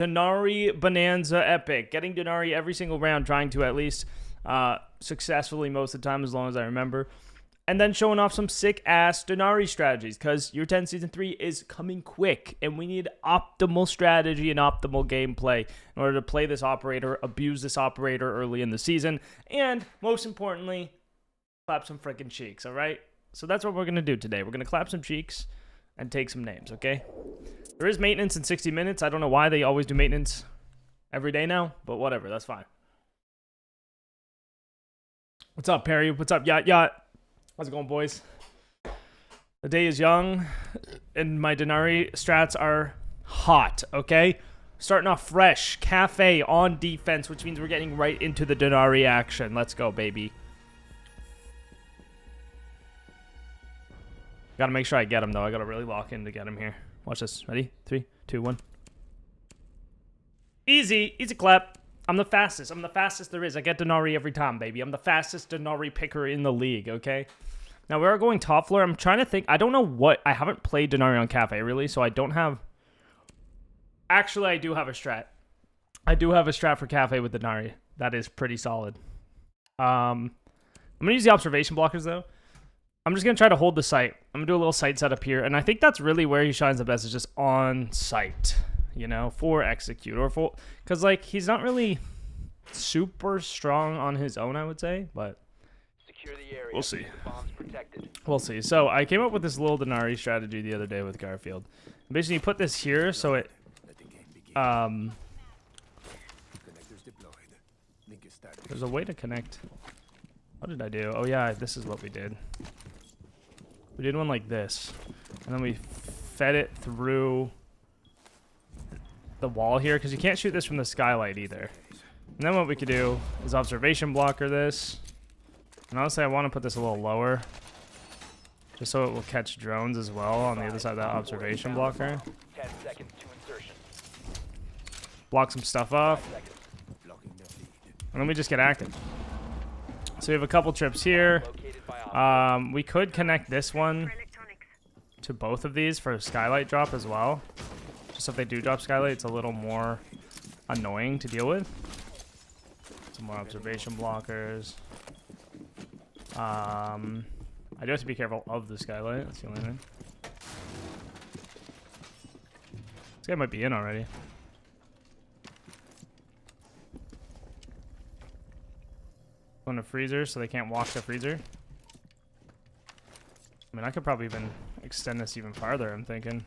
Dinari Bonanza Epic. Getting Dinari every single round, trying to at least successfully most of the time, as long as I remember. And then showing off some sick-ass Dinari strategies, because Year 10 Season 3 is coming quick, and we need optimal strategy and optimal gameplay in order to play this operator, abuse this operator early in the season, and, most importantly, clap some freaking cheeks, all right? So that's what we're going to do today. We're going to clap some cheeks and take some names, okay? There is maintenance in 60 minutes. I don't know why they always do maintenance every day now, but whatever, that's fine. What's up, Perry? What's up, Yacht? How's it going, boys? The day is young, and my Dinari strats are hot, okay? Starting off fresh. Cafe on defense, which means we're getting right into the Dinari action. Let's go, baby. Gotta make sure I get him, though. I gotta really lock in to get him here. Watch this. Ready? 3, 2, 1. Easy. Easy clap. I'm the fastest. I'm the fastest there is. I get Dinari every time, baby. I'm the fastest Dinari picker in the league, okay? Now, we are going top floor. I'm trying to think. I don't know what... I haven't played Dinari on Cafe, really, so I don't have... Actually, I do have a strat. I do have a strat for Cafe with Dinari. That is pretty solid. I'm going to use the observation blockers, though. I'm just going to try to hold the site. I'm going to do a little site setup here, and I think that's really where he shines the best, is just on site. You know, for execute or for, because like he's not really super strong on his own, I would say, but we'll see. We'll see. So I came up with this little Dinari strategy the other day with Garfield. Basically, you put this here so it there's a way to connect. What did I do? Oh yeah, this is what we did. We did one like this, and then we fed it through the wall here, because you can't shoot this from the skylight either. And then what we could do is observation blocker this. And honestly, I want to put this a little lower, just so it will catch drones as well on the other side of that observation blocker. 10 seconds to insertion. Block some stuff off. And then we just get active. So we have a couple trips here. We could connect this one to both of these for a skylight drop as well. Just so if they do drop skylight, it's a little more annoying to deal with. Some more observation blockers. I do have to be careful of the skylight. That's the only thing. This guy might be in already. Going to freezer so they can't walk the freezer. I mean, I could probably even extend this even farther, I'm thinking.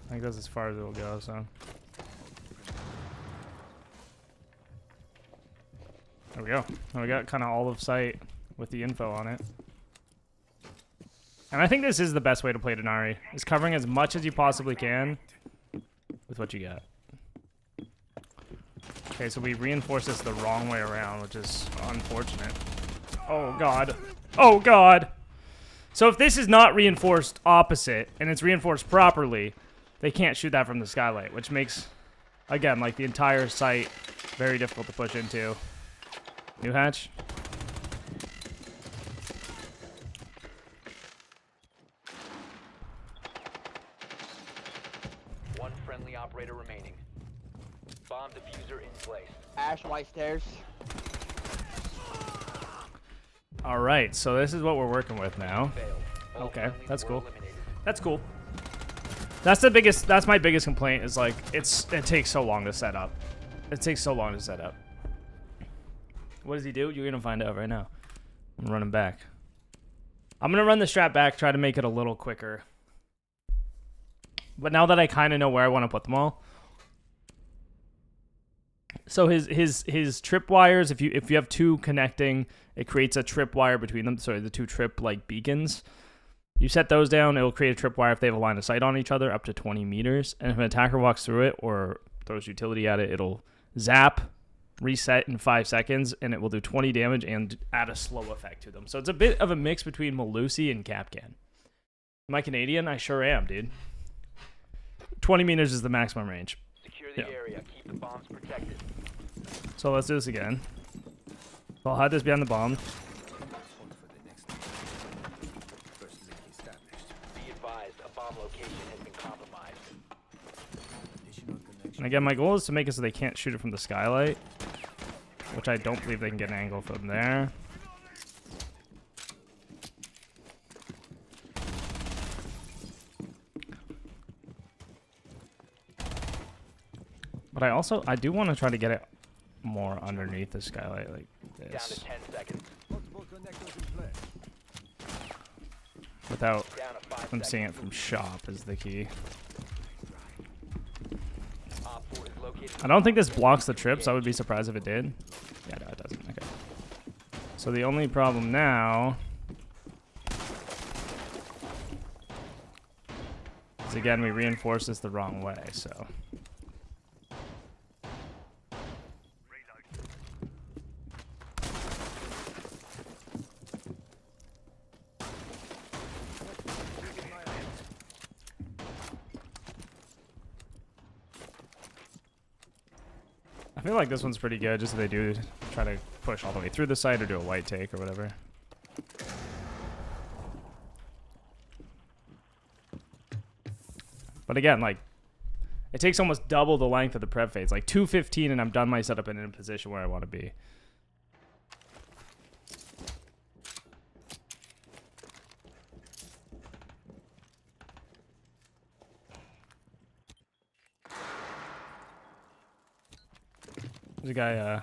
I think that's as far as it'll go, so. There we go. Now we got kind of all of sight with the info on it. And I think this is the best way to play Dinari, is covering as much as you possibly can with what you got. Okay, so we reinforce this the wrong way around, which is unfortunate. Oh, God. Oh, God. So if this is not reinforced opposite, and it's reinforced properly, they can't shoot that from the skylight, which makes, again, like the entire site very difficult to push into. New hatch. One friendly operator remaining. Bomb diffuser in place. Ash, white stairs. All right, so this is what we're working with now. Okay, that's cool. That's cool. That's the biggest. That's my biggest complaint. Is like it takes so long to set up. It takes so long to set up. What does he do? You're gonna find out right now. I'm running back. I'm gonna run the strat back. Try to make it a little quicker. But now that I kind of know where I want to put them all. So his tripwires, if you have two connecting, it creates a tripwire between them. Sorry, the two trip like beacons. You set those down, it will create a tripwire if they have a line of sight on each other up to 20 meters. And if an attacker walks through it or throws utility at it, it'll zap, reset in 5 seconds, and it will do 20 damage and add a slow effect to them. So it's a bit of a mix between Malusi and Capcan. Am I Canadian? I sure am, dude. 20 meters is the maximum range. Secure the area. Keep the bombs protected. So let's do this again. So I'll hide this behind the bomb. Be advised, a bomb location has been compromised. And again, my goal is to make it so they can't shoot it from the skylight, which I don't believe they can get an angle from there. But I do want to try to get it more underneath the skylight like Down this. to 10 seconds. Without Down to 5 them seeing it seconds. from shop is the key. Op 4 is located. I don't think this blocks the trips. I would be surprised if it did. Yeah, no, it doesn't. Okay. So the only problem now is, again, we reinforce this the wrong way, so. I feel like this one's pretty good, just if they do try to push all the way through the site or do a white take or whatever. But again, like, it takes almost double the length of the prep phase. Like 2:15 and I'm done my setup and in a position where I want to be. There's a guy,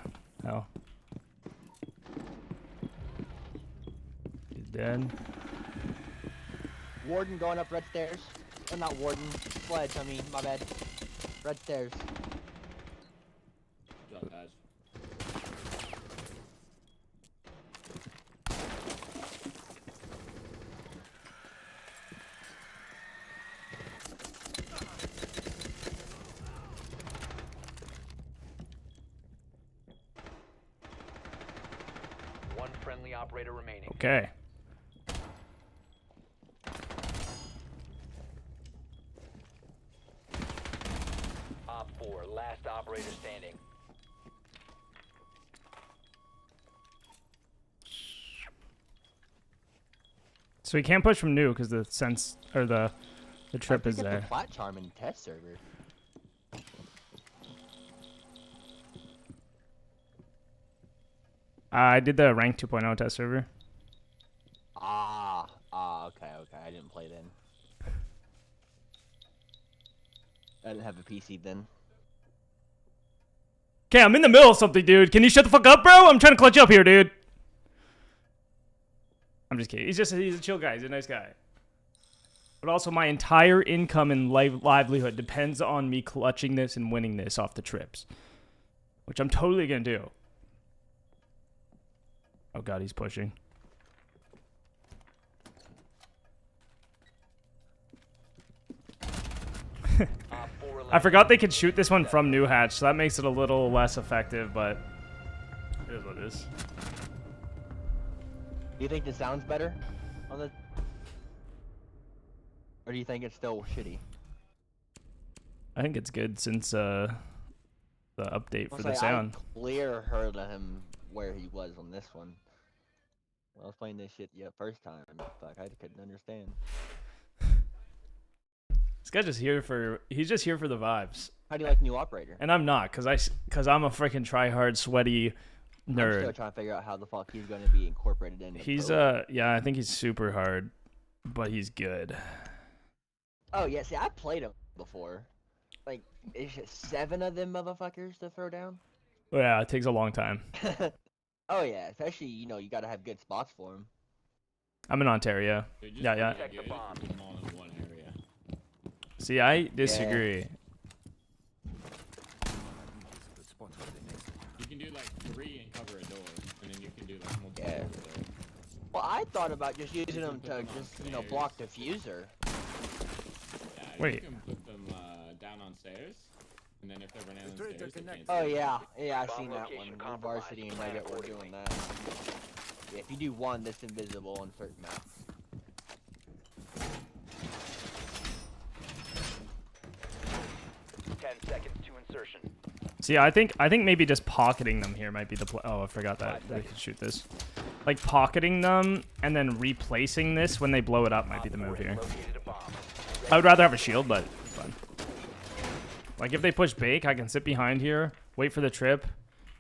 oh. He's dead. Warden going up red stairs. Oh, not Warden. Sledge, I mean, my bad. Red stairs. Good job, guys. One friendly operator remaining. Okay. Op 4, last operator standing. So we can't push from new because the sense or the trip is I think there. it's a flat charm in test server. I did the rank 2.0 test server. Okay. I didn't play then. I didn't have a PC then. Okay, I'm in the middle of something, dude. Can you shut the fuck up, bro? I'm trying to clutch up here, dude. I'm just kidding. He's a chill guy. He's a nice guy. But also, my entire income and livelihood depends on me clutching this and winning this off the trips, which I'm totally gonna do. Oh god, he's pushing. I forgot they could shoot this one from New Hatch, so that makes it a little less effective, but it is what it is. Do you think this sounds better on the? Or do you think it's still shitty? I think it's good since the update for the I sound. clear heard of him where he was on this one. When I was playing this shit first time, like I couldn't understand. This guy's just here for the vibes. How do you like new operator? And I'm not, cause I'm a freaking try-hard, sweaty I'm still nerd. trying to figure out how the fuck he's going to be incorporated in. He's yeah, I think he's super hard, but he's good. Oh yeah, see, I played him before. Like, it's just 7 of them motherfuckers to throw down. Yeah, it takes a long time. Oh yeah, especially you got to have good spots for him. I'm in Ontario. They're just Yeah, yeah. Protect the bomb. put them all in one area. See, I disagree. You can do like 3 and cover a door, and then you can do like multiple Yeah. over there. Well, I thought about just using them to just block diffuser. Yeah, Wait. You can put them down on stairs, and then if they're running down the stairs, they can't Oh see yeah, them. yeah, I've Bomb seen that location one. On compromised. Varsity and Plan Reddit were accordingly. doing that. Yeah, if you do one, that's invisible on certain maps. Ten seconds to insertion. See, I think maybe just pocketing them here might be the play. Oh, I forgot that they could shoot this. Like pocketing them and then replacing this when they blow it up might be the move here. Located a bomb. I would rather have a shield, but it's fine. Like, if they push bake, I can sit behind here, wait for the trip.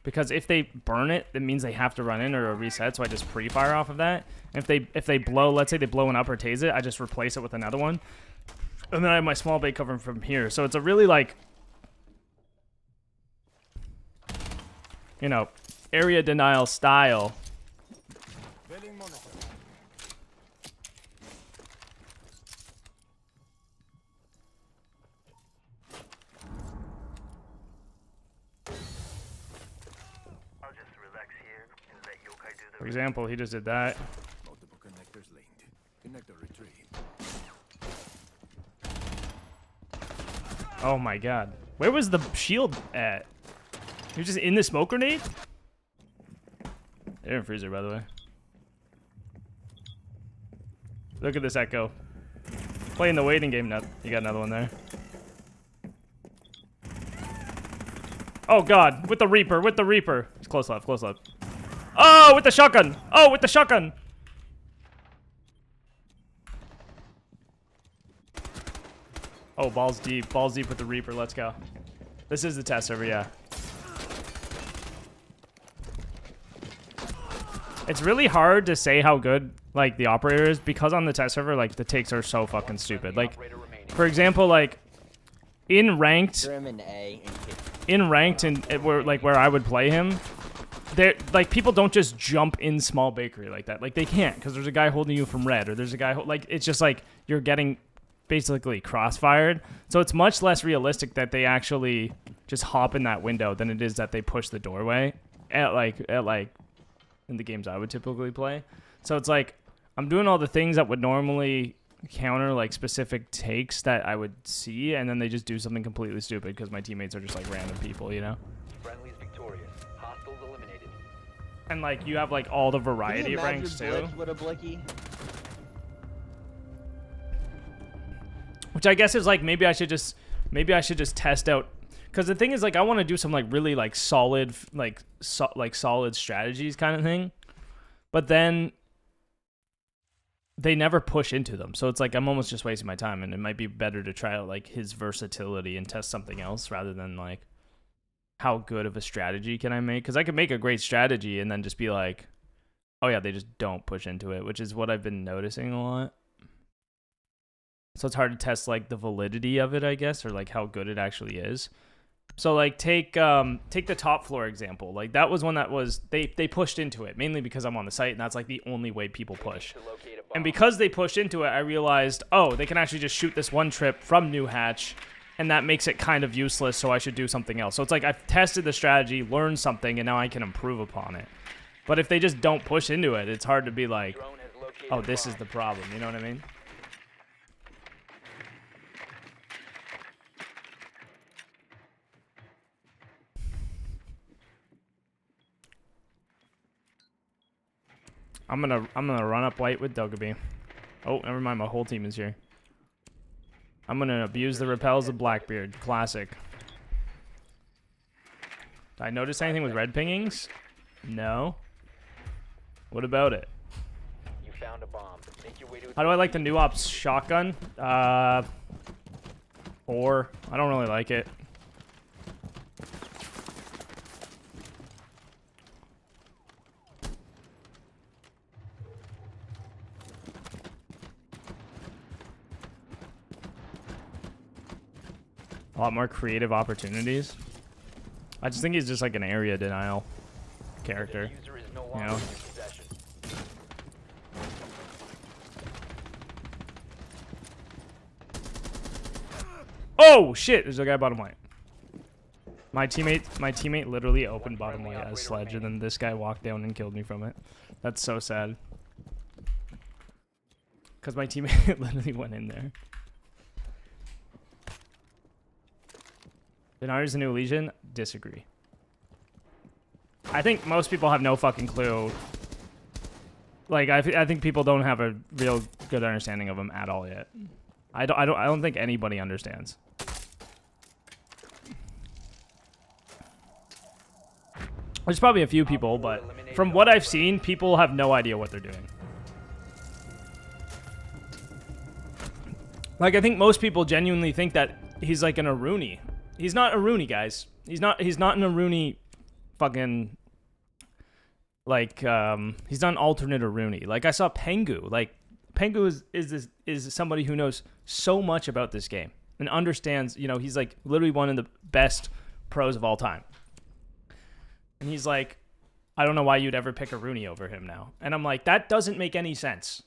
Because if they burn it, that means they have to run in or a reset, so I just pre-fire off of that. And if they blow, let's say they blow one up or tase it, I just replace it with another one. And then I have my small bait covering from here. So it's a really, like, you know, area denial style. For example, he just did that. Multiple connectors linked. Connector retrieved. Oh my god. Where was the shield at? He was just in the smoke grenade? They didn't freeze it, by the way. Look at this echo. Playing the waiting game. No, you got another one there. Oh god, with the Reaper, with the Reaper. It's close left, close left. Oh, with the shotgun! Oh, with the shotgun! Oh, balls deep with the Reaper. Let's go. This is the test server, yeah. It's really hard to say how good, like, the operator is because on the test server, like, the takes are so fucking stupid. Like, for example, like, in ranked, and where I would play him, there, like, people don't just jump in small bakery like that. Like, they can't because there's a guy holding you from red, or there's a guy like, it's just like you're getting basically crossfired. So it's much less realistic that they actually just hop in that window than it is that they push the doorway at like in the games I would typically play. So it's like I'm doing all the things that would normally counter like specific takes that I would see, and then they just do something completely stupid because my teammates are just like random people, you know? Friendly's victorious. Hostiles eliminated. And like you have like all the variety of ranks too. With a blicky? Which I guess is like maybe I should just test out, because the thing is like I want to do some like really like solid solid strategies kind of thing, but then they never push into them. So it's like I'm almost just wasting my time, and it might be better to try out like his versatility and test something else rather than like how good of a strategy can I make, because I could make a great strategy and then just be like, oh yeah, they just don't push into it, which is what I've been noticing a lot. So it's hard to test like the validity of it, I guess, or like how good it actually is. So like take the top floor example. Like that was one that was they pushed into it mainly because I'm on the site, and that's like the only way people push. And because they pushed into it, I realized, oh, they can actually just shoot this one trip from New Hatch, and that makes it kind of useless, so I should do something else. So it's like I've tested the strategy, learned something, and now I can improve upon it. But if they just don't push into it, it's hard to be like, oh, this is the problem. You know what I mean? I'm gonna run up white with Doggerby. Oh, never mind, my whole team is here. I'm gonna abuse the repels of Blackbeard. Classic. Did I notice anything with red pingings? No. What about it? You found a bomb. Make your way to How do I like the new ops shotgun? 4. I don't really like it. A lot more creative opportunities. I just think he's just like an area denial character, you know? Oh shit! There's a guy bottom white. My teammate literally opened bottom white as sledge, and then this guy walked down and killed me from it. That's so sad. Because my teammate literally went in there. Dinari's the new Legion? Disagree. I think most people have no fucking clue. Like, I think people don't have a real good understanding of him at all yet. I don't think anybody understands. There's probably a few people, but from what I've seen, people have no idea what they're doing. Like, I think most people genuinely think that he's like an Aroon-y. He's not Aroon, guys. He's not an Aroon fucking like he's not an alternate Aroon. Like I saw Pengu. Like Pengu is somebody who knows so much about this game and understands, you know, he's like literally one of the best pros of all time. And he's like, I don't know why you'd ever pick Aroon over him now. And I'm like, that doesn't make any sense.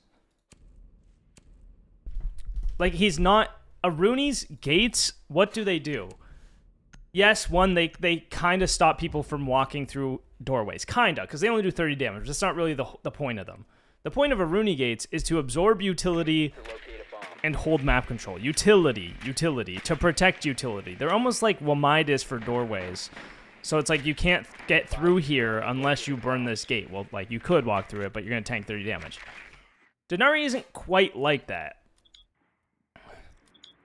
Like, he's not... Aroon's gates, what do they do? Yes, one, they kind of stop people from walking through doorways. Kind of, because they only do 30 damage. That's not really the point of them. The point of Aroon gates is to absorb utility and hold map control. Utility, to protect utility. They're almost like Wamidus for doorways. So it's like you can't get through here unless you burn this gate. Well, like you could walk through it, but you're going to tank 30 damage. Dinari isn't quite like that.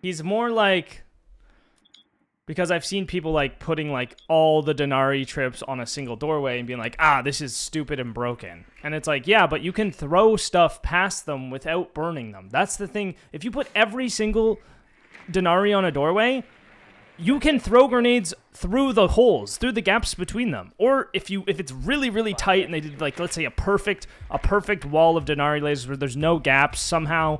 He's more like... Because I've seen people like putting like all the Dinari trips on a single doorway and being like, ah, this is stupid and broken. And it's like, yeah, but you can throw stuff past them without burning them. That's the thing. If you put every single Dinari on a doorway... You can throw grenades through the holes, through the gaps between them. Or if it's really, really tight and they did, like, let's say a perfect wall of Dinari lasers where there's no gaps somehow,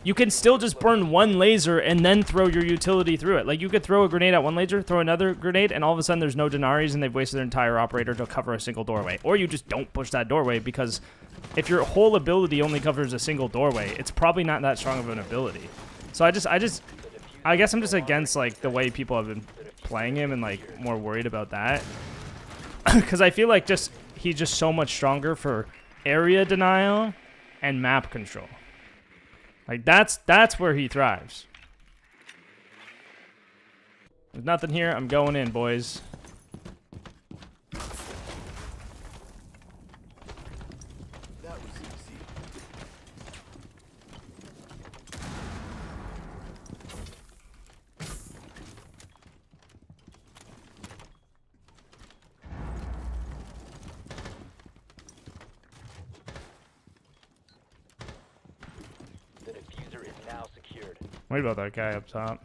you can still just burn one laser and then throw your utility through it. Like, you could throw a grenade at one laser, throw another grenade, and all of a sudden there's no Dinaris and they've wasted their entire operator to cover a single doorway. Or you just don't push that doorway because if your whole ability only covers a single doorway, it's probably not that strong of an ability. So I guess I'm just against like the way people have been playing him and like more worried about that. Because I feel like he's just so much stronger for area denial and map control. Like that's where he thrives. There's nothing here. I'm going in, boys. What about that guy up top?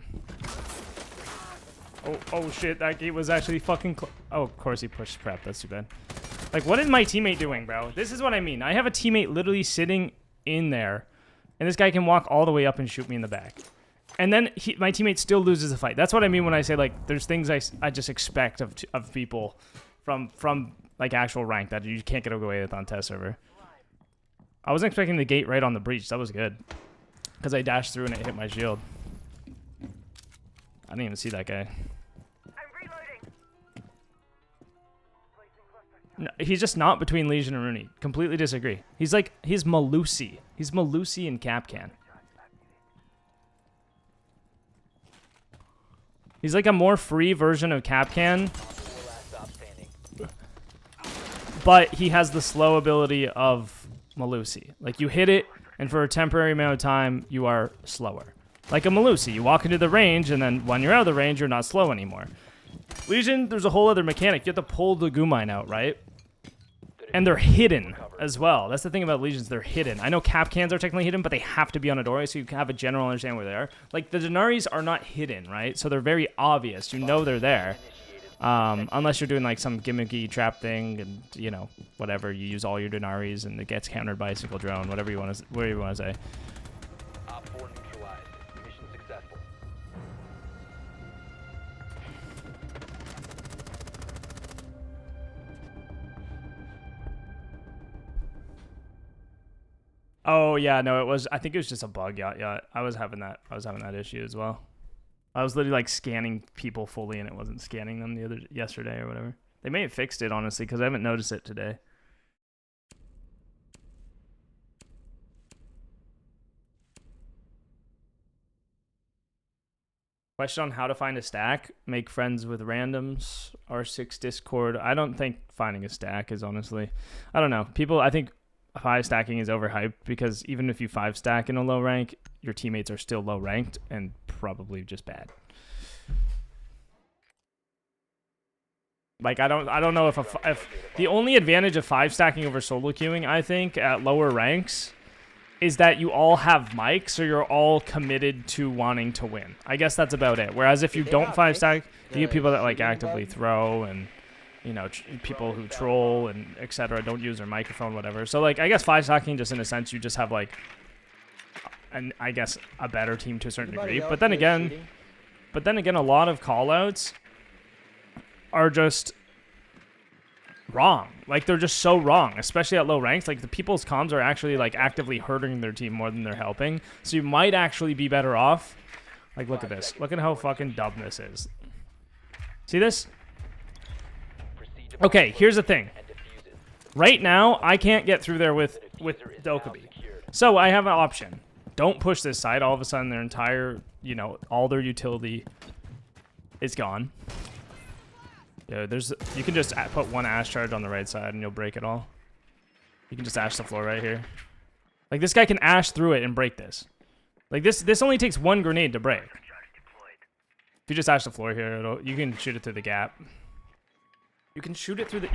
Oh shit, that gate was actually fucking oh, of course he pushed prep. That's too bad. Like, what is my teammate doing, bro? This is what I mean. I have a teammate literally sitting in there, and this guy can walk all the way up and shoot me in the back. And then my teammate still loses the fight. That's what I mean when I say, like, there's things I just expect of people from like, actual rank that you can't get away with on test server. I wasn't expecting the gate right on the breach. That was good. Because I dashed through and it hit my shield. I didn't even see that guy. No, he's just not between Legion and Rooney. Completely disagree. He's Malusi. He's Malusi and Capcan. He's like a more free version of Capcan. But he has the slow ability of Malusi. Like, you hit it, and for a temporary amount of time, you are slower. Like a Malusi, you walk into the range, and then when you're out of the range, you're not slow anymore. Legion, there's a whole other mechanic. You have to pull the goo mine out, right? And they're hidden as well. That's the thing about Legions, they're hidden. I know Capcans are technically hidden, but they have to be on a doorway, so you can have a general understanding where they are. Like, the Denaris are not hidden, right? So they're very obvious. You know they're there. Unless you're doing like some gimmicky trap thing and, you know, whatever, you use all your Denaris and it gets countered by a single drone, whatever you want to say. Op 4 neutralized. Mission successful. Oh yeah, no, it was. I think it was just a bug. Yeah, I was having that issue as well. I was literally like scanning people fully, and it wasn't scanning them yesterday or whatever. They may have fixed it, honestly, because I haven't noticed it today. Question on how to find a stack. Make friends with randoms. R6 Discord. I don't think finding a stack is honestly. I don't know. People, I think 5 stacking is overhyped because even if you 5 stack in a low rank, your teammates are still low ranked and probably just bad. Like, I don't know if the only advantage of 5 stacking over solo queuing, I think, at lower ranks is that you all have mics, so you're all committed to wanting to win. I guess that's about it. Whereas if you don't 5-stack, you get people that like actively throw and, you know, people who troll and etc. don't use their microphone, whatever. So like I guess 5-stacking, just in a sense, you just have like, I guess a better team to a certain degree. But then again, a lot of callouts are just wrong. Like they're just so wrong, especially at low ranks. Like the people's comms are actually like actively hurting their team more than they're helping. So you might actually be better off. Like look at this. Look at how fucking dumb this is. See this? Okay, here's the thing. Right now, I can't get through there with Dokkaebi. So I have an option. Don't push this side. All of a sudden, their entire, you know, all their utility is gone. Yeah, you can just put one ash charge on the right side and you'll break it all. You can just ash the floor right here. Like this guy can ash through it and break this. Like this only takes one grenade to break. If you just ash the floor here, you can shoot it through the gap. You can shoot it through the.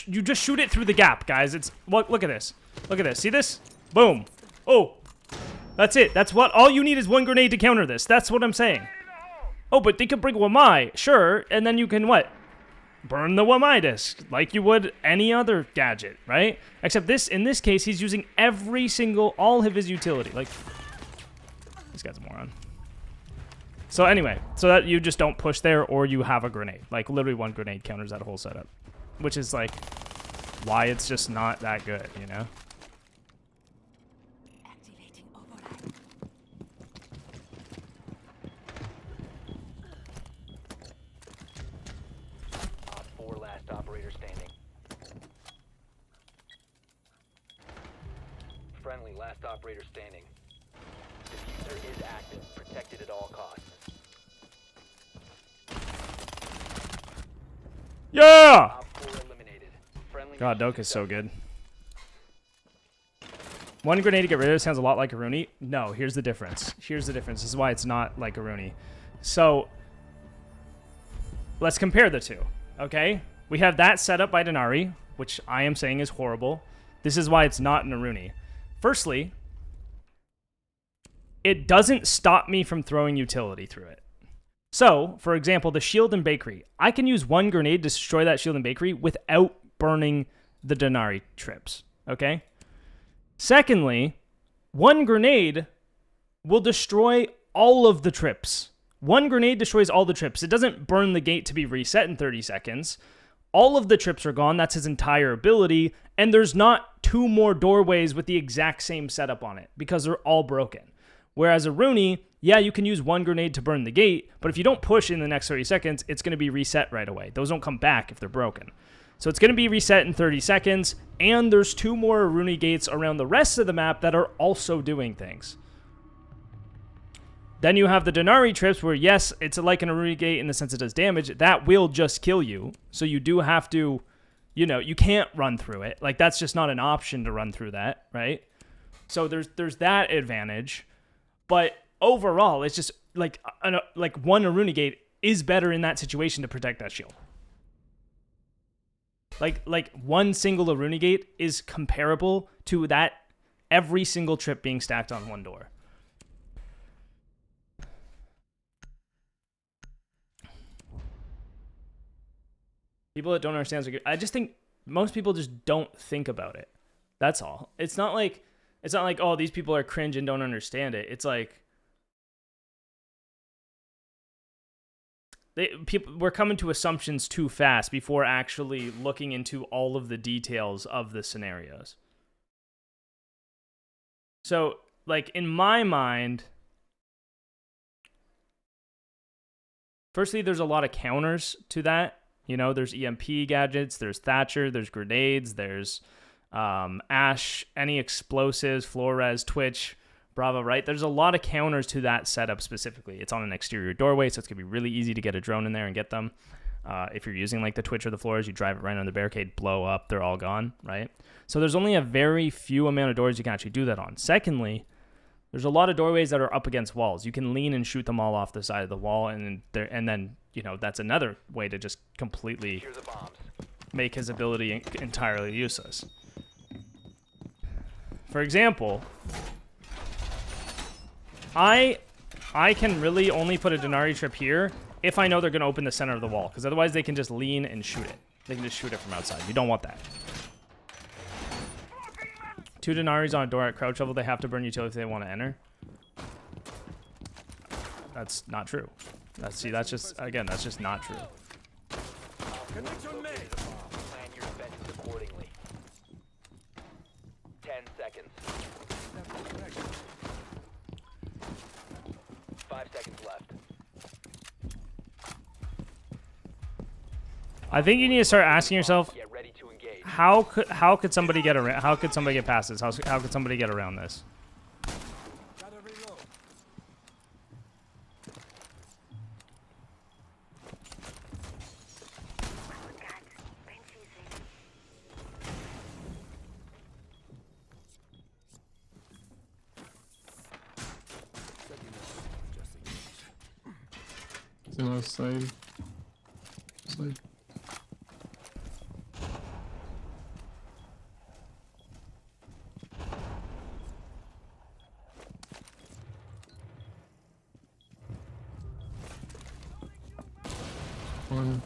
You just shoot it through the gap, guys. It's look at this. Look at this. See this? Boom. Oh, that's it. That's what. All you need is one grenade to counter this. That's what I'm saying. Oh, but they could bring Wamai, sure, and then you can what? Burn the Wamai disc like you would any other gadget, right? Except in this case, he's using all of his utility. Like this guy's a moron. So anyway, so that you just don't push there, or you have a grenade. Like literally one grenade counters that whole setup, which is like why it's just not that good, you know? Activating override. Op 4 last operator standing. Friendly last operator standing. Diffuser is active, protected at all costs. Yeah! Op 4 eliminated. Friendly God, mission Doke is so successful. good. One grenade to get rid of it sounds a lot like Aruni. No, here's the difference. Here's the difference. This is why it's not like Aruni. So, let's compare the two, okay? We have that set up by Dinari, which I am saying is horrible. This is why it's not an Aruni. Firstly, it doesn't stop me from throwing utility through it. So, for example, the shield and bakery. I can use one grenade to destroy that shield and bakery without burning the Dinari trips, okay? Secondly, one grenade will destroy all of the trips. One grenade destroys all the trips. It doesn't burn the gate to be reset in 30 seconds. All of the trips are gone. That's his entire ability. And there's not two more doorways with the exact same setup on it because they're all broken. Whereas a Rooney, yeah, you can use one grenade to burn the gate, but if you don't push in the next 30 seconds, it's going to be reset right away. Those don't come back if they're broken. So it's going to be reset in 30 seconds, and there's two more Rooney gates around the rest of the map that are also doing things. Then you have the Dinari trips where, yes, it's like an Rooney gate in the sense it does damage. That will just kill you. So you do have to, you know, you can't run through it. Like, that's just not an option to run through that, right? So there's that advantage. But overall, it's just like one Aruni gate is better in that situation to protect that shield. Like one single Aruni gate is comparable to that every single trip being stacked on one door. People that don't understand, I just think most people just don't think about it. That's all. It's not like, oh, these people are cringe and don't understand it. It's like we're coming to assumptions too fast before actually looking into all of the details of the scenarios. So, like, in my mind, firstly, there's a lot of counters to that. You know, there's EMP gadgets, there's Thatcher, there's grenades, there's Ash, any explosives, Flores, Twitch, Bravo, right? There's a lot of counters to that setup specifically. It's on an exterior doorway, so it's going to be really easy to get a drone in there and get them. If you're using like the Twitch or the Flores, you drive it right on the barricade, blow up, they're all gone, right? So there's only a very few amount of doors you can actually do that on. Secondly, there's a lot of doorways that are up against walls. You can lean and shoot them all off the side of the wall, and then you know, that's another way to just completely make his ability entirely useless. For example, I can really only put a Dinari trip here if I know they're going to open the center of the wall, because otherwise they can just lean and shoot it. They can just shoot it from outside. You don't want that. 2 Dinaris on a door at crouch level. They have to burn utility if they want to enter. That's not true. That's just, again, that's just not true. Connection made. Plan your defenses accordingly. 10 seconds. 5 seconds left. I think you need to start asking yourself, Get ready to engage. how could somebody get around? How could somebody get past this? How could somebody get around this? Gotta reload. It's on outside. Side. One.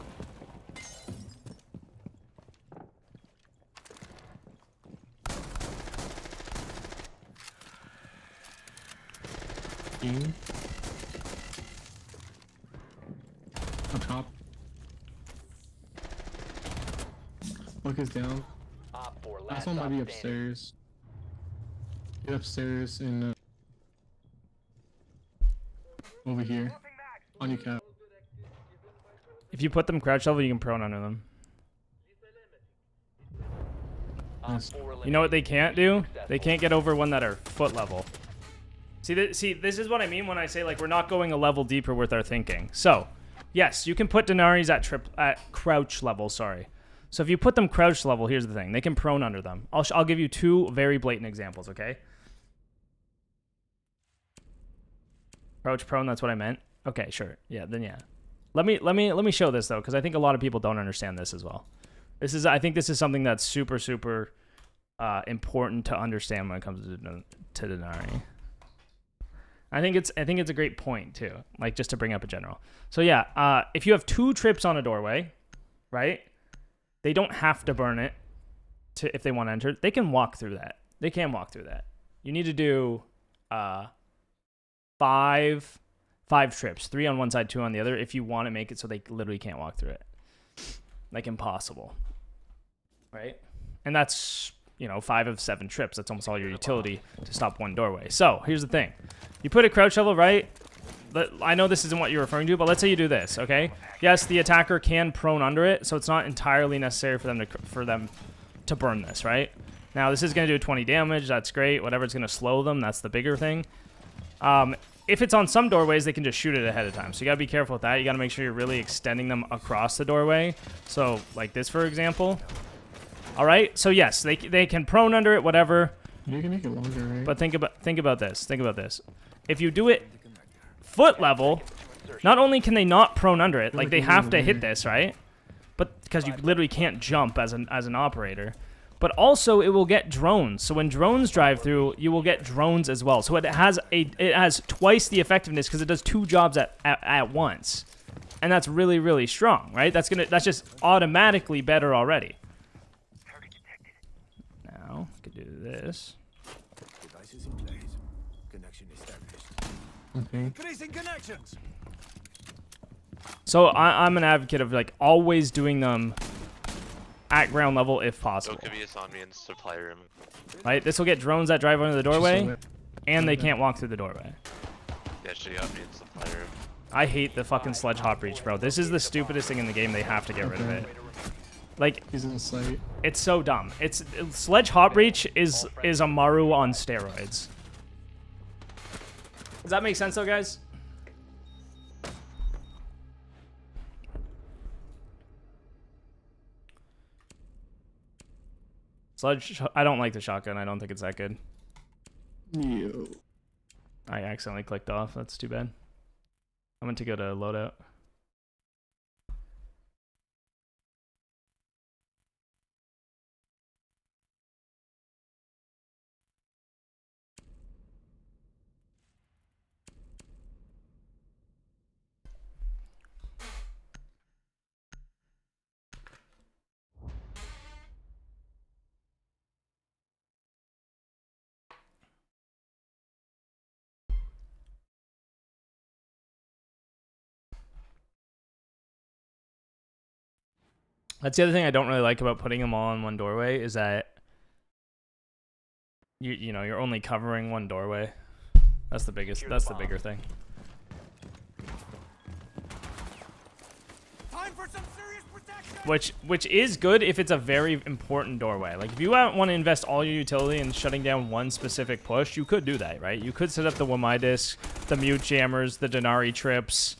Team. On top. Look is down. Op 4, Last last one might be op standing. upstairs. Get upstairs and over here. On your cap. If you put them crouch level, you can prone under them. Op 4 You know what they can't do? Successful. They can't get over one that are foot level. See, this is what I mean when I say, like, we're not going a level deeper with our thinking. So, yes, you can put Denaris at crouch level, sorry. So if you put them crouch level, here's the thing. They can prone under them. I'll give you 2 very blatant examples, okay? Crouch prone, that's what I meant. Okay, sure. Yeah, then yeah. Let me show this though, because I think a lot of people don't understand this as well. I think this is something that's super important to understand when it comes to Dinari. I think it's a great point too, like just to bring up a general. So yeah, if you have 2 trips on a doorway, right? They don't have to burn it if they want to enter. They can walk through that. They can walk through that. You need to do 5 trips, 3 on one side, 2 on the other, if you want to make it so they literally can't walk through it. Like impossible. Right? And that's, 5 of 7 trips. That's almost all your utility to stop one doorway. So here's the thing. You put a crouch level, right? I know this isn't what you're referring to, but let's say you do this, okay? Yes, the attacker can prone under it, so it's not entirely necessary for them to burn this, right? Now, this is going to do 20 damage. That's great. Whatever's going to slow them, that's the bigger thing. If it's on some doorways, they can just shoot it ahead of time. So you got to be careful with that. You got to make sure you're really extending them across the doorway. So like this, for example. All right. So yes, they can prone under it, whatever. You can make it longer, right? But think about this. Think about this. If you do it foot level, not only can they not prone under it, like they have to hit this, right? But because you literally can't jump as an operator. But also it will get drones. So when drones drive through, you will get drones as well. So it has twice the effectiveness because it does 2 jobs at once. And that's really, really strong, right? That's just automatically better already. Now, I could do this. Devices in place. Connection established. Okay. Increasing connections. So I'm an advocate of like always doing them at ground level if possible. Ocavius on me in supply room. Right? This will get drones that drive under the doorway, and they can't walk through the doorway. Yeah, she got me in supply room. I hate the fucking sledge hop breach, bro. This is the stupidest thing in the game. They have to get rid of it. Like, He's in sight. it's so dumb. Sledge hop breach is a Maru on steroids. Does that make sense though, guys? Sledge, I don't like the shotgun. I don't think it's that good. Yo. I accidentally clicked off. That's too bad. I meant to go to loadout. That's the other thing I don't really like about putting them all in one doorway is that you know you're only covering one doorway. That's the biggest. That's the bigger thing. Which is good if it's a very important doorway. Like if you want to invest all your utility in shutting down one specific push, you could do that, right? You could set up the Y disc, the mute jammers, the Dinari trips,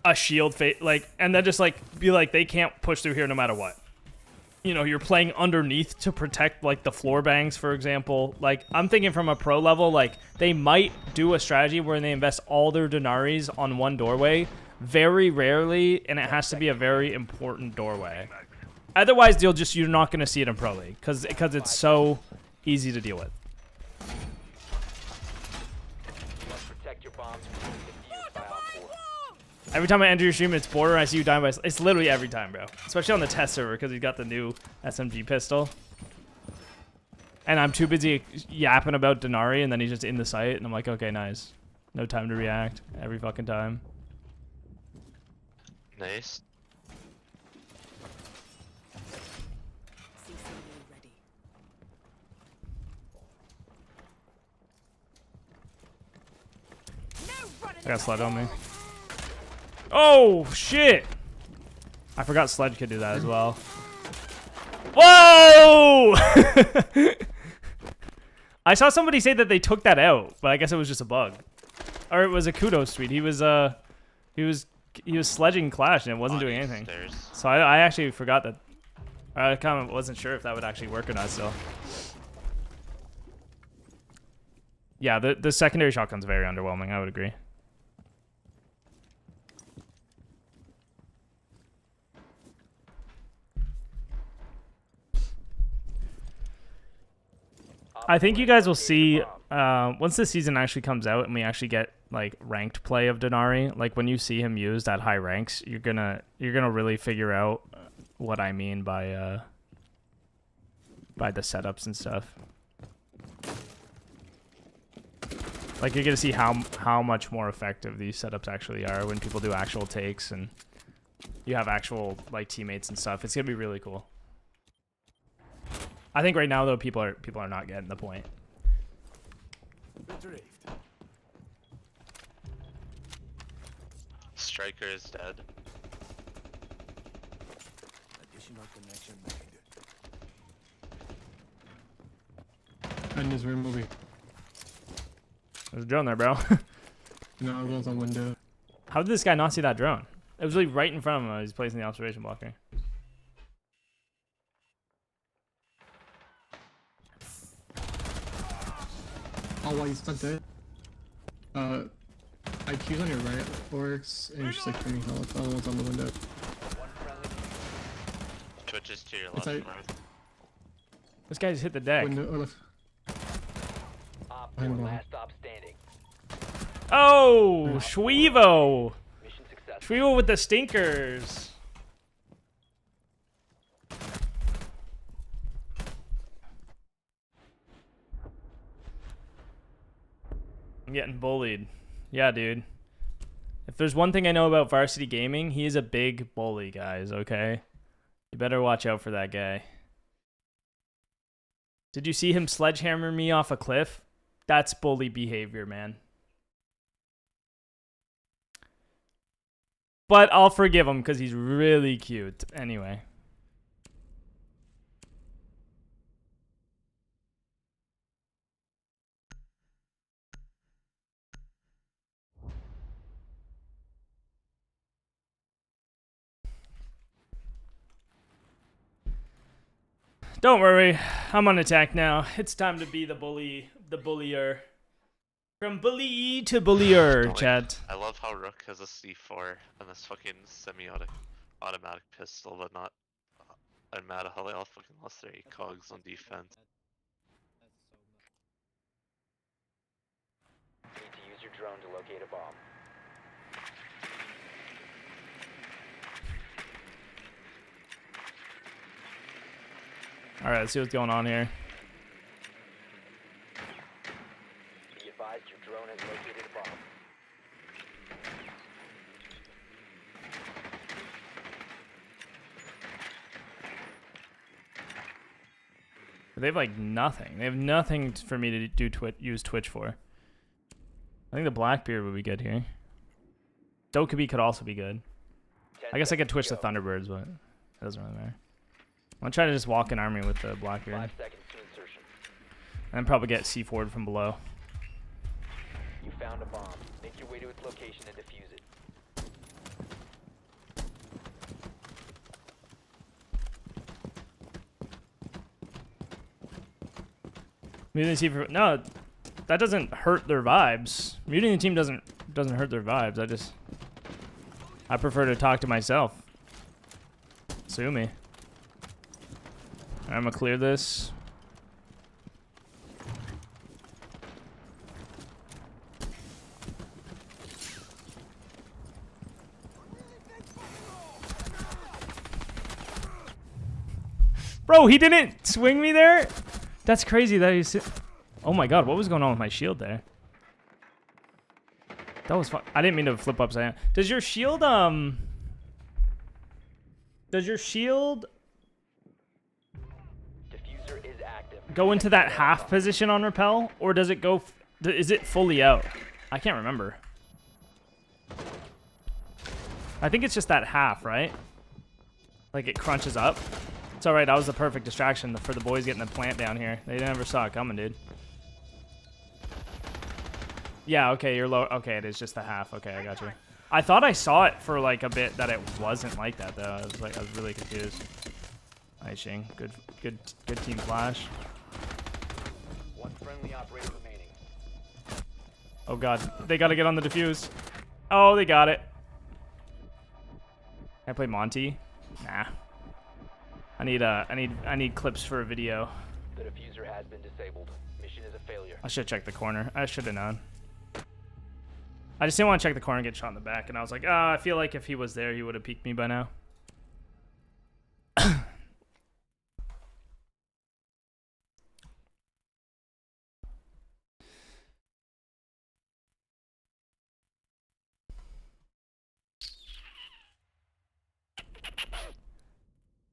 a shield like, and then just like be like they can't push through here no matter what. You know, you're playing underneath to protect like the floor bangs, for example. Like I'm thinking from a pro level, like they might do a strategy where they invest all their Dinaris on one doorway. Very rarely, and it has to be a very important doorway. Otherwise, you're not going to see it in Pro League because it's so easy to deal with. Protect your bombs from being defused by Op 4. Every time I enter your stream, it's border. I see you dying by. It's literally every time, bro. Especially on the test server because he's got the new SMG pistol. And I'm too busy yapping about Dinari, and then he's just in the site, and I'm like, okay, nice. No time to react every fucking time. Nice. ready. I got sled on me. Oh shit! I forgot Sledge could do that as well. Whoa! I saw somebody say that they took that out, but I guess it was just a bug, or it was a kudos tweet. He was sledging Clash and it wasn't doing anything. So I actually forgot that. I kind of wasn't sure if that would actually work or not still. Yeah, the secondary shotgun's very underwhelming, I would agree. I think you guys will see once the season actually comes out and we actually get like ranked play of Dinari, like when you see him used at high ranks, you're gonna really figure out what I mean by the setups and stuff. Like you're gonna see how much more effective these setups actually are when people do actual takes and you have actual like teammates and stuff. It's gonna be really cool. I think right now though people are not getting the point. Striker is dead. Additional connection made. In his room over here. There's a drone there, bro. No, it goes on window. How did this guy not see that drone? It was like right in front of him. He's placing the observation blocker. Oh, why he's not dead? IQ's on your right works, and you're just like turning health. Other one's on the window. Twitch is to your It's left. like- This guy just hit the deck. Window or left. Op 4, Behind the wall. last stop standing. Oh, Shweevo. Mission successful. Shweevo with the stinkers. I'm getting bullied. Yeah, dude. If there's one thing I know about Varsity Gaming, he is a big bully, guys, okay? You better watch out for that guy. Did you see him sledgehammer me off a cliff? That's bully behavior, man. But I'll forgive him because he's really cute. Anyway. Don't worry, I'm on attack now. It's time to be the bullier. From bully to bullier, Like, chat. I love how Rook has a C4 and this fucking semi-automatic pistol, but not. I'm mad at how they all fucking lost their 8 cogs on defense. Need to use your drone to locate a bomb. Alright, let's see what's going on here. Be advised your drone has located a bomb. They have like nothing. They have nothing for me to do use Twitch for. I think the Blackbeard would be good here. Dokkaebi could also be good. I guess I could Twitch the Thunderbirds, but it doesn't really matter. I'm gonna try to just walk in army with the Blackbeard. 5 seconds to insertion. And then probably get C4'd from below. You found a bomb. Make your way to its location and defuse it. Muting the team for no, that doesn't hurt their vibes. Muting the team doesn't hurt their vibes. I prefer to talk to myself. Sue me. I'm gonna clear this. Bro, he didn't swing me there? That's crazy that he's... Oh my god, what was going on with my shield there? That was fun. I didn't mean to flip upside down. Does your shield, Does your shield... Diffuser is active. go into that half position on rappel? Or does it go... Is it fully out? I can't remember. I think it's just that half, right? Like it crunches up. It's alright, that was the perfect distraction for the boys getting the plant down here. They never saw it coming, dude. Yeah, okay, you're low. Okay, it is just the half. Okay, I got you. I thought I saw it for like a bit that it wasn't like that though. I was really confused. Nice, Shing. Good team flash. One friendly operator remaining. Oh god, they gotta get on the defuse. Oh, they got it. Can I play Monty? Nah. I need clips for a video. The diffuser has been disabled. Mission is a failure. I should check the corner. I should have known. I just didn't want to check the corner and get shot in the back, and I was like, I feel like if he was there, he would have peeked me by now.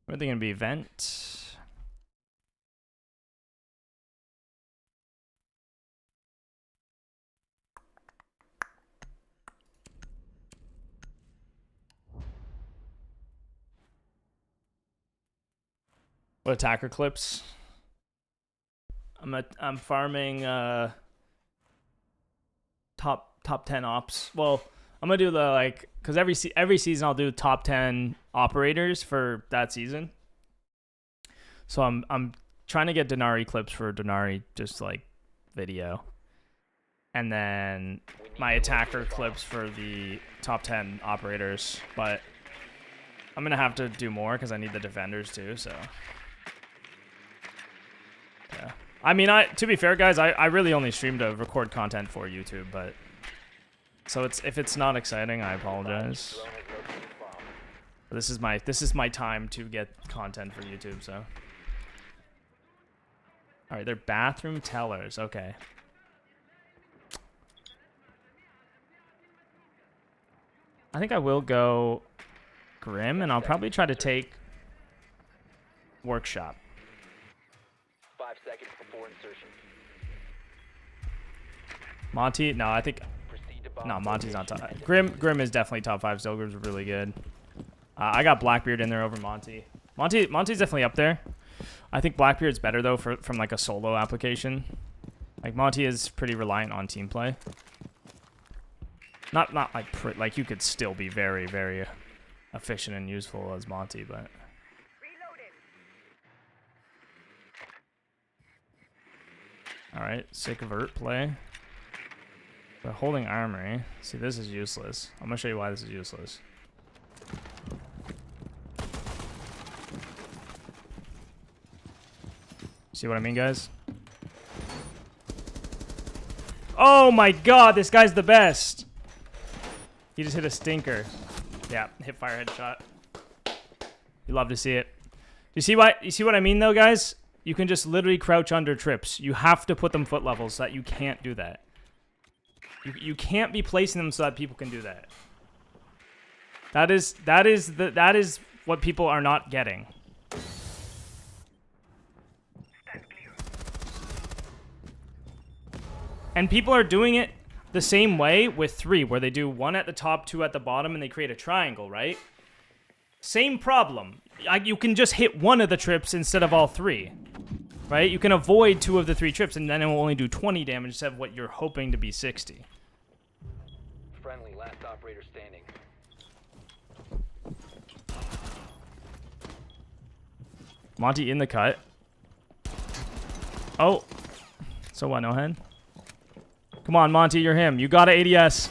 Where are they gonna be? Vent. What attacker clips? I'm farming top 10 ops. Well, I'm gonna do the like because every season I'll do top 10 operators for that season. So I'm trying to get Dinari clips for Dinari just like video, and then my attacker clips for the top 10 operators. But I'm gonna have to do more because I need the defenders too. So. Yeah. I mean, to be fair, guys, I really only stream to record content for YouTube, but so if it's not exciting, I apologize. But this is my time to get content for YouTube, so. All right, they're bathroom tellers. Okay. I think I will go Grim, and I'll probably try to take Workshop. 5 seconds before insertion. Monty? No, I think... Proceed to bomb No, Monty's not top. location. Grim is definitely top 5 still. Grim's really good. I got Blackbeard in there over Monty. Monty's definitely up there. I think Blackbeard's better, though, from like a solo application. Like, Monty is pretty reliant on team play. Not like you could still be very, very efficient and useful as Monty, but... Alright, sick vert play. But holding armory. See, this is useless. I'm gonna show you why this is useless. See what I mean, guys? Oh my god, this guy's the best! He just hit a stinker. Yeah, hip fire headshot. You love to see it. You see what I mean though, guys? You can just literally crouch under trips. You have to put them foot levels so that you can't do that. You can't be placing them so that people can do that. That is what people are not getting. And people are doing it the same way with 3, where they do 1 at the top, 2 at the bottom, and they create a triangle, right? Same problem. You can just hit 1 of the trips instead of all 3, right? You can avoid 2 of the 3 trips, and then it will only do 20 damage instead of what you're hoping to be 60. Friendly, last operator standing. Monty in the cut. Oh. So what, no head? Come on, Monty, you're him. You got a ADS.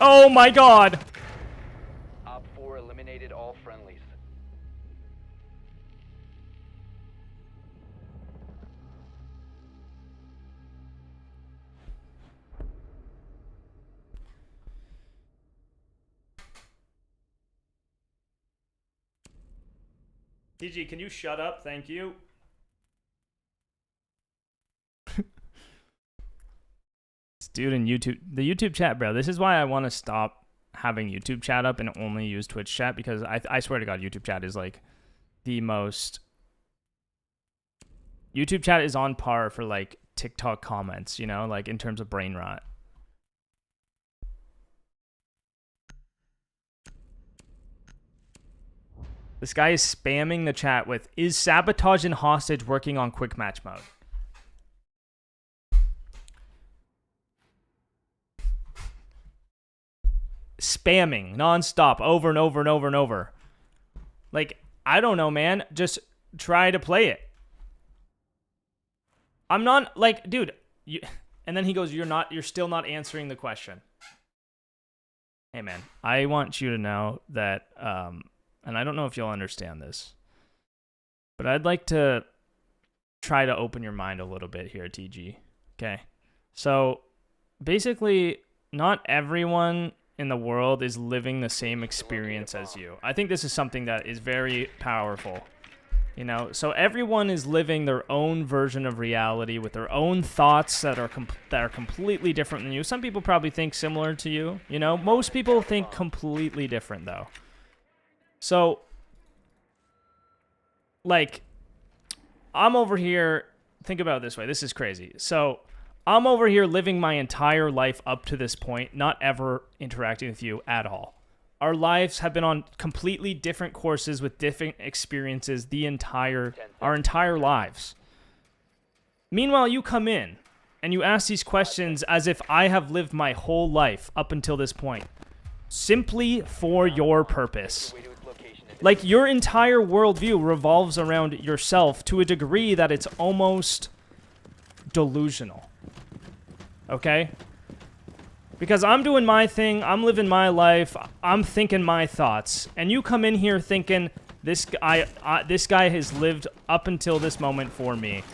Oh my god! Op 4 eliminated all friendlies. TG, can you shut up? Thank you. This dude in YouTube, the YouTube chat, bro. This is why I want to stop having YouTube chat up and only use Twitch chat, because I swear to God, YouTube chat is like the most. YouTube chat is on par for like TikTok comments, you know, like in terms of brain rot. This guy is spamming the chat with, "Is Sabotage and Hostage working on quick match mode?" Spamming nonstop, over and over and over and over. Like, I don't know, man. Just try to play it. I'm not like, dude. And then he goes, "You're still not answering the question." Hey, man, I want you to know that, and I don't know if you'll understand this, but I'd like to try to open your mind a little bit here, TG. Okay, so basically, not everyone in the world is living the same experience as you. I think this is something that is very powerful. You know, so everyone is living their own version of reality with their own thoughts that are completely different than you. Some people probably think similar to you. You know, most people think completely different though. So, like, I'm over here. Think about it this way. This is crazy. So, I'm over here living my entire life up to this point, not ever interacting with you at all. Our lives have been on completely different courses with different experiences our entire lives. Meanwhile, you come in and you ask these questions as if I have lived my whole life up until this point, simply for your purpose. Like, your entire worldview revolves around yourself to a degree that it's almost delusional. Okay? Because I'm doing my thing, I'm living my life, I'm thinking my thoughts, and you come in here thinking this guy has lived up until this moment for me.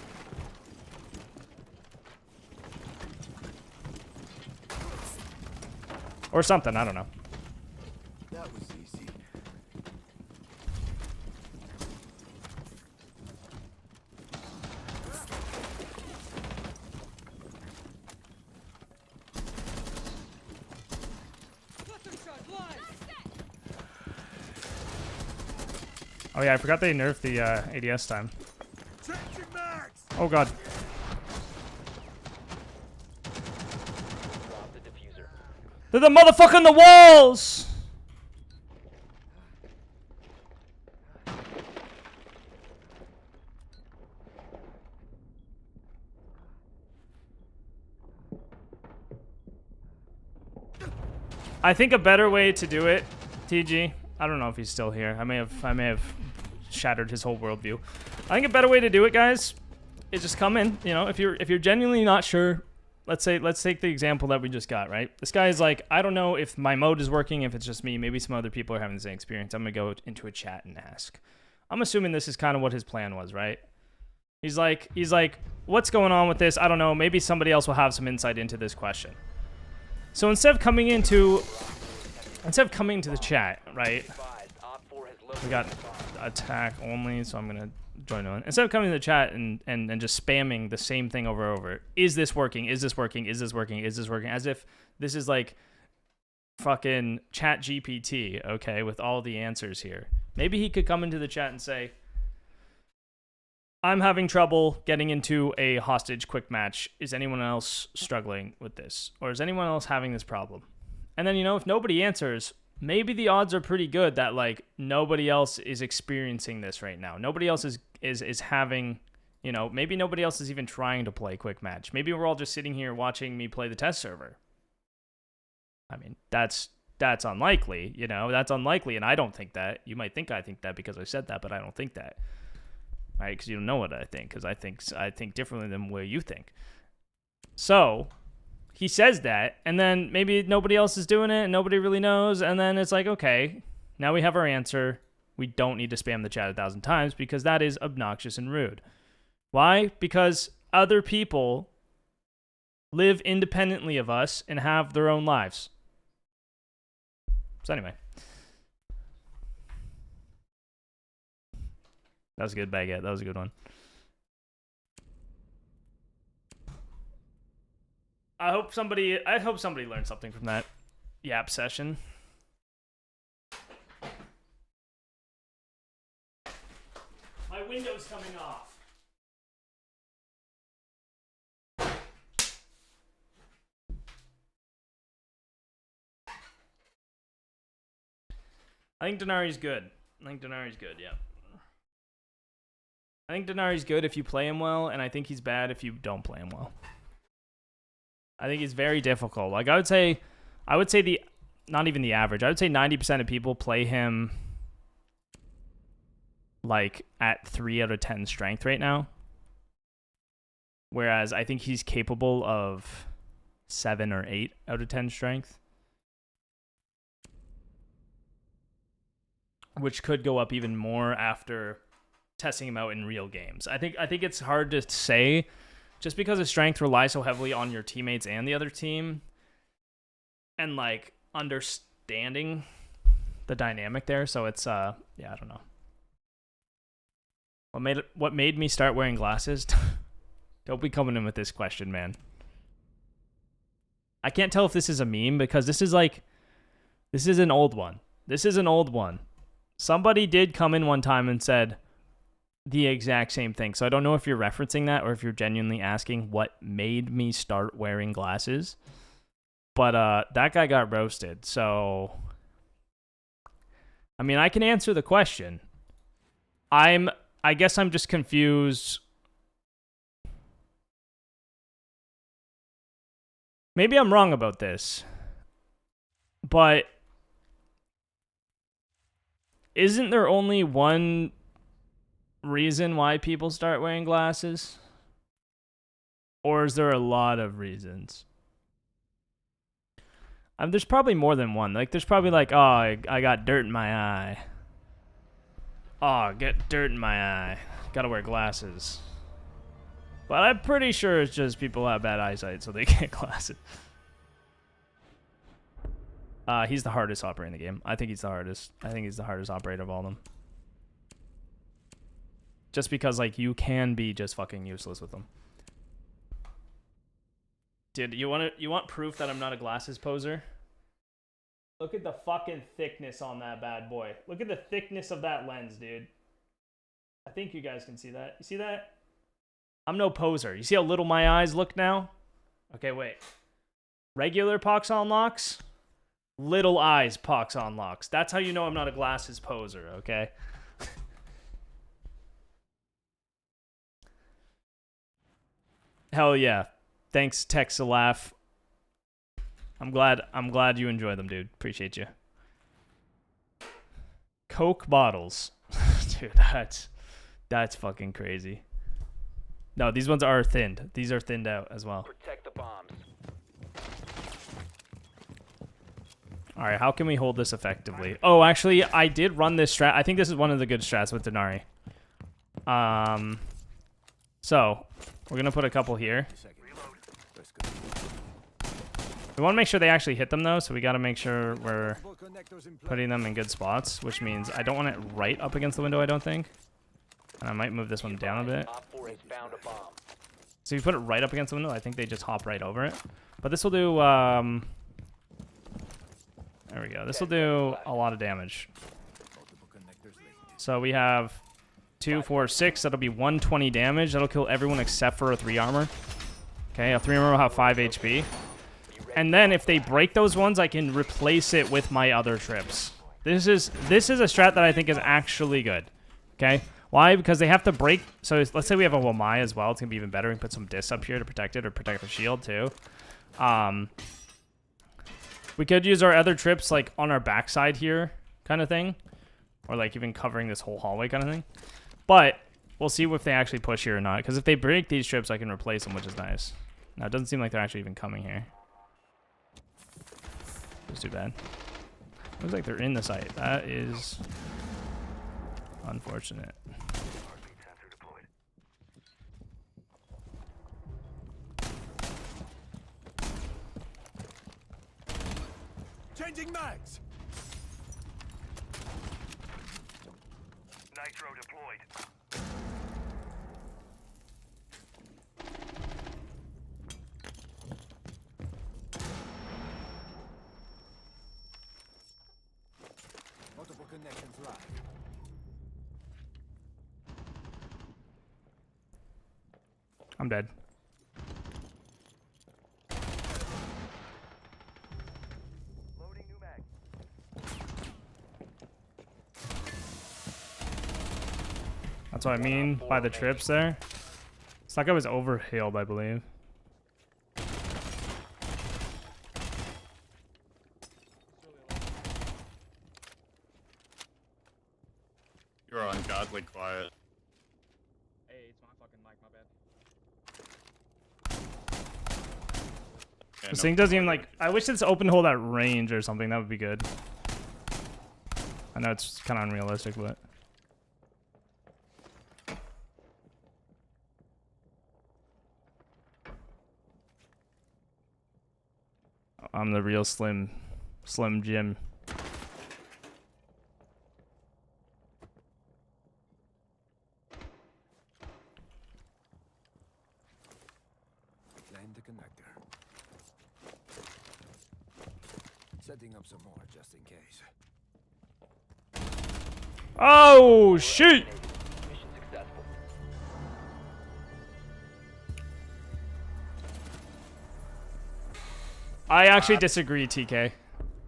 Or something, I don't know. That was easy. Oh yeah, I forgot they nerfed the ADS time. Oh god. Drop the diffuser. They're the motherfucker in the walls! I think a better way to do it, TG, I don't know if he's still here. I may have shattered his whole worldview. I think a better way to do it, guys, is just come in. You know, if you're genuinely not sure, let's take the example that we just got, right? This guy is like, I don't know if my mode is working, if it's just me, maybe some other people are having the same experience. I'm gonna go into a chat and ask. I'm assuming this is kind of what his plan was, right? He's like, what's going on with this? I don't know. Maybe somebody else will have some insight into this question. So instead of coming into the chat, right? We got attack only, so I'm gonna join on. Instead of coming to the chat and just spamming the same thing over and over. Is this working? Is this working? Is this working? Is this working? As if this is like fucking Chat GPT, okay, with all the answers here. Maybe he could come into the chat and say, I'm having trouble getting into a hostage quick match. Is anyone else struggling with this? Or is anyone else having this problem? And then, you know, if nobody answers, maybe the odds are pretty good that, like, nobody else is experiencing this right now. Nobody else is having, you know, maybe nobody else is even trying to play quick match. Maybe we're all just sitting here watching me play the test server. I mean, that's unlikely, you know, that's unlikely, and I don't think that. You might think I think that because I said that, but I don't think that. Right? Because you don't know what I think, because I think differently than where you think. So, he says that, and then maybe nobody else is doing it, and nobody really knows, and then it's like, okay, now we have our answer. We don't need to spam the chat 1,000 times, because that is obnoxious and rude. Why? Because other people live independently of us and have their own lives. So anyway. That was a good baguette. That was a good one. I hope somebody learned something from that yap session. My window's coming off. I think Dinari's good. Yeah. I think Dinari's good if you play him well, and I think he's bad if you don't play him well. I think he's very difficult. Like, I would say not even the average. I would say 90% of people play him like at 3 out of 10 strength right now. Whereas I think he's capable of 7 or 8 out of 10 strength. Which could go up even more after testing him out in real games. I think it's hard to say just because his strength relies so heavily on your teammates and the other team and like understanding the dynamic there. So it's yeah, I don't know. What made me start wearing glasses? Don't be coming in with this question, man. I can't tell if this is a meme because this is an old one. Somebody did come in one time and said the exact same thing. So I don't know if you're referencing that or if you're genuinely asking what made me start wearing glasses. But that guy got roasted. So, I mean, I can answer the question. I guess I'm just confused. Maybe I'm wrong about this. But isn't there only one reason why people start wearing glasses? Or is there a lot of reasons? There's probably more than one. Like, there's probably like, oh, I got dirt in my eye. Oh, get dirt in my eye. Gotta wear glasses. But I'm pretty sure it's just people have bad eyesight, so they get glasses. He's the hardest operator in the game. I think he's the hardest. I think he's the hardest operator of all of them. Just because, like, you can be just fucking useless with them. Dude, you want proof that I'm not a glasses poser? Look at the fucking thickness on that bad boy. Look at the thickness of that lens, dude. I think you guys can see that. You see that? I'm no poser. You see how little my eyes look now? Okay, wait. Regular Poxonlox? Little eyes Poxonlox. That's how you know I'm not a glasses poser, okay? Hell yeah. Thanks, Tex a laugh. I'm glad you enjoy them, dude. Appreciate you. Coke bottles. Dude, that's fucking crazy. No, these ones are thinned. These are thinned out as well. Protect the bombs. Alright, how can we hold this effectively? Oh, actually, I did run this strat. I think this is one of the good strats with Dinari. So, we're going to put a couple here. We want to make sure they actually hit them, though, so we got to make sure we're putting them in good spots, which means I don't want it right up against the window, I don't think. And I might move this one down a bit. So if you put it right up against the window, I think they just hop right over it. But this will do, there we go. This will do a lot of damage. So we have 2, 4, 6. That'll be 120 damage. That'll kill everyone except for a 3 armor. Okay, a 3 armor will have 5 HP. And then if they break those ones, I can replace it with my other trips. This is a strat that I think is actually good. Okay? Why? Because they have to break. So let's say we have a Wamai as well. It's going to be even better. We can put some dis up here to protect it or protect the shield too. We could use our other trips like on our backside here kind of thing. Or like even covering this whole hallway kind of thing. But we'll see if they actually push here or not. Because if they break these trips, I can replace them, which is nice. Now, it doesn't seem like they're actually even coming here. It's too bad. Looks like they're in the site. That is unfortunate. Changing mags. Nitro deployed. Multiple connections live. I'm dead. Loading new mag. That's what I mean by the trips there. It's like I was overhealed, I believe. You're ungodly quiet. Hey, it's my fucking mic, my bad. Yeah, This no, thing doesn't even like. I wish it's open hold at range or something. That would be good. I know it's kind of unrealistic, but. I'm the real Slim Jim. Claim the connector. Setting up some more just in case. Oh shit! Mission successful. I actually disagree, TK.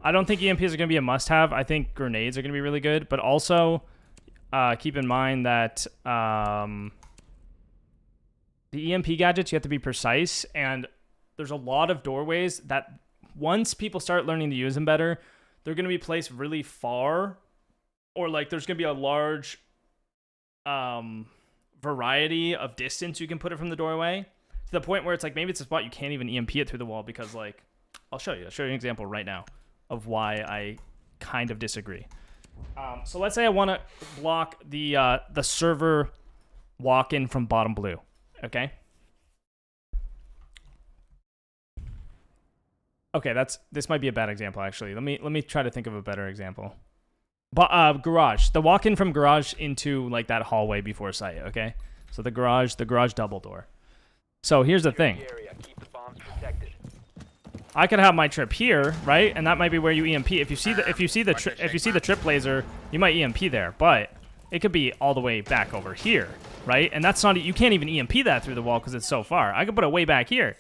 I don't think EMPs are going to be a must-have. I think grenades are going to be really good, but also keep in mind that the EMP gadgets, you have to be precise, and there's a lot of doorways that once people start learning to use them better, they're going to be placed really far, or like there's going to be a large variety of distance you can put it from the doorway, to the point where it's like maybe it's a spot you can't even EMP it through the wall because like, I'll show you an example right now of why I kind of disagree. So let's say I want to block the server walk-in from bottom blue, okay? Okay, this might be a bad example actually. Let me try to think of a better example. But garage, the walk-in from garage into like that hallway before site, okay? So the garage double door. So here's the thing. Area. Keep the bombs protected. I could have my trip here, right? And that might be where you EMP. If you see the trip laser, you might EMP there, but it could be all the way back over here, right? And that's not, you can't even EMP that through the wall because it's so far. I could put it way back here.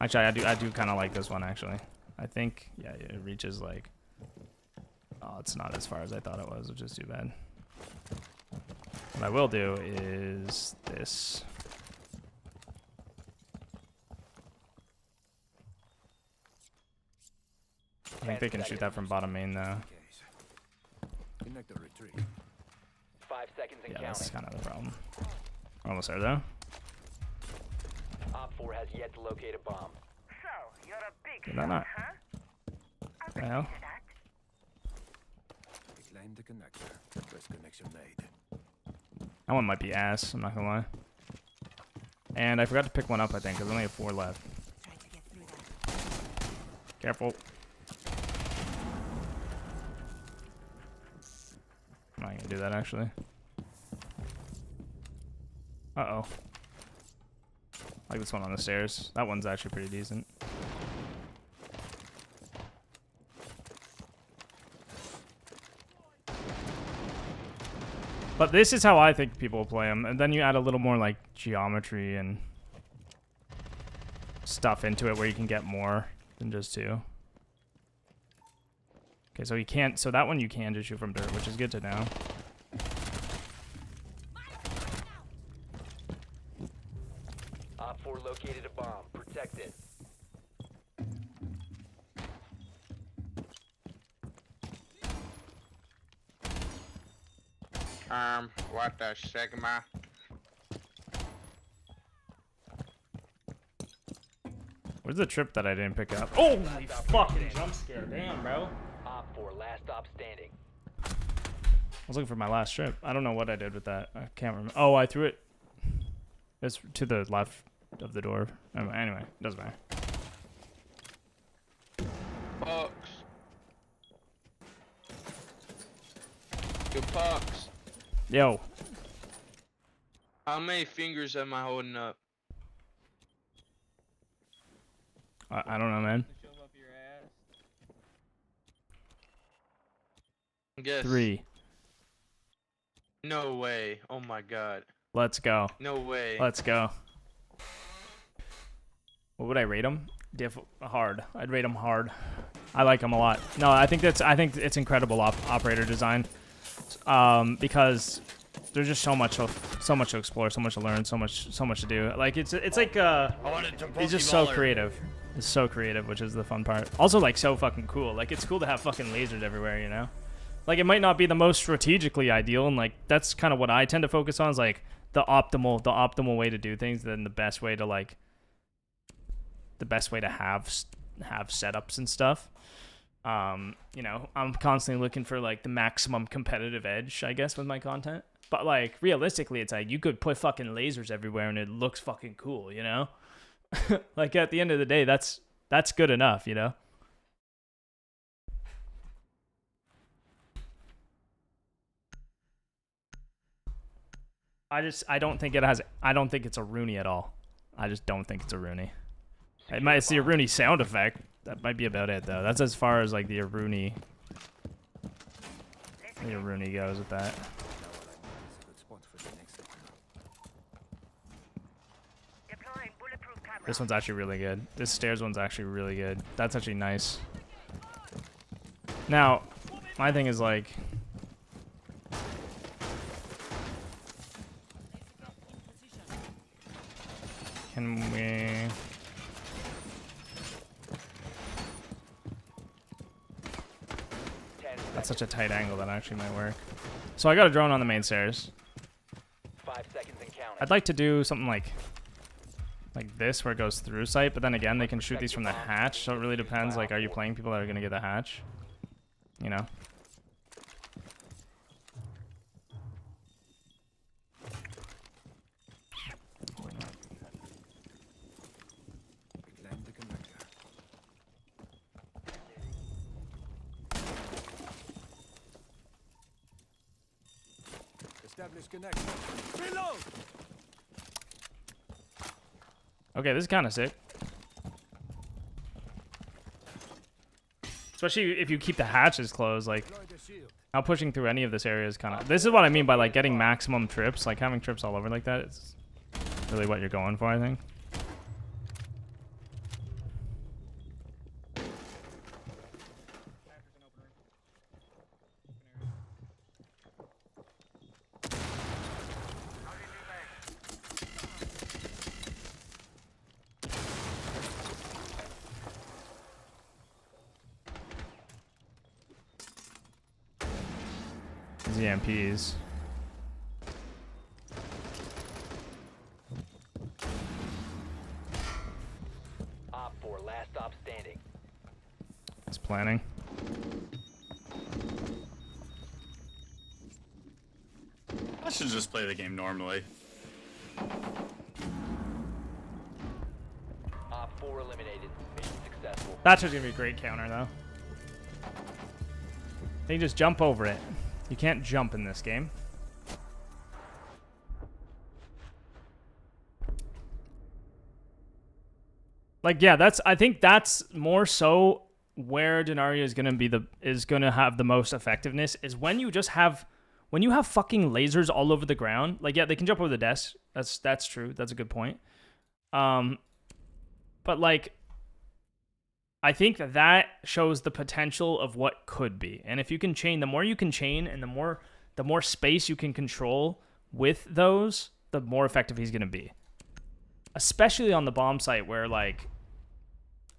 Actually, I do kind of like this one actually. I think yeah, it reaches like, oh, it's not as far as I thought it was, which is too bad. What I will do is this. I think they can shoot that from bottom main though. Connector retreat. 5 seconds and Yeah, counting. that's kind of the problem. We're almost there though. Op 4 has yet to locate a bomb. So, you're a big Did that not? huh? I'll The hell? consider that. Reclaim the connector. First connection made. That one might be ass, I'm not gonna lie. And I forgot to pick one up, I think, because I only have 4 left. Try to get through that. Careful. I'm not gonna do that actually. Uh-oh. I like this one on the stairs. That one's actually pretty decent. But this is how I think people play them, and then you add a little more like geometry and stuff into it where you can get more than just 2. Okay, so you can't. So that one you can just shoot from dirt, which is good to know. Op 4 located a bomb. Protect it. What the Sigma? Where's the trip that I didn't pick up? Holy fucking jump scare. Damn, bro. Op 4 last stop standing. I was looking for my last trip. I don't know what I did with that. I can't remember. Oh, I threw it. It's to the left of the door. Anyway, it doesn't matter. Pox. Yo, Pox. Yo. How many fingers am I holding up? I don't know, man. Guess. 3. No way. Oh my god. Let's go. No way. Let's go. What would I rate them? Hard. I'd rate them hard. I like them a lot. No, I think it's incredible operator design. Because there's just so much to explore, so much to learn, so much to do. Like it's like it's just so creative. It's so creative, which is the fun part. Also, like, so fucking cool. Like, it's cool to have fucking lasers everywhere, you know? Like, it might not be the most strategically ideal, and, like, that's kind of what I tend to focus on, is, like, the optimal way to do things, then the best way to, like, the best way to have setups and stuff. You know, I'm constantly looking for, like, the maximum competitive edge, I guess, with my content. But, like, realistically, it's like, you could put fucking lasers everywhere, and it looks fucking cool, you know? Like, at the end of the day, that's good enough, you know? I don't think it's a Rooney at all. I just don't think it's a Rooney. It's the Rooney sound effect. That might be about it, though. That's as far as, like, the Rooney goes with that. This one's actually really good. This stairs one's actually really good. That's actually nice. Now, my thing is like... Can we... That's such a tight angle that actually might work. So I got a drone on the main stairs. 5 seconds and counting. I'd like to do something like this where it goes through sight, but then again they can shoot these from the hatch, so it really depends. Like, are you playing people that are gonna get the hatch, you know? Establish connection. Reload. Okay, this is kind of sick. Especially if you keep the hatches closed, like, now pushing through any of this area is kind of... This is what I mean by, like, getting maximum trips. Like, having trips all over like that is really what you're going for, I think. EMPs. Op 4 last stop standing. It's planning. I should just play the game normally. Op 4 eliminated. Mission successful. That's just gonna be a great counter, though. They just jump over it. You can't jump in this game. Like, yeah, I think that's more so where Dinari is gonna have the most effectiveness, is when you just have when you have fucking lasers all over the ground, like, yeah, they can jump over the desk. That's true. That's a good point. But like, I think that shows the potential of what could be. And if you can chain, the more you can chain and the more space you can control with those, the more effective he's going to be. Especially on the bomb site where, like,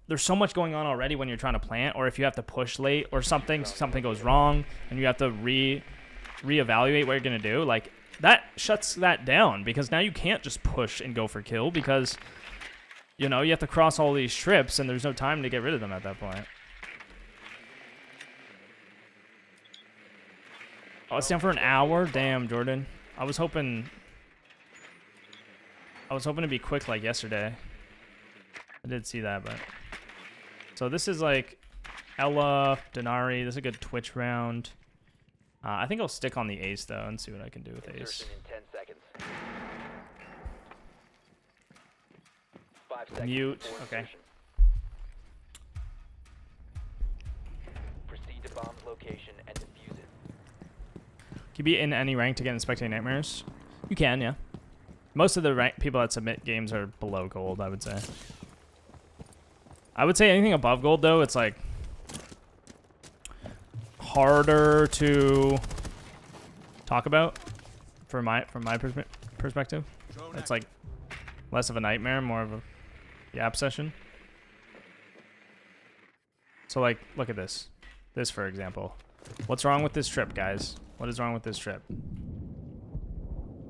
there's so much going on already when you're trying to plant, or if you have to push late or something goes wrong and you have to reevaluate what you're going to do. Like, that shuts that down because now you can't just push and go for kill because, you know, you have to cross all these trips and there's no time to get rid of them at that point. Oh, it's down for an hour? Damn, Jordan. I was hoping to be quick like yesterday. I did see that, but... So this is like Ella, Dinari. This is a good Twitch round. I think I'll stick on the ace, though, and see what I can do with ace. Insertion in 10 seconds. 5 seconds Mute. before Okay. insertion. Proceed to bomb's location and defuse it. Can you be in any rank to get in Spectating Nightmares? You can, yeah. Most of the people that submit games are below gold, I would say. I would say anything above gold, though, it's like harder to talk about from my perspective. It's like less of a nightmare, more of a yap session. So, like, look at this. This, for example. What's wrong with this trip, guys? What is wrong with this trip?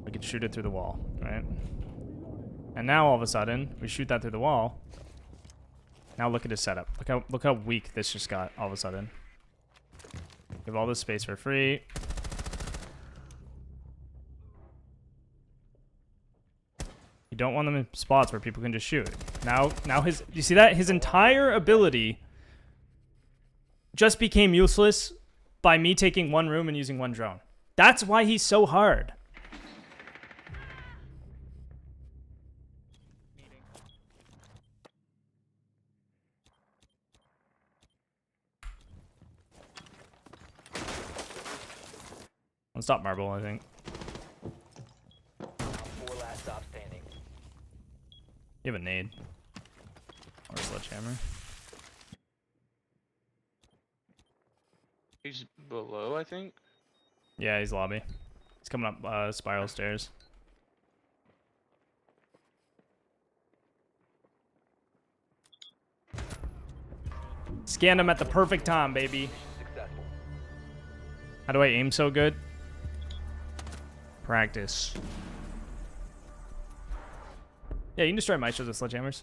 We could shoot it through the wall, right? And now all of a sudden, we shoot that through the wall. Now look at his setup. Look how weak this just got all of a sudden. Give all this space for free. You don't want them in spots where people can just shoot. Now you see that? His entire ability just became useless by me taking one room and using one drone. That's why he's so hard. Let's stop marble, I think. Four last stop standing. You have a nade. Or a sledgehammer. He's below, I think. Yeah, he's lobby. He's coming up spiral stairs. Scanned him at the perfect time, baby. Successful. How do I aim so good? Practice. Yeah, you can destroy maestros with sledgehammers.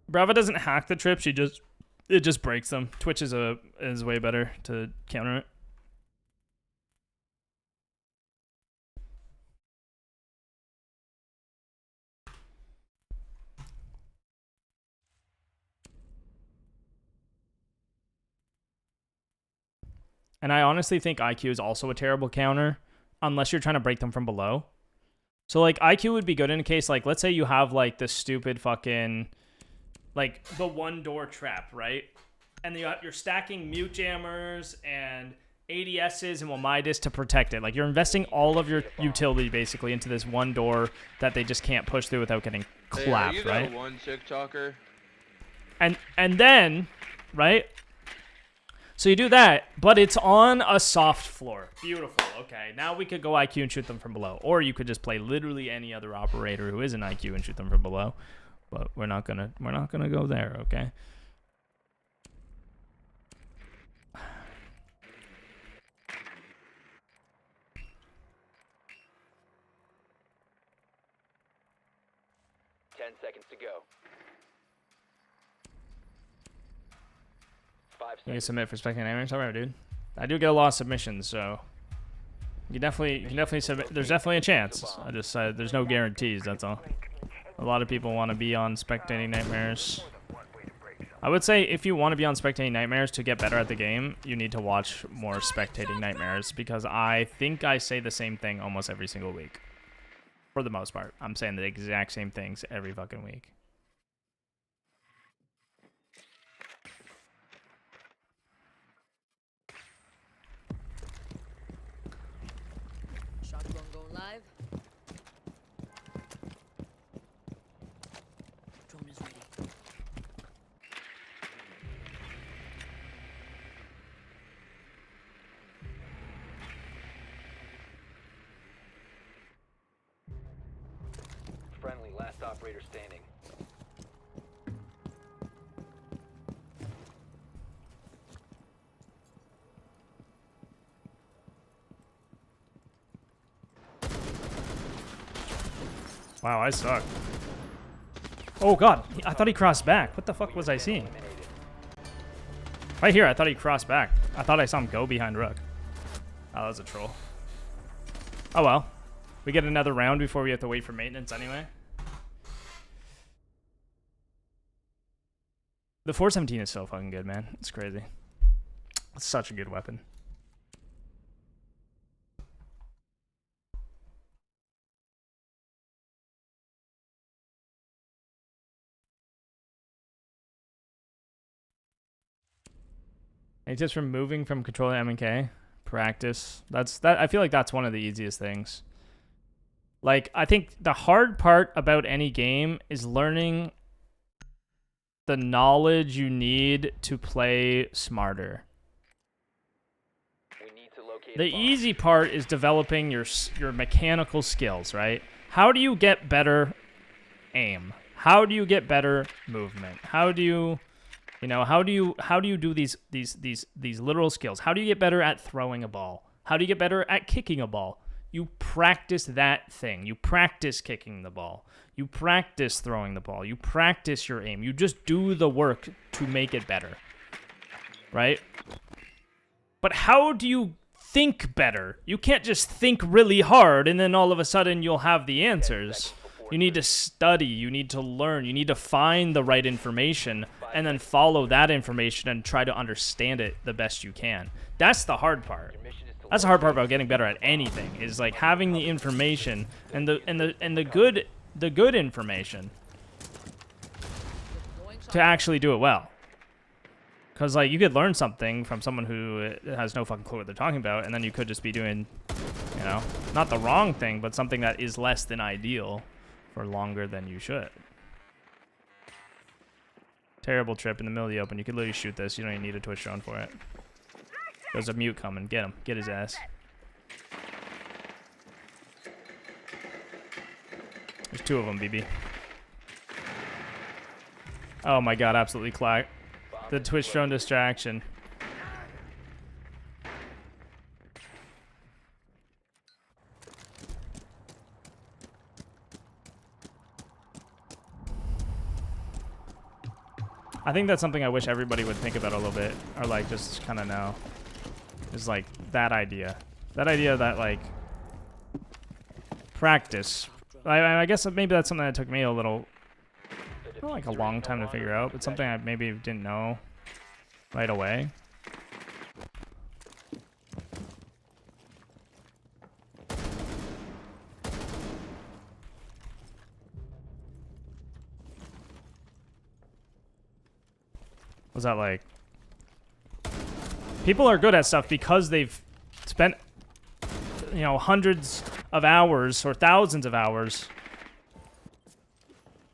Brava doesn't hack the trip, it just breaks them. Twitch is way better to counter it. And I honestly think IQ is also a terrible counter, unless you're trying to break them from below. So, like, IQ would be good in a case, like, let's say you have, like, this stupid fucking, like, the one-door trap, right? And you're stacking mute jammers and ADSs and Wamidus to protect it. Like, you're investing all of your utility, basically, into this one door that they just can't push through without getting clapped, you right? got one TikToker. And then, right? So you do that, but it's on a soft floor. Beautiful. Okay, now we could go IQ and shoot them from below, or you could just play literally any other operator who isn't IQ and shoot them from below. But we're not gonna go there. Okay. Seconds to go. 5 You can seconds. submit for spectating nightmares. Alright, dude. I do get a lot of submissions, so you can definitely submit. There's definitely a chance. I just said there's no guarantees. That's all. A lot of people want to be on spectating nightmares. I would say if you want to be on spectating nightmares to get better at the game, you need to watch more spectating nightmares, because I think I say the same thing almost every single week. For the most part, I'm saying the exact same things every fucking week. Alive? Drone is ready. Friendly, last operator standing. Wow, I suck. Oh god, I thought he crossed back. What the fuck was I seeing? Right here, I thought he crossed back. I thought I saw him go behind Rook. Oh, that was a troll. Oh well. We get another round before we have to wait for maintenance anyway. The 417 is so fucking good, man. It's crazy. It's such a good weapon. It's just removing from controlling M&K. Practice. I feel like that's one of the easiest things. Like, I think the hard part about any game is learning the knowledge you need to play smarter. We need to locate The a bomb. easy part is developing your mechanical skills, right? How do you get better aim? How do you get better movement? How do you, how do you do these literal skills? How do you get better at throwing a ball? How do you get better at kicking a ball? You practice that thing. You practice kicking the ball. You practice throwing the ball. You practice your aim. You just do the work to make it better, right? But how do you think better? You can't just think really hard and then all of a sudden you'll have the answers. You need to study. You need to learn. You need to find the right information and then follow that information and try to understand it the best you can. That's the hard part. That's the hard part about getting better at anything, is like having the information and the good information to actually do it well. Because like you could learn something from someone who has no fucking clue what they're talking about, and then you could just be doing, not the wrong thing, but something that is less than ideal for longer than you should. Terrible trip in the middle of the open. You could literally shoot this. You don't even need a twitch drone for it. There's a mute coming. Get him. Get his ass. There's two of them, BB. Oh my god, absolutely clack. The twitch drone distraction. I think that's something I wish everybody would think about a little bit, or like just kind of know. Is like that idea. That idea that like practice. I guess maybe that's something that took me a little, not like a long time to figure out, but something I maybe didn't know right away. Was that like, people are good at stuff because they've spent, hundreds of hours or thousands of hours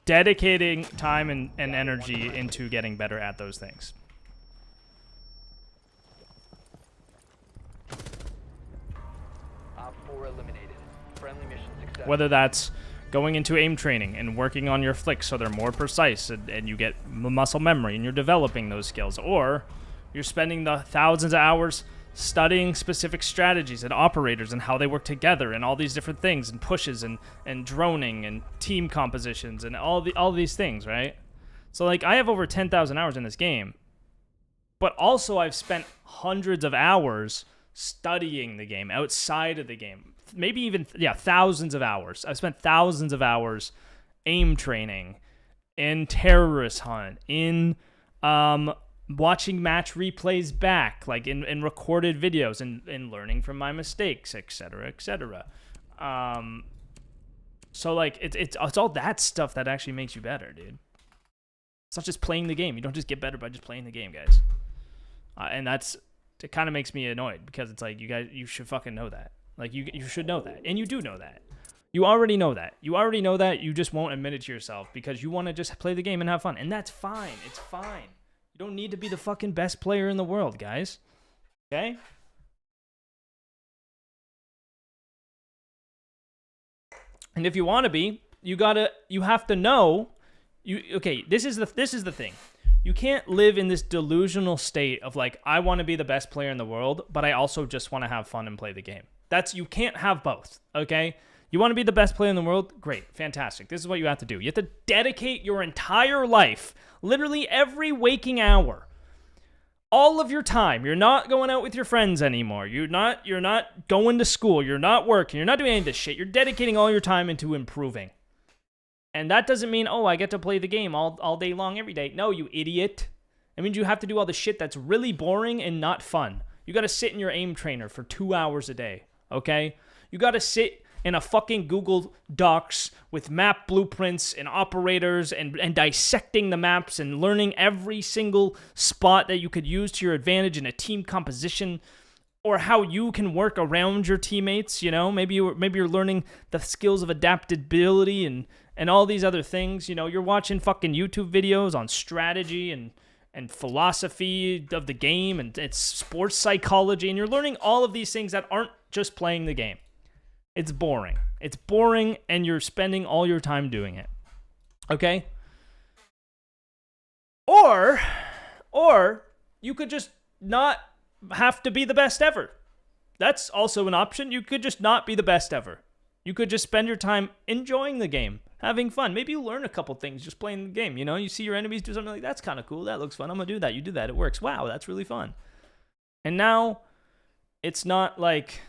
dedicating time and energy into getting better at those things. Op 4 eliminated. Friendly mission success. Whether that's going into aim training and working on your flicks so they're more precise and you get muscle memory and you're developing those skills, or you're spending the thousands of hours studying specific strategies and operators and how they work together and all these different things and pushes and droning and team compositions and all these things, right? So like I have over 10,000 hours in this game, but also I've spent hundreds of hours studying the game outside of the game. Maybe even, thousands of hours. I've spent thousands of hours aim training, in terrorist hunt, in watching match replays back, like in recorded videos, and learning from my mistakes, etc., etc. So like it's all that stuff that actually makes you better, dude. It's not just playing the game. You don't just get better by just playing the game, guys. And it kind of makes me annoyed because it's like you should fucking know that. Like, you should know that. And you do know that. You already know that. You already know that. You just won't admit it to yourself because you want to just play the game and have fun. And that's fine. It's fine. You don't need to be the fucking best player in the world, guys. Okay? And if you want to be, you have to know, okay, this is the thing. You can't live in this delusional state of like, I want to be the best player in the world, but I also just want to have fun and play the game. You can't have both, okay? You want to be the best player in the world? Great, fantastic. This is what you have to do. You have to dedicate your entire life, literally every waking hour, all of your time. You're not going out with your friends anymore. You're not going to school. You're not working. You're not doing any of this shit. You're dedicating all your time into improving. And that doesn't mean, oh, I get to play the game all day long every day. No, you idiot. It means you have to do all the shit that's really boring and not fun. You got to sit in your aim trainer for 2 hours a day, okay? You got to sit in a fucking Google Docs with map blueprints and operators and dissecting the maps and learning every single spot that you could use to your advantage in a team composition, or how you can work around your teammates, you know? Maybe you're learning the skills of adaptability and all these other things. You know, you're watching fucking YouTube videos on strategy and philosophy of the game, and it's sports psychology, and you're learning all of these things that aren't just playing the game. It's boring. It's boring, and you're spending all your time doing it. Okay? Or you could just not have to be the best ever. That's also an option. You could just not be the best ever. You could just spend your time enjoying the game, having fun. Maybe you learn a couple things just playing the game. You know, you see your enemies do something like, that's kind of cool. That looks fun. I'm going to do that. You do that. It works. Wow, that's really fun. And now it's not like,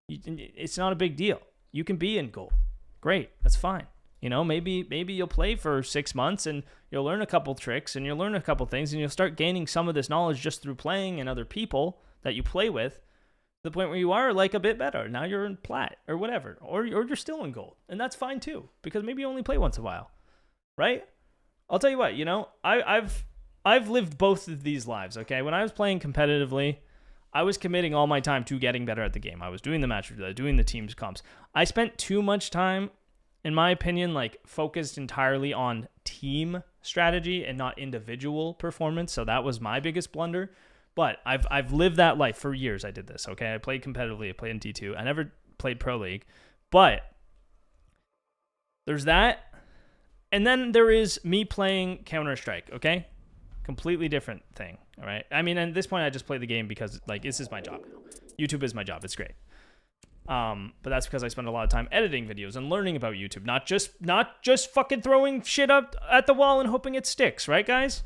it's not a big deal. You can be in gold. Great. That's fine. You know, maybe you'll play for 6 months and you'll learn a couple tricks and you'll learn a couple things and you'll start gaining some of this knowledge just through playing and other people that you play with, to the point where you are like a bit better. Now you're in plat or whatever, or you're still in gold, and that's fine too, because maybe you only play once in a while, right? I'll tell you what, you know, I've lived both of these lives. Okay, when I was playing competitively, I was committing all my time to getting better at the game. I was doing the match review, doing the teams comps. I spent too much time, in my opinion, like focused entirely on team strategy and not individual performance. So that was my biggest blunder. But I've lived that life for years. I did this, okay? I played competitively. I played in D2. I never played Pro League. But there's that. And then there is me playing Counter-Strike, okay? Completely different thing, all right? I mean, at this point, I just play the game because, like, this is my job now. YouTube is my job. It's great. But that's because I spend a lot of time editing videos and learning about YouTube. Not just fucking throwing shit up at the wall and hoping it sticks, right, guys?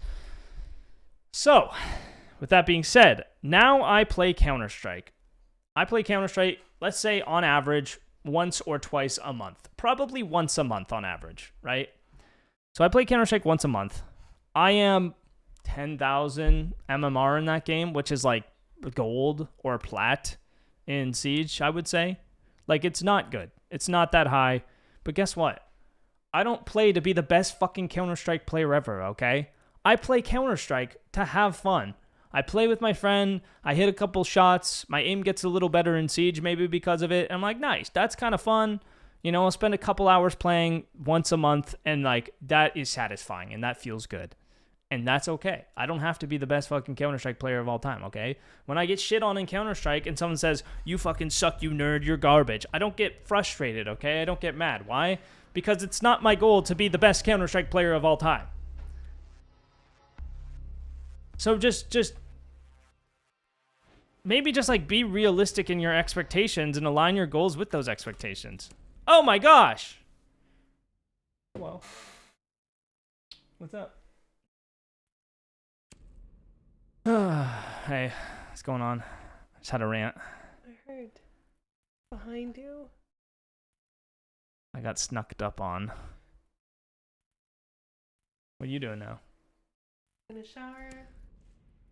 So, with that being said, now I play Counter-Strike. I play Counter-Strike, let's say, on average, once or twice a month. Probably once a month on average, right? So I play Counter-Strike once a month. I am 10,000 MMR in that game, which is like gold or plat in Siege, I would say. Like, it's not good. It's not that high. But guess what? I don't play to be the best fucking Counter-Strike player ever, okay? I play Counter-Strike to have fun. I play with my friend. I hit a couple shots. My aim gets a little better in Siege maybe because of it. I'm like, nice. That's kind of fun. You know, I'll spend a couple hours playing once a month, and like, that is satisfying, and that feels good. And that's okay. I don't have to be the best fucking Counter-Strike player of all time, okay? When I get shit on in Counter-Strike and someone says, you fucking suck, you nerd, you're garbage, I don't get frustrated, okay? I don't get mad. Why? Because it's not my goal to be the best Counter-Strike player of all time. So just maybe just like be realistic in your expectations and align your goals with those expectations. Oh my gosh! Well, what's up? Hey, what's going on? I just had a rant. I heard. Behind you? I got snucked up on. What are you doing now? I'm gonna shower.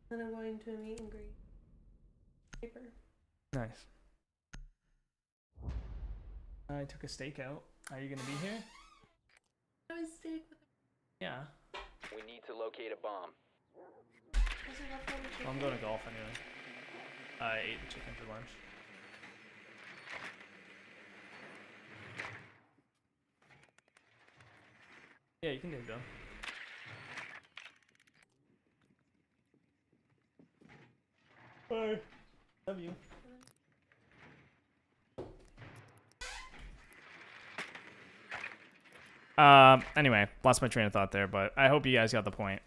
Then I'm going to a meet and greet. Paper. Nice. I took a steak out. Are you gonna be here? I was steak with Yeah. We need to locate a bomb. Well, I'm going to golf anyway. I ate chicken for lunch. Yeah, you can do it though. Bye. Love you. Anyway, lost my train of thought there, but I hope you guys got the point.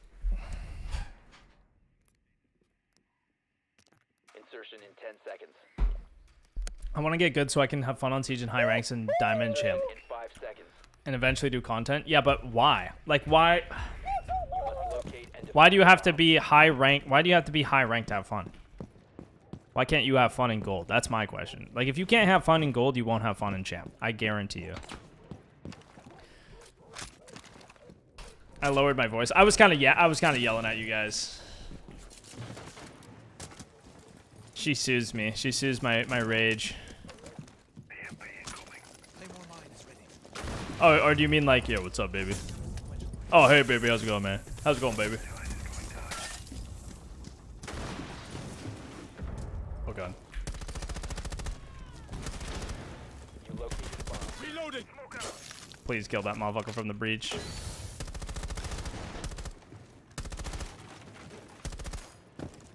Insertion in 10 seconds. I want to get good so I can have fun on Siege and high ranks and Diamond and Champ. In 5 seconds. And eventually do content. Yeah, but why? Like, why? You must locate and Why do you have to be high rank? Why do you have to be high ranked to have fun? Why can't you have fun in gold? That's my question. Like, if you can't have fun in gold, you won't have fun in champ. I guarantee you. I lowered my voice. I was kind of yelling at you guys. She soothes me. She soothes my rage. Oh, or do you mean like, yo, what's up, baby? Oh, hey, baby, how's it going, man? How's it going, baby? Oh, God. You located a bomb. Reloading. Please kill that motherfucker from the breach.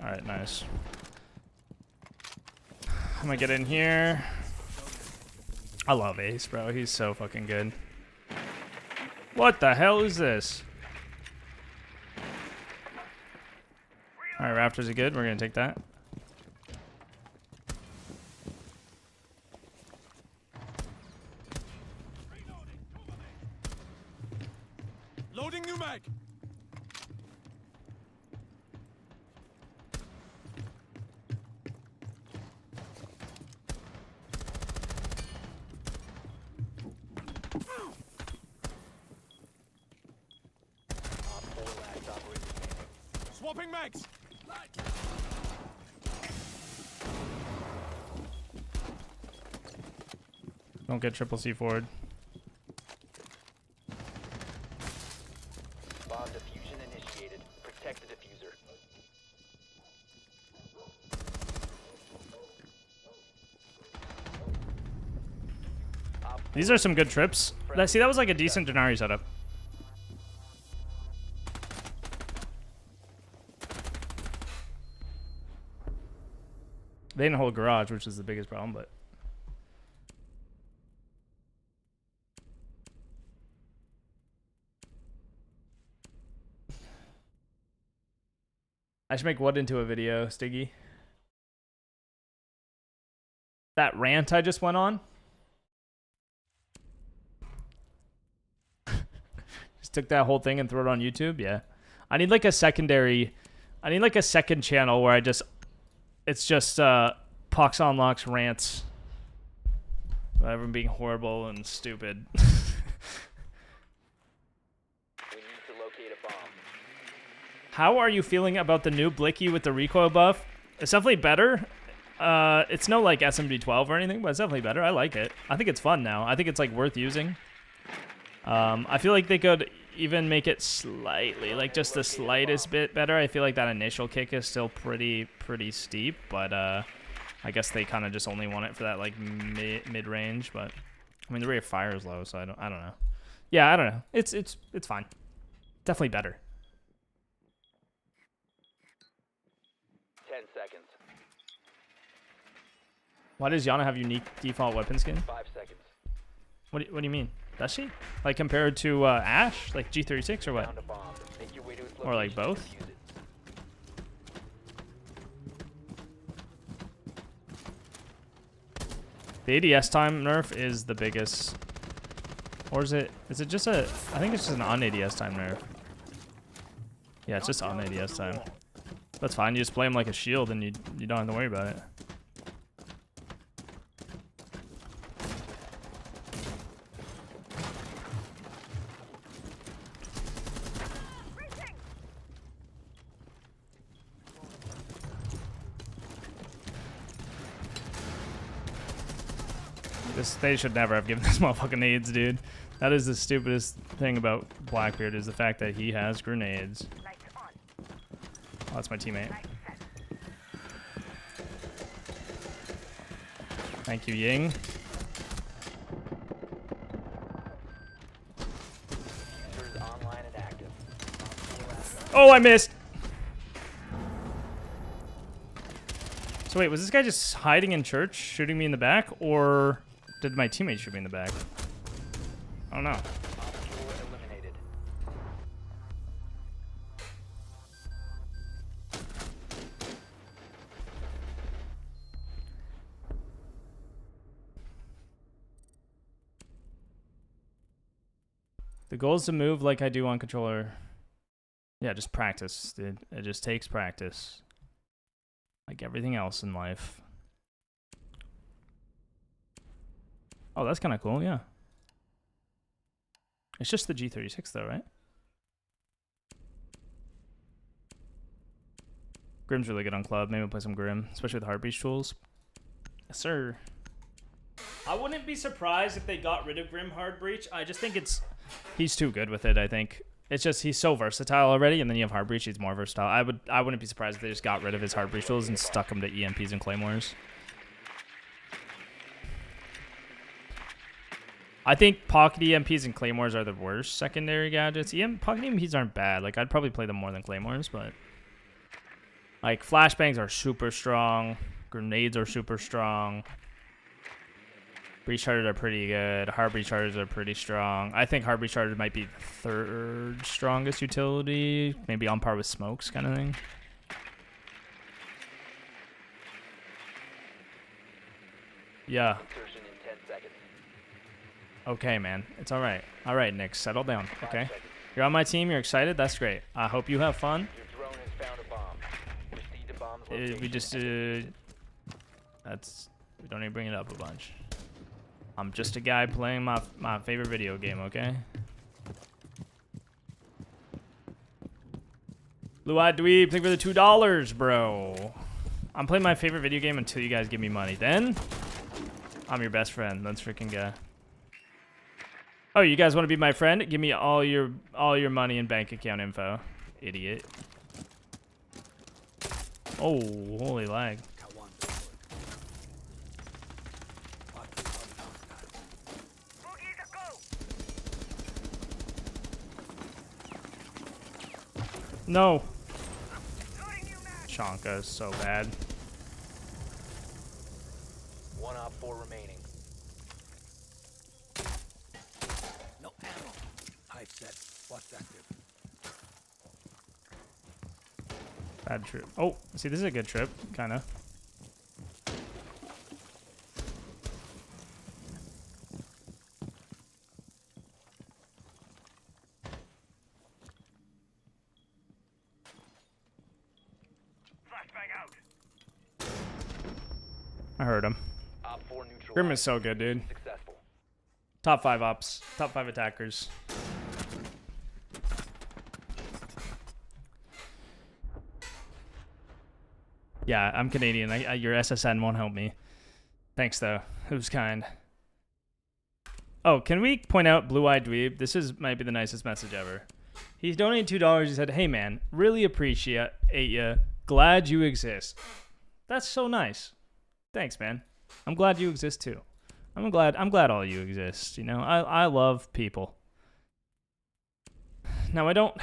Alright, nice. I'm gonna get in here. I love Ace, bro. He's so fucking good. What the hell is this? Alright, Raptors are good. We're gonna take that. Loading new mag. Swapping mags. Don't get triple C forward. Bomb diffusion initiated. Protect the diffuser. These are some good trips. See, that was like a decent Dinari setup. They didn't hold garage, which is the biggest problem, but... I should make what into a video, Stiggy? That rant I just went on? Just took that whole thing and threw it on YouTube? Yeah. I need like a secondary... I need like a second channel where I just... It's just Poxonlox rants about everyone being horrible and stupid. We need to locate a bomb. How are you feeling about the new Blicky with the recoil buff? It's definitely better. It's no like SMG12 or anything, but it's definitely better. I like it. I think it's fun now. I think it's like worth using. I feel like they could even make it slightly, like just the slightest bit better. I feel like that initial kick is still pretty steep, but I guess they kind of just only want it for that like mid range. But I mean the rate of fire is low, so I don't know. Yeah, I don't know. It's fine. Definitely better. 10 seconds. Why does Yana have unique default weapon skin? 5 seconds. What do you mean? Does she? Like compared to Ash, like G36 or what? Found a bomb. Make your way to its Or like location and both? defuse it. The ADS time nerf is the biggest. Or is it just a... I think it's just an on ADS time nerf. Yeah, it's just on ADS time. That's fine. You just play him like a shield and you don't have to worry about it. They should never have given this motherfucking nades, dude. That is the stupidest thing about Blackbeard, is the fact that he has grenades. Oh, that's my teammate. Thank you, Ying. Diffuser is Oh, I missed. So wait, was this guy just hiding in church, shooting me in the back, or did my teammate shoot me in the back? I don't know. Op 4 eliminated. The goal is to move like I do on controller. Yeah, just practice, dude. It just takes practice. Like everything else in life. Oh, that's kind of cool, yeah. It's just the G36 though, right? Grim's really good on club. Maybe we'll play some Grim, especially with heart breach tools. Yes, sir. I wouldn't be surprised if they got rid of Grim Hard Breach. I just think he's too good with it, I think. It's just he's so versatile already, and then you have Hard Breach, he's more versatile. I wouldn't be surprised if they just got rid of his Hard Breach tools and stuck him to EMPs and Claymores. I think Pocket EMPs and Claymores are the worst secondary gadgets. Pocket EMPs aren't bad. Like, I'd probably play them more than Claymores, but... Like, flashbangs are super strong. Grenades are super strong. Breach chargers are pretty good. Hard breach chargers are pretty strong. I think hard breach chargers might be the third strongest utility. Maybe on par with smokes kind of thing. Yeah. Insertion in 10 seconds. Okay, man. It's all right. All right, Nick. Settle down, okay? You're on my team. You're excited. That's great. I hope you have fun. Your drone has found a bomb. Proceed to bomb's location. We just... We don't even bring it up a bunch. I'm just a guy playing my favorite video game, okay? Blue-eyed dweeb, thank you for the $2, bro. I'm playing my favorite video game until you guys give me money. Then, I'm your best friend. Let's freaking go. Oh, you guys want to be my friend? Give me all your money and bank account info. Idiot. Oh, holy lag. No. Chonka is so bad. One op 4 remaining. No ammo. Hive set. What's active? Bad trip. Oh, see, this is a good trip, kind of. I heard him. Op 4 neutralized. Grim is so good, dude. Successful. Top 5 ops. Top 5 attackers. Yeah, I'm Canadian. Your SSN won't help me. Thanks, though. It was kind. Oh, can we point out Blue-Eyed Dweeb? This might be the nicest message ever. He's donated $2. He said, "Hey, man, really appreciate ya. Glad you exist." That's so nice. Thanks, man. I'm glad you exist too. I'm glad all you exist. You know, I love people. Now I don't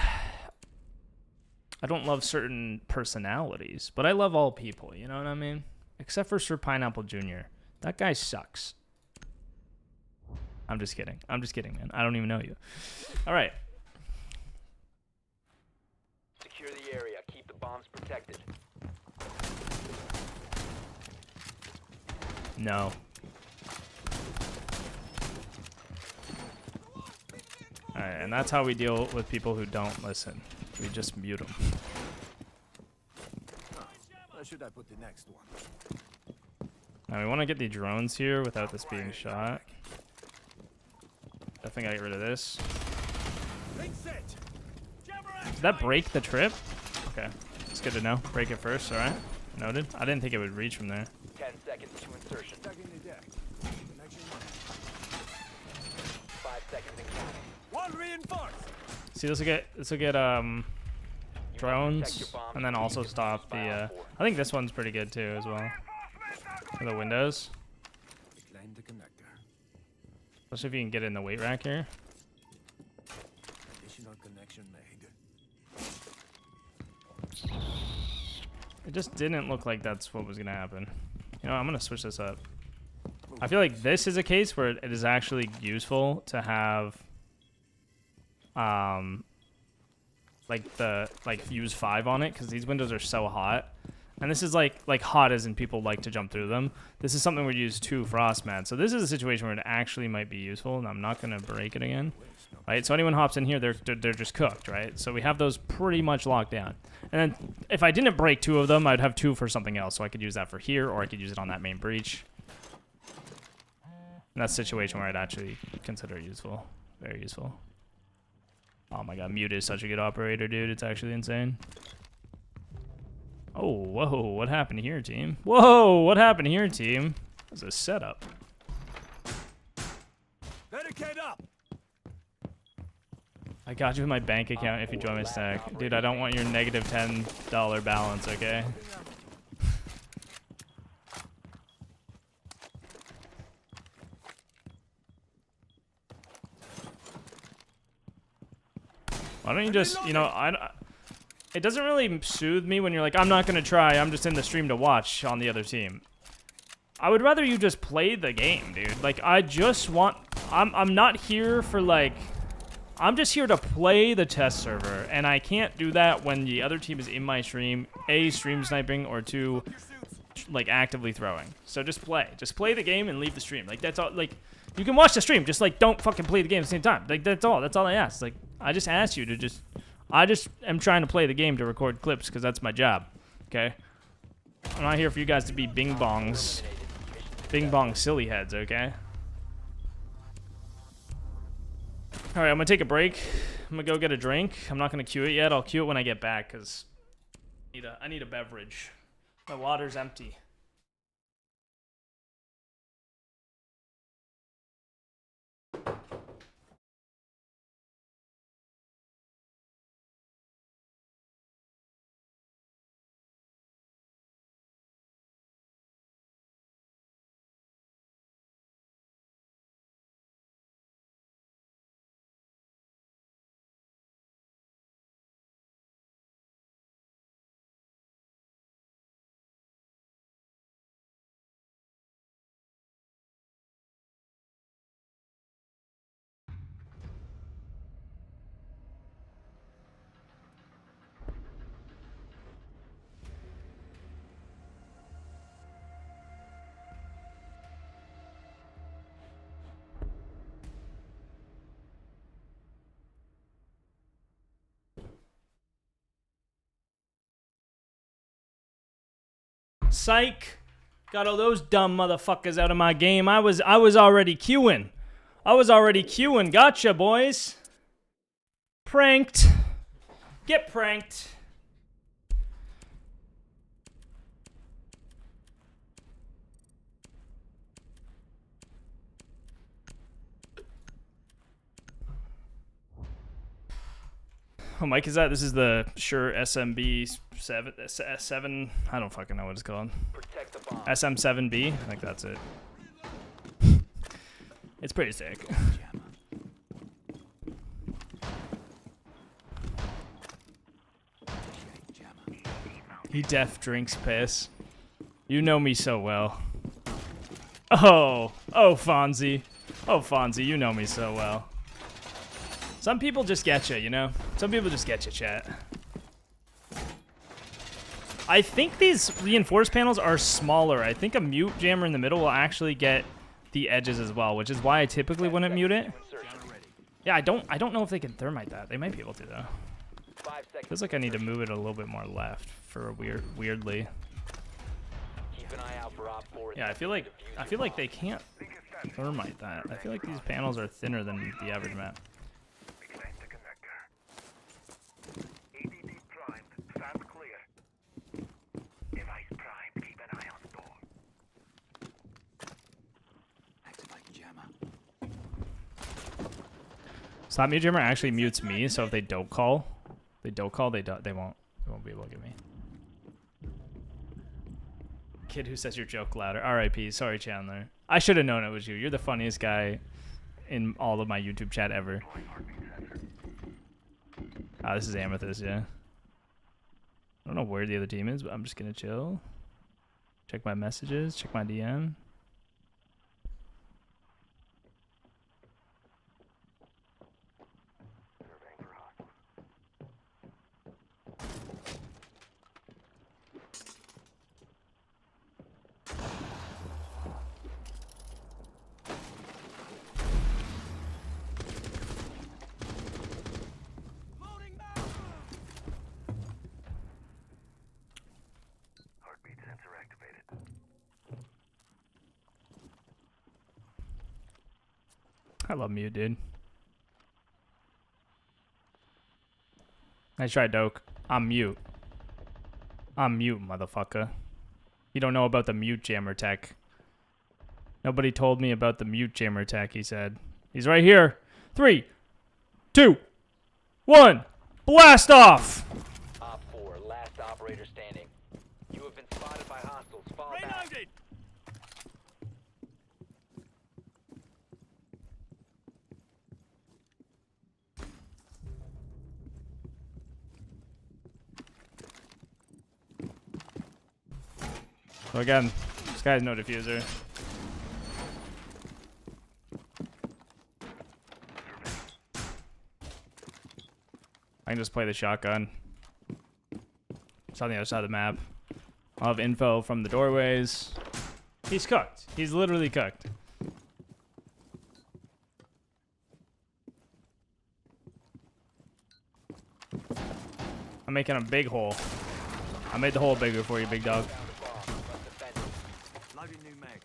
love certain personalities, but I love all people. You know what I mean? Except for Sir Pineapple Jr. That guy sucks. I'm just kidding. I'm just kidding, man. I don't even know you. All right. Secure the area. Keep the bombs protected. No. Alright, and that's how we deal with people who don't listen. We just mute them. Where should I put the next one? Now we want to get the drones here without this being shot. Definitely gotta get rid of this. Did that break the trip? Okay, it's good to know. Break it first, alright? Noted. I didn't think it would reach from there. 10 seconds to insertion. 5 seconds and counting. One reinforced. See, this will get drones, and then also stop the. I think this one's pretty good too as well. For the windows, Decline the connector. especially if you can get it in the weight rack here. Additional connection made. It just didn't look like that's what was gonna happen. You know, I'm gonna switch this up. I feel like this is a case where it is actually useful to have, like fuse 5 on it, because these windows are so hot. And this is like hot as in people like to jump through them. This is something we use 2 frost mats. So this is a situation where it actually might be useful, and I'm not gonna break it again. Right, so anyone hops in here, they're just cooked, right? So we have those pretty much locked down. And then if I didn't break 2 of them, I'd have 2 for something else. So I could use that for here, or I could use it on that main breach. And that's a situation where I'd actually consider it useful. Very useful. Oh my god, Mute is such a good operator, dude. It's actually insane. Oh, whoa, what happened here, team? Whoa, what happened here, team? That was a setup. Barricade up. I got you in my bank account if you join my stack. Dude, I don't want your negative $10 balance, okay? Why don't you just, you know, it doesn't really soothe me when you're like, I'm not going to try, I'm just in the stream to watch on the other team. I would rather you just play the game, dude. Like, I just want, I'm not here for, like, I'm just here to play the test server, and I can't do that when the other team is in my stream, A, stream sniping, or 2, like, actively throwing. So just play the game and leave the stream. Like, that's all. Like, you can watch the stream, just, like, don't fucking play the game at the same time. Like, that's all I ask. Like, I just asked you to just, I just am trying to play the game to record clips, because that's my job, okay? I'm not here for you guys to be bing bong silly heads, okay? Alright, I'm gonna take a break. I'm gonna go get a drink. I'm not gonna queue it yet. I'll queue it when I get back, because I need a beverage. My water's empty. Psych. Got all those dumb motherfuckers out of my game. I was already queuing. Gotcha, boys. Pranked. Get pranked. Oh, Mike, is that? This is the Shure SMB 7. I don't fucking know what it's called. SM7B. I think that's it. It's pretty sick. He def drinks piss. You know me so well. Oh, Fonzie. Oh, Fonzie, you know me so well. Some people just get you know? Some people just get you, chat. I think these reinforced panels are smaller. I think a mute jammer in the middle will actually get the edges as well, which is why I typically wouldn't mute it. Yeah, I don't know if they can thermite that. They might be able to, though. Feels like I need to move it a little bit more left for a weirdly. Yeah, I feel like they can't thermite that. I feel like these panels are thinner than the average map. So that mute jammer actually mutes me, so if they don't call, they won't be able to get me. Kid who says your joke louder. R.I.P. Sorry, Chandler. I should have known it was you. You're the funniest guy in all of my YouTube chat ever. Ah, this is Amethyst, yeah. I don't know where the other team is, but I'm just gonna chill. Check my messages, check my DM. I love mute, dude. Nice try, Doke. I'm mute. I'm mute, motherfucker. You don't know about the mute jammer tech. Nobody told me about the mute jammer tech, he said. He's right here. 3, 2, 1. Blast off! Op 4, last operator standing. You have been spotted by hostiles. Fall back. So again, this guy's no diffuser. I can just play the shotgun. It's on the other side of the map. I'll have info from the doorways. He's cooked. He's literally cooked. I'm making a big hole. I made the hole bigger for you, big dog. Loading new mag.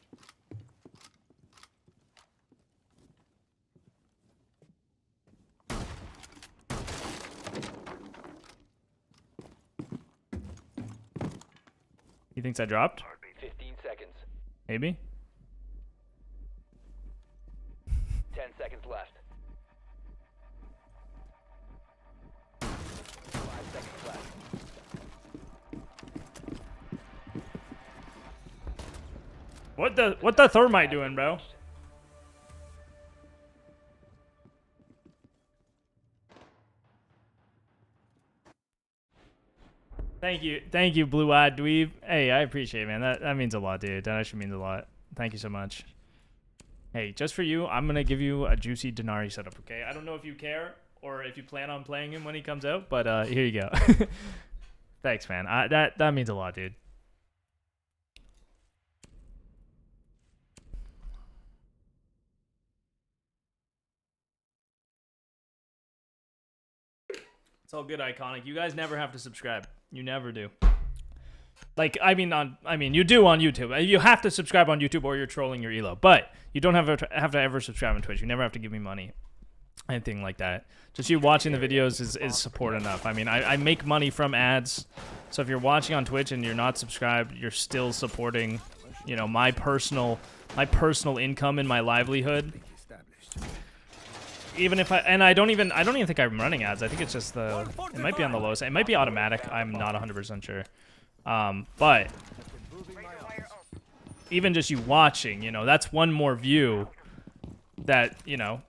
He thinks I dropped? 15 seconds. Maybe? 10 seconds left. 5 seconds left. What the thermite doing, bro? Thank you, blue-eyed dweeb. Hey, I appreciate it, man. That means a lot, dude. That actually means a lot. Thank you so much. Hey, just for you, I'm gonna give you a juicy Dinari setup, okay? I don't know if you care or if you plan on playing him when he comes out, but here you go. Thanks, man. That means a lot, dude. It's all good, Iconic. You guys never have to subscribe. You never do. Like, I mean, you do on YouTube. You have to subscribe on YouTube or you're trolling your elo. But you don't have to ever subscribe on Twitch. You never have to give me money. Anything like that. Just you watching the videos is support enough. I mean, I make money from ads. So if you're watching on Twitch and you're not subscribed, you're still supporting, you know, my personal income and my livelihood. Even if I don't even think I'm running ads. I think it's just it might be on the low side. It might be automatic. I'm not 100% sure. But even just you watching, you know, that's one more view that, you know,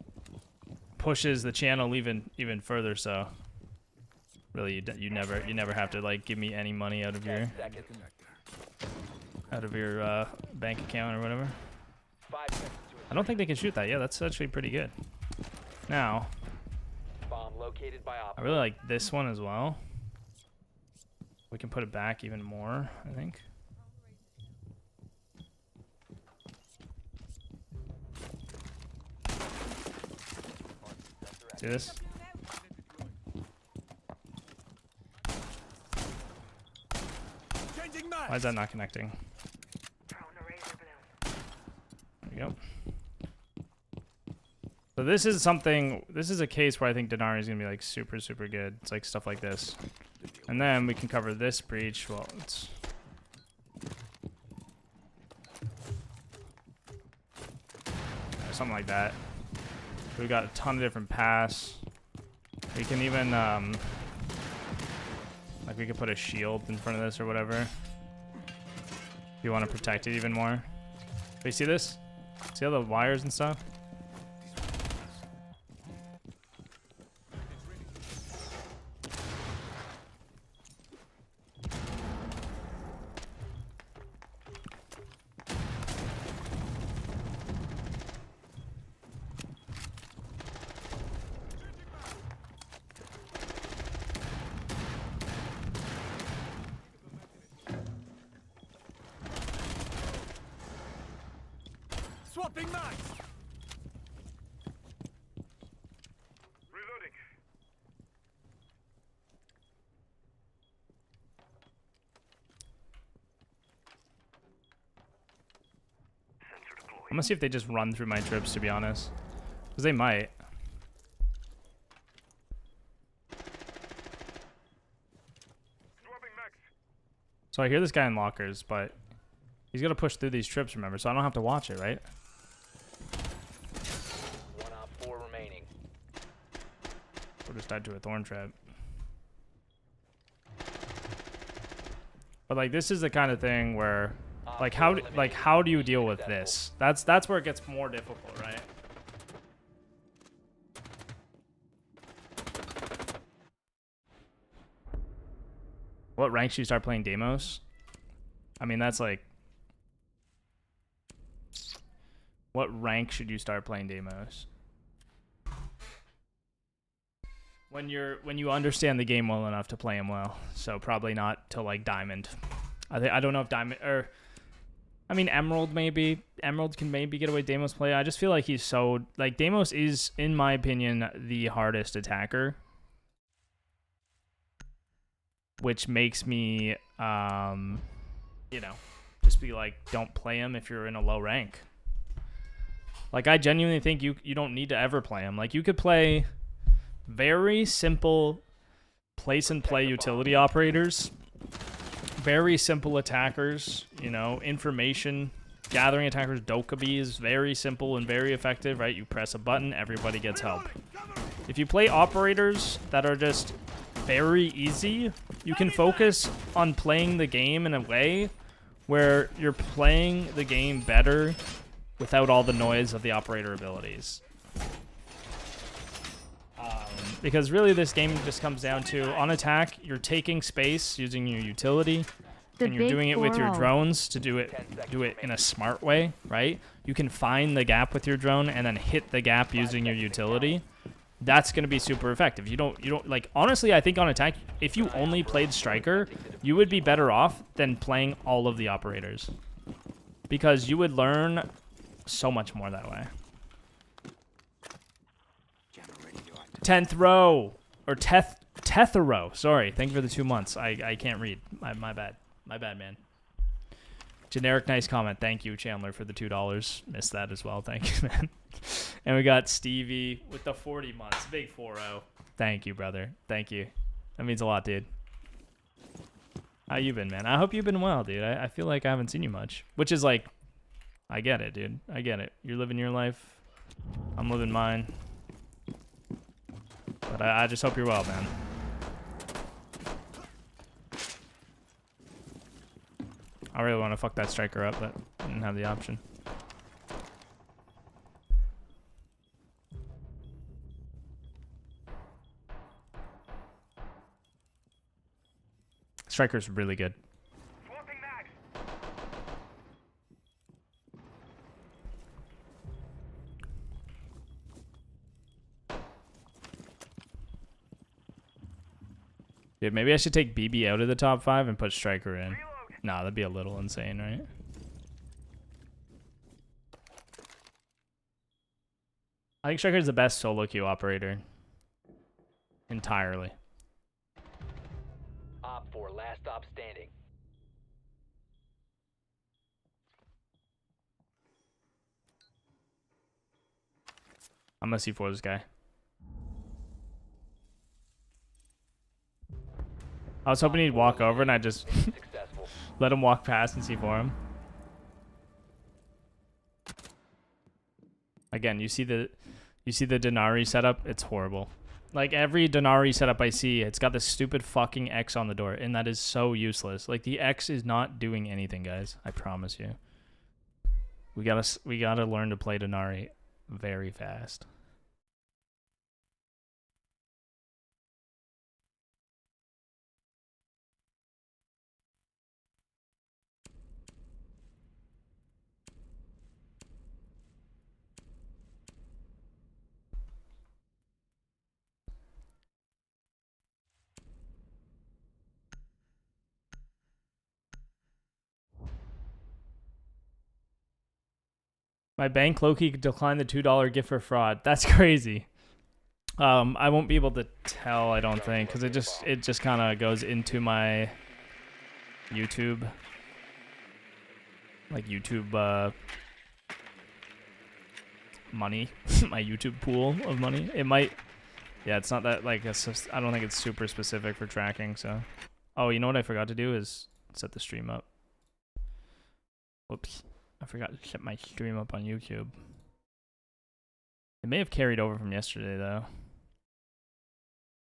pushes the channel even further. So really, you never have to like give me any money out of your bank account or whatever. I don't think they can shoot that. Yeah, that's actually pretty good. Now, Bomb located by I really like this one as well. We can put it back even more, I think. See this? Why is that not connecting? There we go. So this is a case where I think Dinari is going to be like super, super good. It's like stuff like this. And then we can cover this breach. Well, it's... something like that. We've got a ton of different paths. We can even, like we could put a shield in front of this or whatever. If you want to protect it even more. But you see this? See all the wires and stuff? Swapping mags. Reloading. I'm gonna see if they just run through my trips, to be honest. Because they might. So I hear this guy in lockers, but he's gonna push through these trips, remember, so I don't have to watch it, right? 1 op 4 remaining. Or just died to a thorn trap. But like, this is the kind of thing where, like, how do you deal with this? That's where it gets more difficult, right? What rank should you start playing Deimos? I mean, that's like... What rank should you start playing Deimos? When you understand the game well enough to play him well. So probably not to like Diamond. I don't know if Diamond or... I mean, Emerald maybe. Emerald can maybe get away with Deimos play. I just feel like he's so... Like, Deimos is, in my opinion, the hardest attacker. Which makes me, you know, just be like, don't play him if you're in a low rank. Like, I genuinely think you don't need to ever play him. Like, you could play very simple place and play utility operators. Very simple attackers, you know, information gathering attackers. Dokkaebi is very simple and very effective, right? You press a button, everybody gets help. If you play operators that are just very easy, you can focus on playing the game in a way where you're playing the game better without all the noise of the operator abilities. Because really this game just comes down to, on attack, you're taking space using your utility, and you're doing it with your drones to do it in a smart way, right? You can find the gap with your drone and then hit the gap using your utility. That's going to be super effective. You don't like, honestly, I think on attack, if you only played Striker, you would be better off than playing all of the operators. Because you would learn so much more that way. 10th row, or Teth row. Sorry, thank you for the 2 months. I can't read. My bad. My bad, man. Generic nice comment. Thank you, Chandler, for the $2. Missed that as well. Thank you, man. And we got Stevie with the 40 months. Big 4-0. Thank you, brother. Thank you. That means a lot, dude. How you been, man? I hope you've been well, dude. I feel like I haven't seen you much. Which is like, I get it, dude. I get it. You're living your life. I'm living mine. But I just hope you're well, man. I really want to fuck that Striker up, but I didn't have the option. Striker's really good. Dude, maybe I should take BB out of the top 5 and put Striker in. Nah, that'd be a little insane, right? I think Striker's the best solo queue operator. Entirely. Op 4, last stop standing. I'm gonna C4 this guy. I was hoping he'd walk over and I just let him walk past and C4 him. Again, you see the Dinari setup? It's horrible. Like every Dinari setup I see, it's got this stupid fucking X on the door, and that is so useless. Like the X is not doing anything, guys. I promise you. We gotta learn to play Dinari very fast. My bank low-key declined the $2 gift for fraud. That's crazy. I won't be able to tell, I don't think, because it just kind of goes into my YouTube, like YouTube money, my YouTube pool of money. It might, yeah, it's not that like I don't think it's super specific for tracking. So, oh, you know what I forgot to do is set the stream up. Whoops. I forgot to set my stream up on YouTube. It may have carried over from yesterday, though.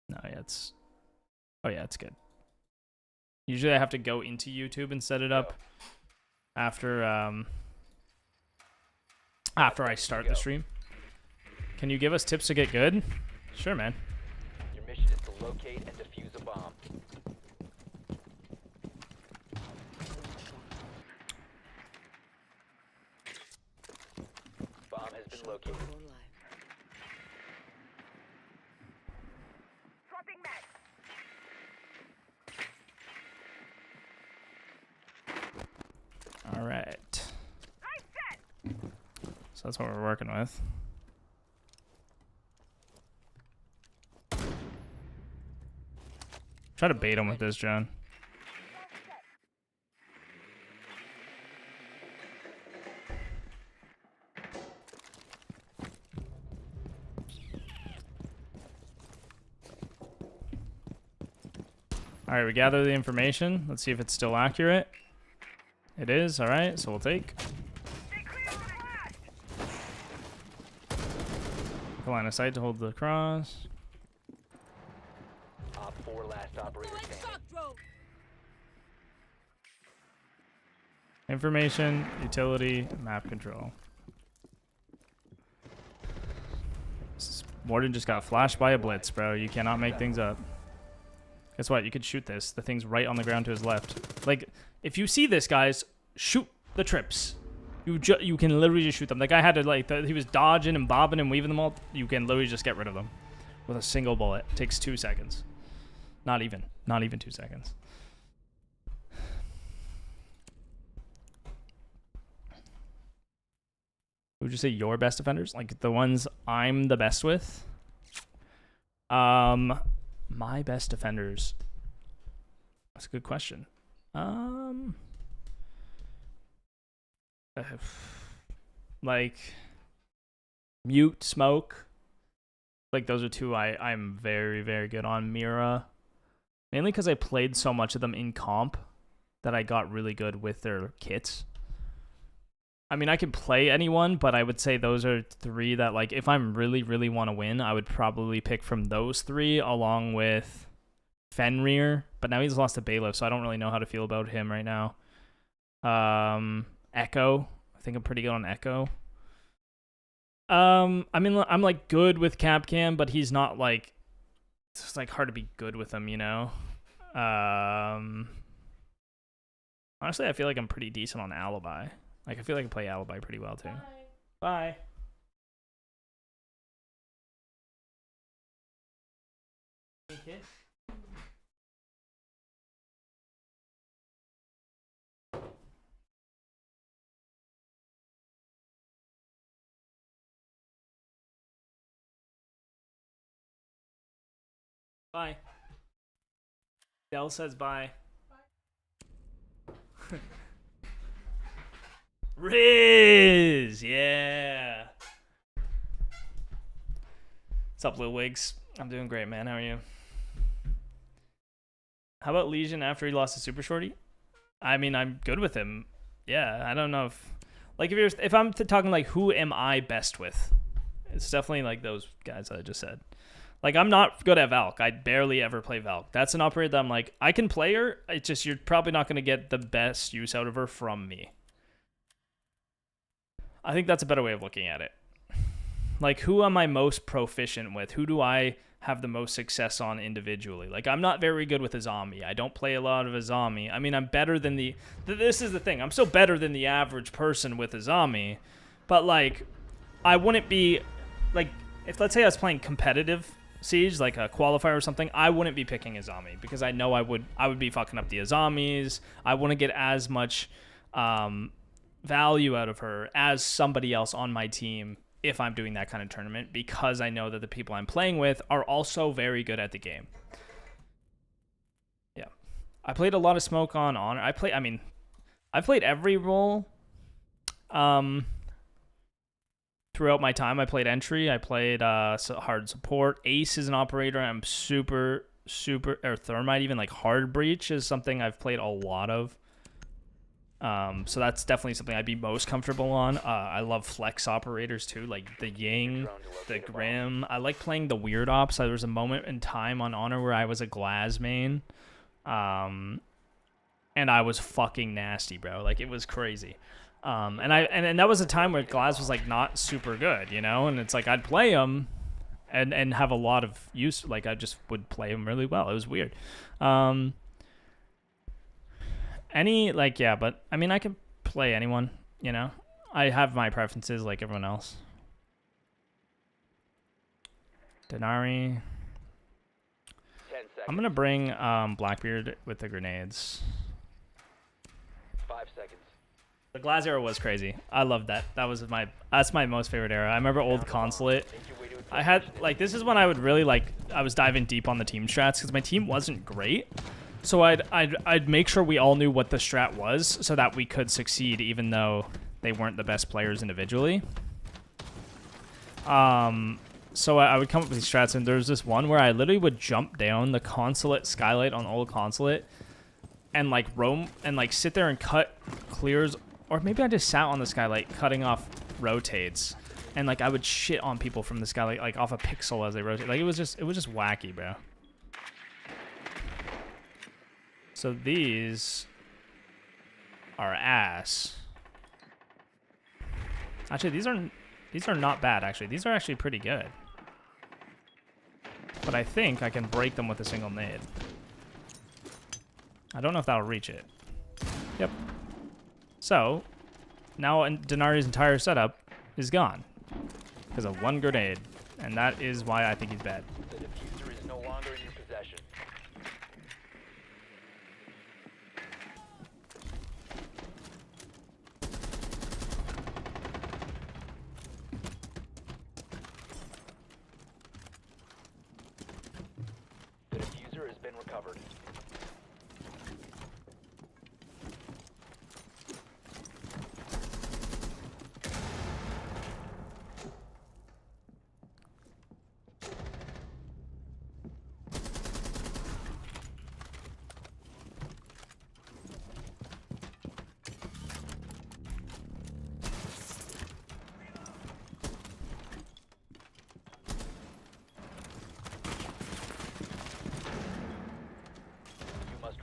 No, yeah, it's... Oh, yeah, it's good. Usually I have to go into YouTube and set it up after I start the stream. Can you give us tips to get good? Sure, man. Your mission is to locate and defuse a bomb. Bomb has been located. Swapping mag. All right. So that's what we're working with. Try to bait him with this, John. All right, we gather the information. Let's see if it's still accurate. It is. All right, so we'll take. Line of sight to hold the cross. Op 4 last operator standing. Information, utility, map control. Warden just got flashed by a blitz, bro. You cannot make things up. Guess what? You could shoot this. The thing's right on the ground to his left. Like, if you see this, guys, shoot the trips. You can literally just shoot them. The guy had to, like, he was dodging and bobbing and weaving them all. You can literally just get rid of them with a single bullet. It takes 2 seconds. Not even 2 seconds. Would you say your best defenders? Like, the ones I'm the best with? My best defenders. That's a good question. Like Mute, Smoke. Like, those are two I'm very, very good on. Mira. Mainly because I played so much of them in comp that I got really good with their kits. I mean, I can play anyone, but I would say those are 3 that, like, if I'm really, really want to win, I would probably pick from those 3 along with Fenrir. But now he's lost to Bailiff, so I don't really know how to feel about him right now. Echo. I think I'm pretty good on Echo. I mean, I'm, like, good with Capcam, but he's not, like... It's just, like, hard to be good with him, you know? Honestly, I feel like I'm pretty decent on Alibi. Like, I feel like I can play Alibi pretty well, too. Bye. Okay. Bye. Dell says bye. Riz! Yeah! What's up, Lil Wigs? I'm doing great, man. How are you? How about Legion after he lost to Super Shorty? I mean, I'm good with him. Yeah, I don't know if... Like, if I'm talking, like, who am I best with? It's definitely, like, those guys that I just said. Like, I'm not good at Valk. I barely ever play Valk. That's an operator that I'm like, I can play her. It's just you're probably not going to get the best use out of her from me. I think that's a better way of looking at it. Like, who am I most proficient with? Who do I have the most success on individually? Like, I'm not very good with Azami. I don't play a lot of Azami. I mean, I'm better than the... This is the thing. I'm still better than the average person with Azami. But, like, I wouldn't be... Like, if let's say I was playing competitive Siege, like a qualifier or something, I wouldn't be picking Azami. Because I know I would be fucking up the Azamis. I wouldn't get as much... value out of her as somebody else on my team if I'm doing that kind of tournament, because I know that the people I'm playing with are also very good at the game. Yeah. I played a lot of smoke on Honor. I played every role throughout my time. I played entry. I played hard support. Ace is an operator. I'm super, or thermite, even like hard breach is something I've played a lot of. So that's definitely something I'd be most comfortable on. I love flex operators too, like the Ying, the Grim. I like playing the weird ops. There was a moment in time on Honor where I was a Glaz main. And I was fucking nasty, bro. Like, it was crazy. And that was a time where Glaz was like not super good, you know? And it's like I'd play him and have a lot of use. Like, I just would play him really well. It was weird. But I mean, I can play anyone, you know? I have my preferences like everyone else. Dinari. 10 seconds. I'm gonna bring Blackbeard with the grenades. 5 seconds. The Glaz era was crazy. I loved that. That's my most favorite era. I remember old Consulate. I had, like, this is when I would really, like, I was diving deep on the team strats because my team wasn't great. So I'd make sure we all knew what the strat was so that we could succeed even though they weren't the best players individually. So I would come up with these strats, and there's this one where I literally would jump down the Consulate skylight on old Consulate and like roam and like sit there and cut clears, or maybe I just sat on the skylight cutting off rotates, and like I would shit on people from the skylight like off a pixel as they rotate. Like it was just wacky, bro. So these are ass. Actually, these are not bad. Actually, these are actually pretty good. But I think I can break them with a single nade. I don't know if that'll reach it. Yep. So now Denari's entire setup is gone because of one grenade, and that is why I think he's bad. The diffuser is no longer in your possession. The diffuser has been recovered.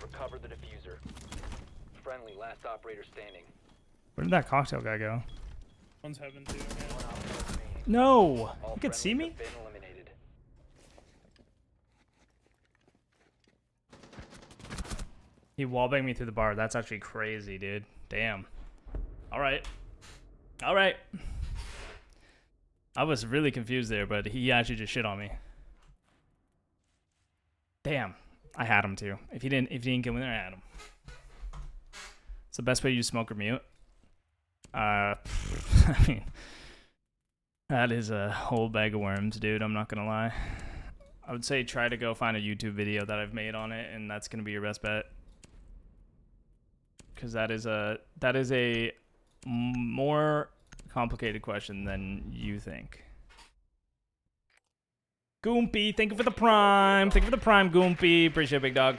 Recover the diffuser. Friendly, last operator standing. Where did that cocktail guy go? One's heaven too. One operator remaining. No! All You could see me? friendlies have been eliminated. He wallbanged me through the bar. That's actually crazy, dude. Damn. Alright. Alright. I was really confused there, but he actually just shit on me. Damn. I had him too. If he didn't get me there, I had him. It's the best way to use smoke or mute. I mean, that is a whole bag of worms, dude. I'm not gonna lie. I would say try to go find a YouTube video that I've made on it, and that's gonna be your best bet. Because that is a more complicated question than you think. Goompy, thank you for the prime. Thank you for the prime, Goompy. Appreciate it, big dog.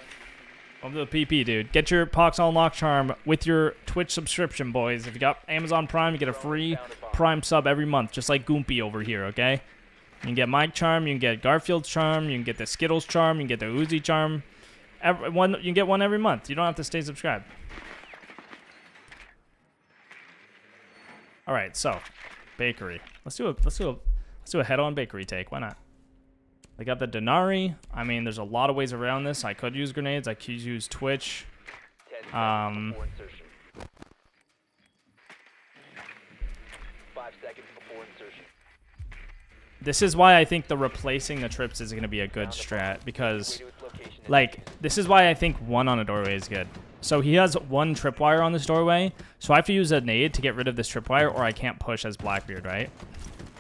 Over the PP, dude. Get your Poxonlox charm with your Twitch subscription, boys. If you got Amazon Prime, you get a free Prime sub every month, just like Goompy over here, okay? You can get my charm, you can get Garfield's charm, you can get the Skittles charm, you can get the Uzi charm. You can get one every month. You don't have to stay subscribed. All right, so bakery. Let's do a head-on bakery take. Why not? They got the Dinari. I mean, there's a lot of ways around this. I could use grenades. I could use Twitch. 10 seconds before insertion. 5 seconds before insertion. This is why I think the replacing the trips is going to be a good strat, because, like, this is why I think one on a doorway is good. So he has one tripwire on this doorway. So I have to use a nade to get rid of this tripwire, or I can't push as Blackbeard, right?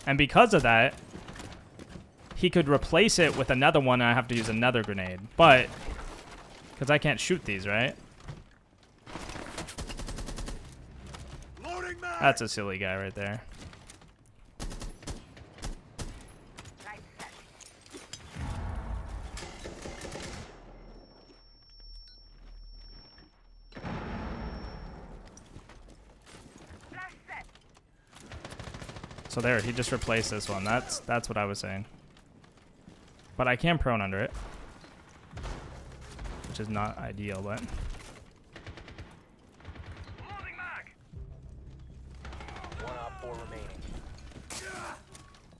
And because of that, he could replace it with another one, and I have to use another grenade. But, because I can't shoot these, right? That's a silly guy right there. So there, he just replaced this one. That's what I was saying. But I can prone under it, which is not ideal, but.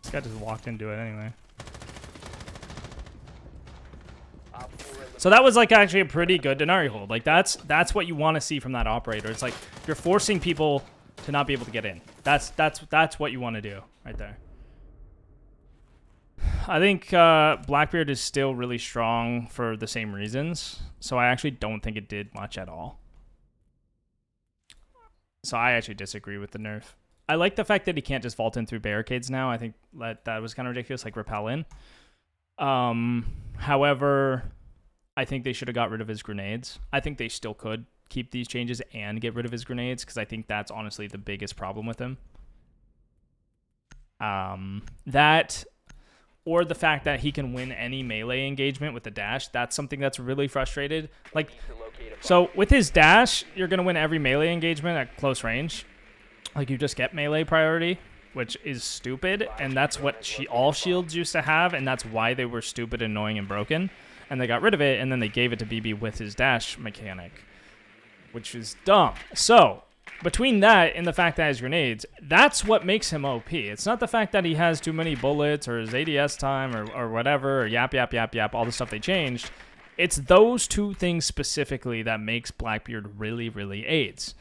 This guy just walked into it anyway. So that was like actually a pretty good Dinari hold. Like that's what you want to see from that operator. It's like you're forcing people to not be able to get in. That's what you want to do right there. I think Blackbeard is still really strong for the same reasons. So I actually don't think it did much at all. So I actually disagree with the nerf. I like the fact that he can't just vault in through barricades now. I think that was kind of ridiculous, like rappel in. However, I think they should have got rid of his grenades. I think they still could keep these changes and get rid of his grenades, because I think that's honestly the biggest problem with him. That, or the fact that he can win any melee engagement with the dash, that's something that's really frustrated. Like, so with his dash, you're going to win every melee engagement at close range. Like, you just get melee priority, which is stupid, and that's what all shields used to have, and that's why they were stupid, annoying, and broken. And they got rid of it, and then they gave it to BB with his dash mechanic, which is dumb. So, between that and the fact that he has grenades, that's what makes him OP. It's not the fact that he has too many bullets, or his ADS time, or whatever, or yap, all the stuff they changed. It's those two things specifically that makes Blackbeard really, really AIDS.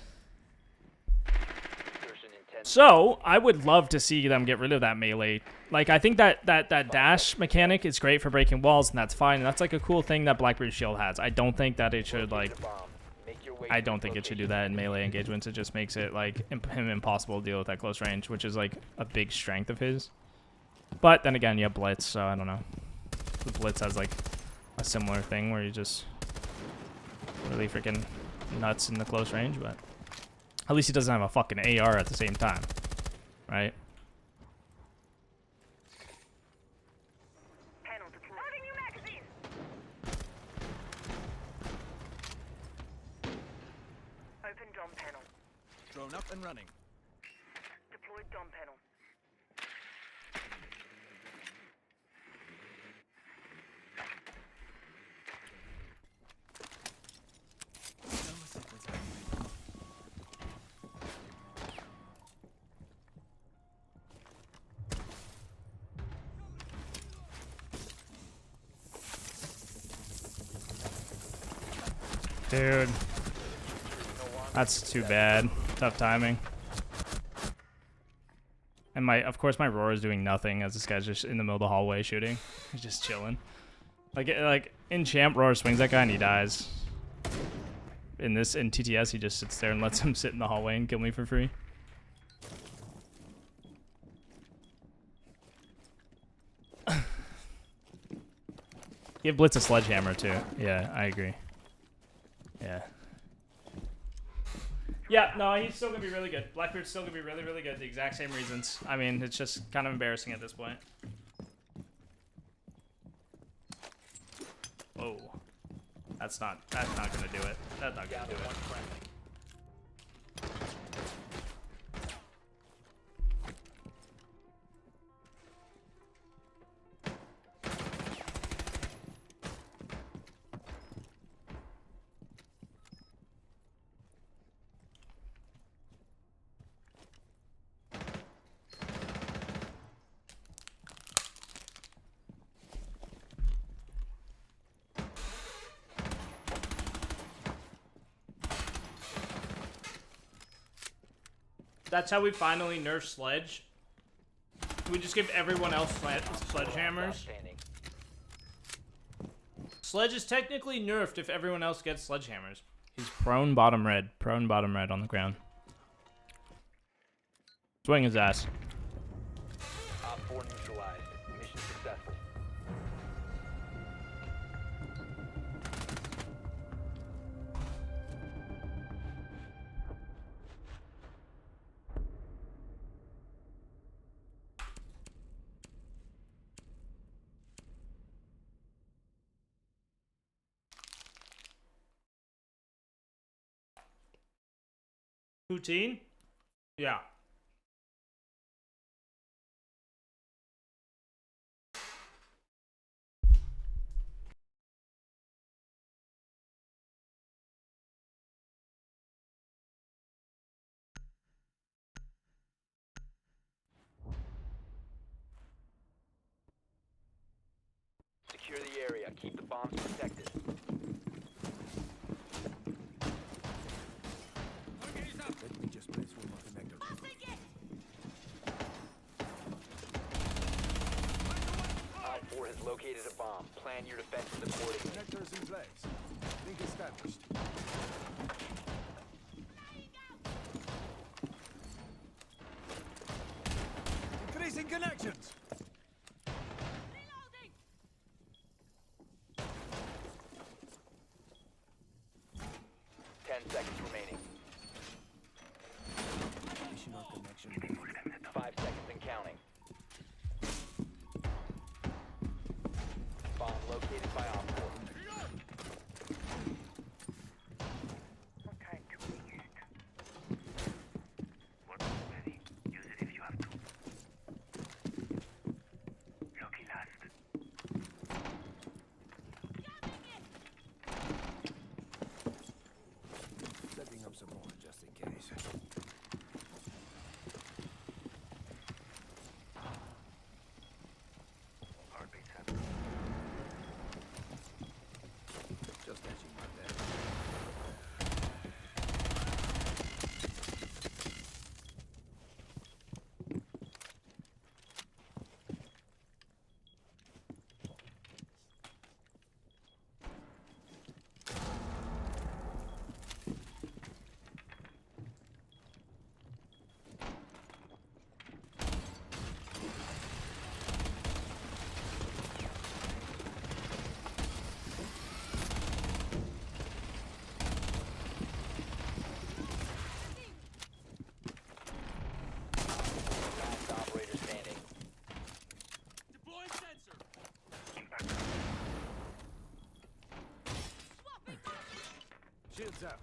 So, I would love to see them get rid of that melee. Like, I think that dash mechanic is great for breaking walls, and that's fine. And that's, like, a cool thing that Blackbeard's shield has. I don't think that it should, like... I don't think it should do that in melee engagements. It just makes it, like, him impossible to deal with at close range, which is, like, a big strength of his. But, then again, you have Blitz, so I don't know. The Blitz has, like, a similar thing where you just... really freaking nuts in the close range, but... At least he doesn't have a fucking AR at the same time, right? Open dom panel. Drone up and running. Deployed dom panel. Dude. That's too bad. Tough timing. And of course my roar is doing nothing as this guy's just in the middle of the hallway shooting. He's just chilling. Like in champ, roar swings that guy and he dies. In TTS, he just sits there and lets him sit in the hallway and kill me for free. Give Blitz a sledgehammer too. Yeah, I agree. Yeah. Yeah, no, he's still going to be really good. Blackbeard's still going to be really, really good. The exact same reasons. I mean, it's just kind of embarrassing at this point. Oh. That's not going to do it. That's not going to do it. That's how we finally nerf Sledge. We just give everyone else sledgehammers. Sledge is technically nerfed if everyone else gets sledgehammers. He's prone bottom red. Prone bottom red on the ground. Swing his ass. Op 4 neutralized. Mission successful. Poutine? Yeah. Secure the area. Keep the bombs protected. Let me just place one more connector. Op 4 has located a bomb. Plan your defenses accordingly. Connectors in place. Link established. Increasing connections. 10 seconds remaining. Additional connection made. 5 seconds and counting. Bomb located by Op 4. Okay, to be used. Ready. Use it if you have to. Lucky last. Setting up some more just in case. Heartbeats happen. Just edging my bed. Last operator standing. Shields out.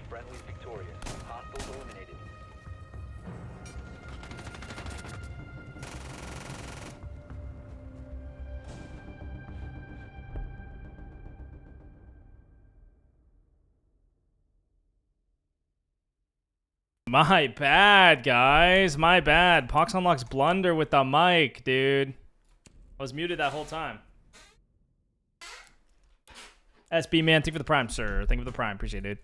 Friendly's victorious. Hostiles eliminated. My bad, guys. My bad. Poxonlox blunder with the mic, dude. I was muted that whole time. SB man, thank you for the prime, sir. Thank you for the prime. Appreciate it.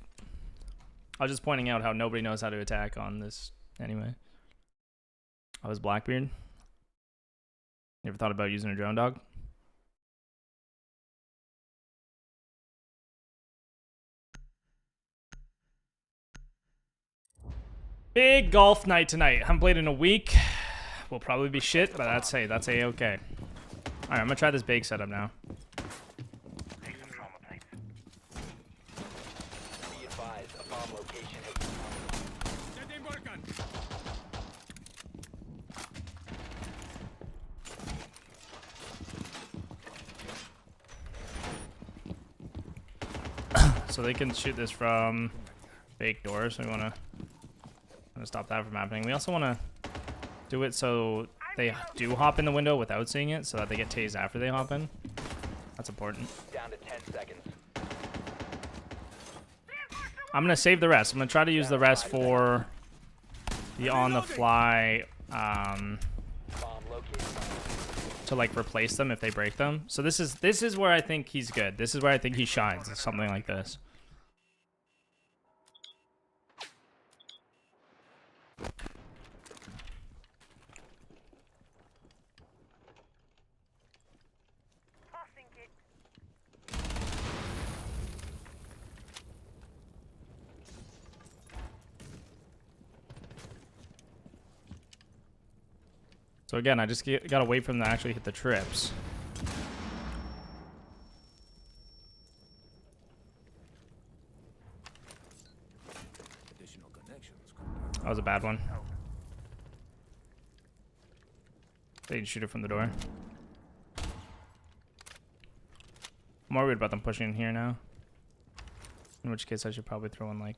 I was just pointing out how nobody knows how to attack on this anyway. I was Blackbeard. You ever thought about using a drone dog? Big golf night tonight. Haven't played in a week. Will probably be shit, but that's a-okay. Alright, I'm gonna try this bake setup now. Be advised, a bomb location has been So they can shoot this from fake doors, so we wanna stop that from happening. We also wanna do it so they do hop in the window without seeing it, so that they get tased after they hop in. That's important. down to 10 seconds. I'm gonna save the rest. I'm gonna try to use the rest for the on-the-fly Bomb located to like replace them if they break them. So this is where I think he's good. This is where I think he shines. Is something like this. So again, I just gotta wait for them to actually hit the trips. Additional connections. That was a bad one. They can shoot it from the door. I'm more worried about them pushing in here now. In which case I should probably throw one like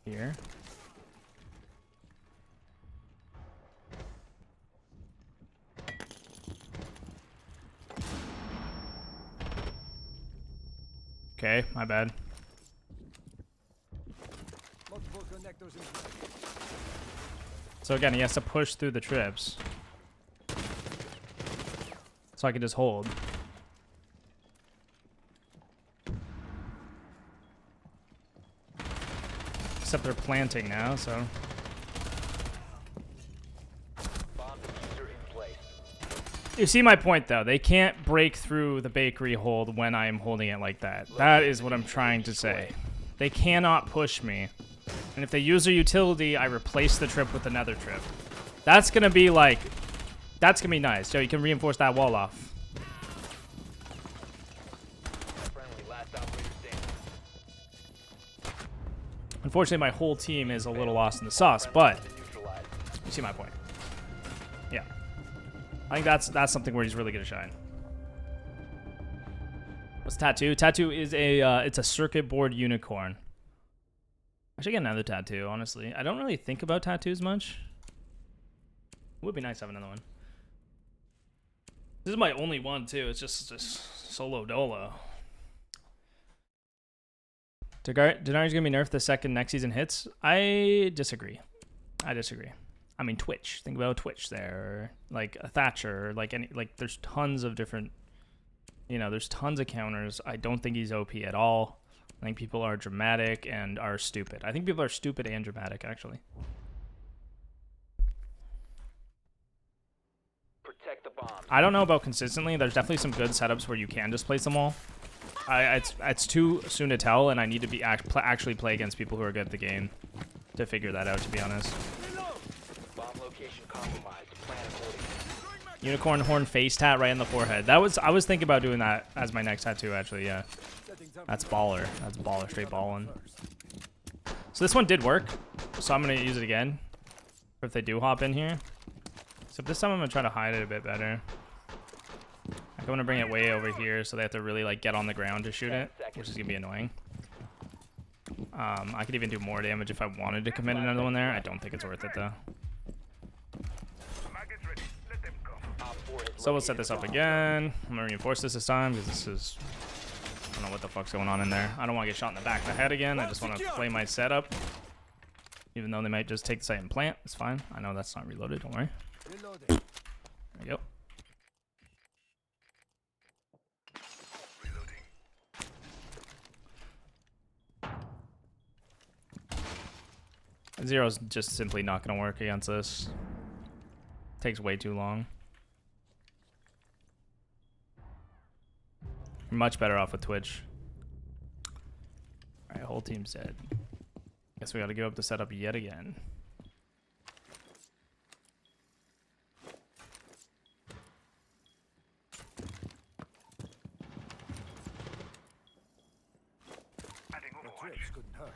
here. Okay, my bad. Multiple connectors in place. So again, he has to push through the trips. So I can just hold. Except they're planting now, so. Bomb diffuser in place. You see my point, though. They can't break through the bakery hold when I'm holding it like that. That is what I'm trying to say. They cannot push me. And if they use their utility, I replace the trip with another trip. That's going to be like... That's going to be nice. Yo, you can reinforce that wall off. Friendly, last operator standing. Unfortunately, my whole team is a little lost in the sauce, but... Neutralized. You see my point. Yeah. I think that's something where he's really gonna shine. What's tattoo? Tattoo is it's a circuit board unicorn. I should get another tattoo, honestly. I don't really think about tattoos much. It would be nice to have another one. This is my only one too. It's just solo dolo. Dinari's gonna be nerfed the second next season hits. I disagree. I mean, Twitch. Think about Twitch there. Like a Thatcher. Like there's tons of different. You know, there's tons of counters. I don't think he's OP at all. I think people are dramatic and are stupid. I think people are stupid and dramatic, actually. Protect the bomb. I don't know about consistently. There's definitely some good setups where you can just place them all. It's too soon to tell, and I need to be actually play against people who are good at the game to figure that out, to be honest. Bomb location compromised. Plan accordingly. Unicorn horn face tat right in the forehead. I was thinking about doing that as my next tattoo, actually. Yeah, that's baller. That's baller, straight ballin'. So this one did work, so I'm gonna use it again if they do hop in here. Except this time I'm gonna try to hide it a bit better. I'm gonna bring it way over here so they have to really like get on the ground to shoot it, which is gonna be annoying. I could even do more damage if I wanted to commit another one there. I don't think it's worth it though. So we'll set this up again. I'm gonna reinforce this time because this is... I don't know what the fuck's going on in there. I don't want to get shot in the back of the head again. I just want to play my setup. Even though they might just take the site and plant. It's fine. I know that's not reloaded. Don't worry. There we go. Zero's just simply not going to work against this. Takes way too long. Much better off with Twitch. Alright, whole team's dead. Guess we gotta give up the setup yet again. The trips couldn't hurt.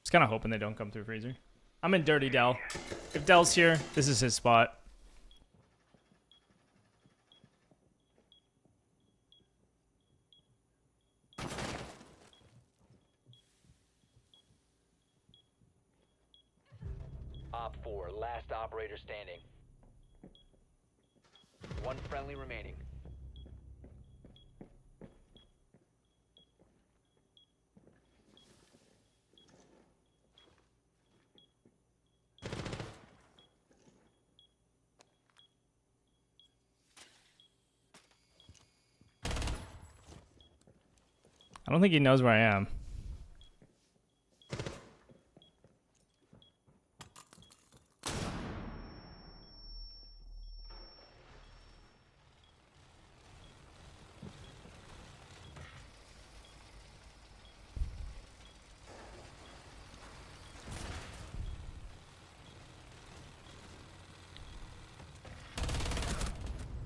Just kind of hoping they don't come through freezer. I'm in Dirty Dell. If Dell's here, this is his spot. Op 4, last operator standing. One friendly remaining. I don't think he knows where I am.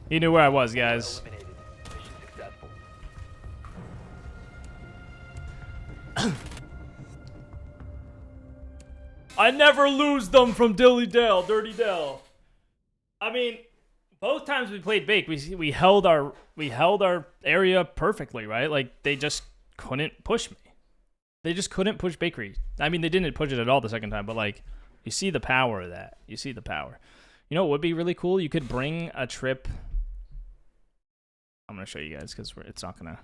He knew where I was, guys. Eliminated. Mission successful. I never lose them from Dilly Dell, Dirty Dell. I mean, both times we played Bake, we held our area perfectly, right? Like they just couldn't push me. They just couldn't push Bakery. I mean, they didn't push it at all the second time, but like you see the power of that. You see the power. You know what would be really cool? You could bring a trip. I'm gonna show you guys because it's not gonna.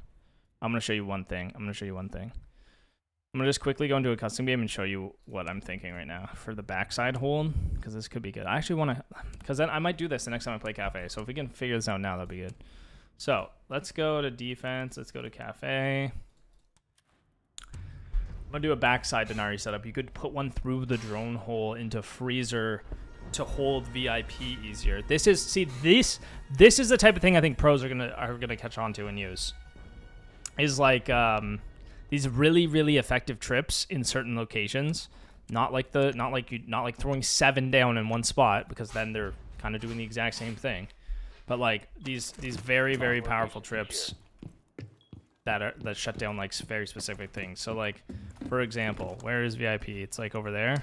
I'm gonna show you one thing. I'm gonna just quickly go into a custom game and show you what I'm thinking right now for the backside hold, because this could be good. I actually want to, because then I might do this the next time I play Cafe. So if we can figure this out now, that'd be good. So let's go to defense. Let's go to Cafe. I'm gonna do a backside Dinari setup. You could put one through the drone hole into freezer to hold VIP easier. This is this is the type of thing I think pros are gonna catch on to and use. Is like these really effective trips in certain locations. Not like throwing 7 down in one spot, because then they're kind of doing the exact same thing. But like these very powerful trips that shut down like very specific things. So like for example, where is VIP? It's like over there.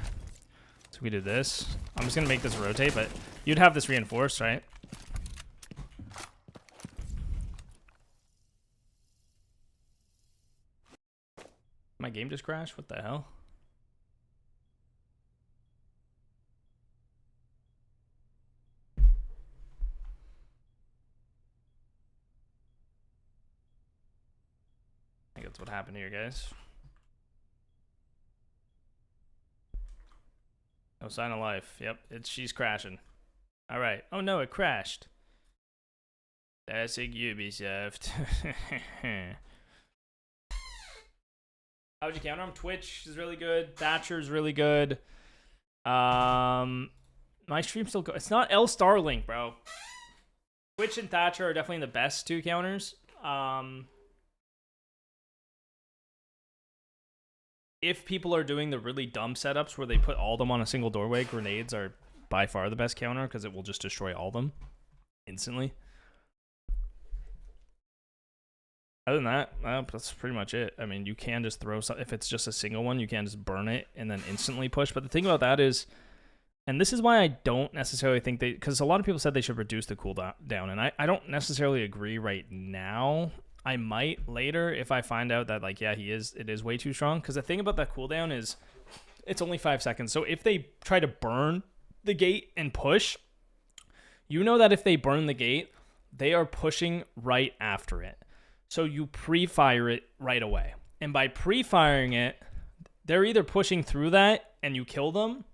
So we did this. I'm just gonna make this rotate, but you'd have this reinforced, right? My game just crashed? What the hell? I think that's what happened here, guys. No sign of life. Yep, she's crashing. All right. Oh no, it crashed. That's a Ubisoft. How'd you counter him? Twitch is really good. Thatcher's really good. My stream still it's not L Starlink, bro. Twitch and Thatcher are definitely the best 2 counters. If people are doing the really dumb setups where they put all of them on a single doorway, grenades are by far the best counter because it will just destroy all of them instantly. Other than that, that's pretty much it. I mean, you can just throw some, if it's just a single one, you can just burn it and then instantly push. But the thing about that is, and this is why I don't necessarily think because a lot of people said they should reduce the cooldown, and I don't necessarily agree right now. I might later if I find out that like, yeah, it is way too strong. Because the thing about that cooldown is it's only 5 seconds. So if they try to burn the gate and push, you know that if they burn the gate, they are pushing right after it. So you pre-fire it right away. And by pre-firing it, they're either pushing through that and you kill them,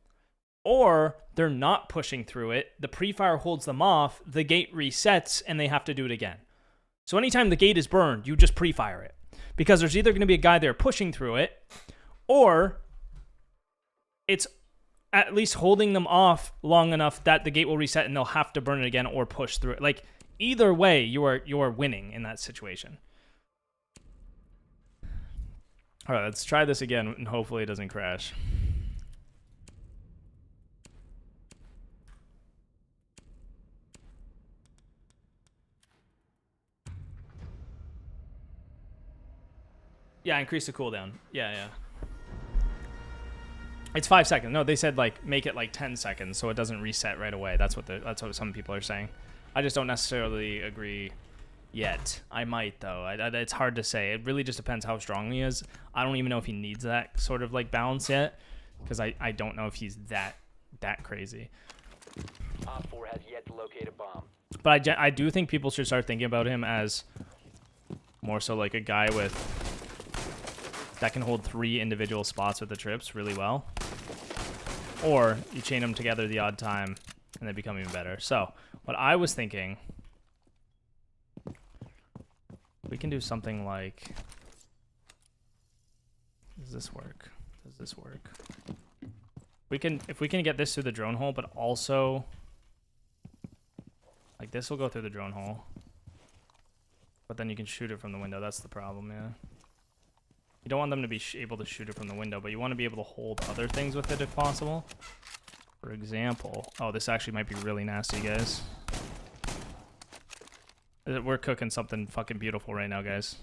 or they're not pushing through it. The pre-fire holds them off, the gate resets, and they have to do it again. So anytime the gate is burned, you just pre-fire it. Because there's either going to be a guy there pushing through it, or it's at least holding them off long enough that the gate will reset and they'll have to burn it again or push through it. Like, either way, you are winning in that situation. All right, let's try this again, and hopefully it doesn't crash. Yeah, increase the cooldown. Yeah. It's 5 seconds. No, they said like make it like 10 seconds so it doesn't reset right away. That's what some people are saying. I just don't necessarily agree yet. I might though. It's hard to say. It really just depends how strong he is. I don't even know if he needs that sort of like balance yet, because I don't know if he's that crazy. Op 4 has yet to locate a bomb. But I do think people should start thinking about him as more so like a guy with that can hold 3 individual spots with the trips really well. Or you chain them together the odd time and they become even better. So what I was thinking, we can do something like, does this work? Does this work? We can, if we can get this through the drone hole, but also like this will go through the drone hole, but then you can shoot it from the window. That's the problem, yeah. You don't want them to be able to shoot it from the window, but you want to be able to hold other things with it if possible. For example, oh, this actually might be really nasty, guys. We're cooking something fucking beautiful right now, guys.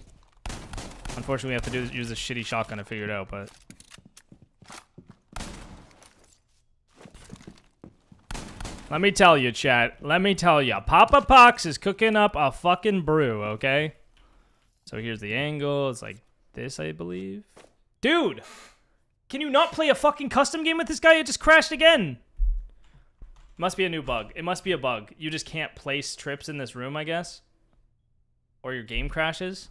Unfortunately, we have to use this shitty shotgun to figure it out, but... Let me tell you, chat. Let me tell you. Papa Pox is cooking up a fucking brew, okay? So here's the angle. It's like this, I believe. Dude! Can you not play a fucking custom game with this guy? It just crashed again. Must be a new bug. It must be a bug. You just can't place trips in this room, I guess. Or your game crashes.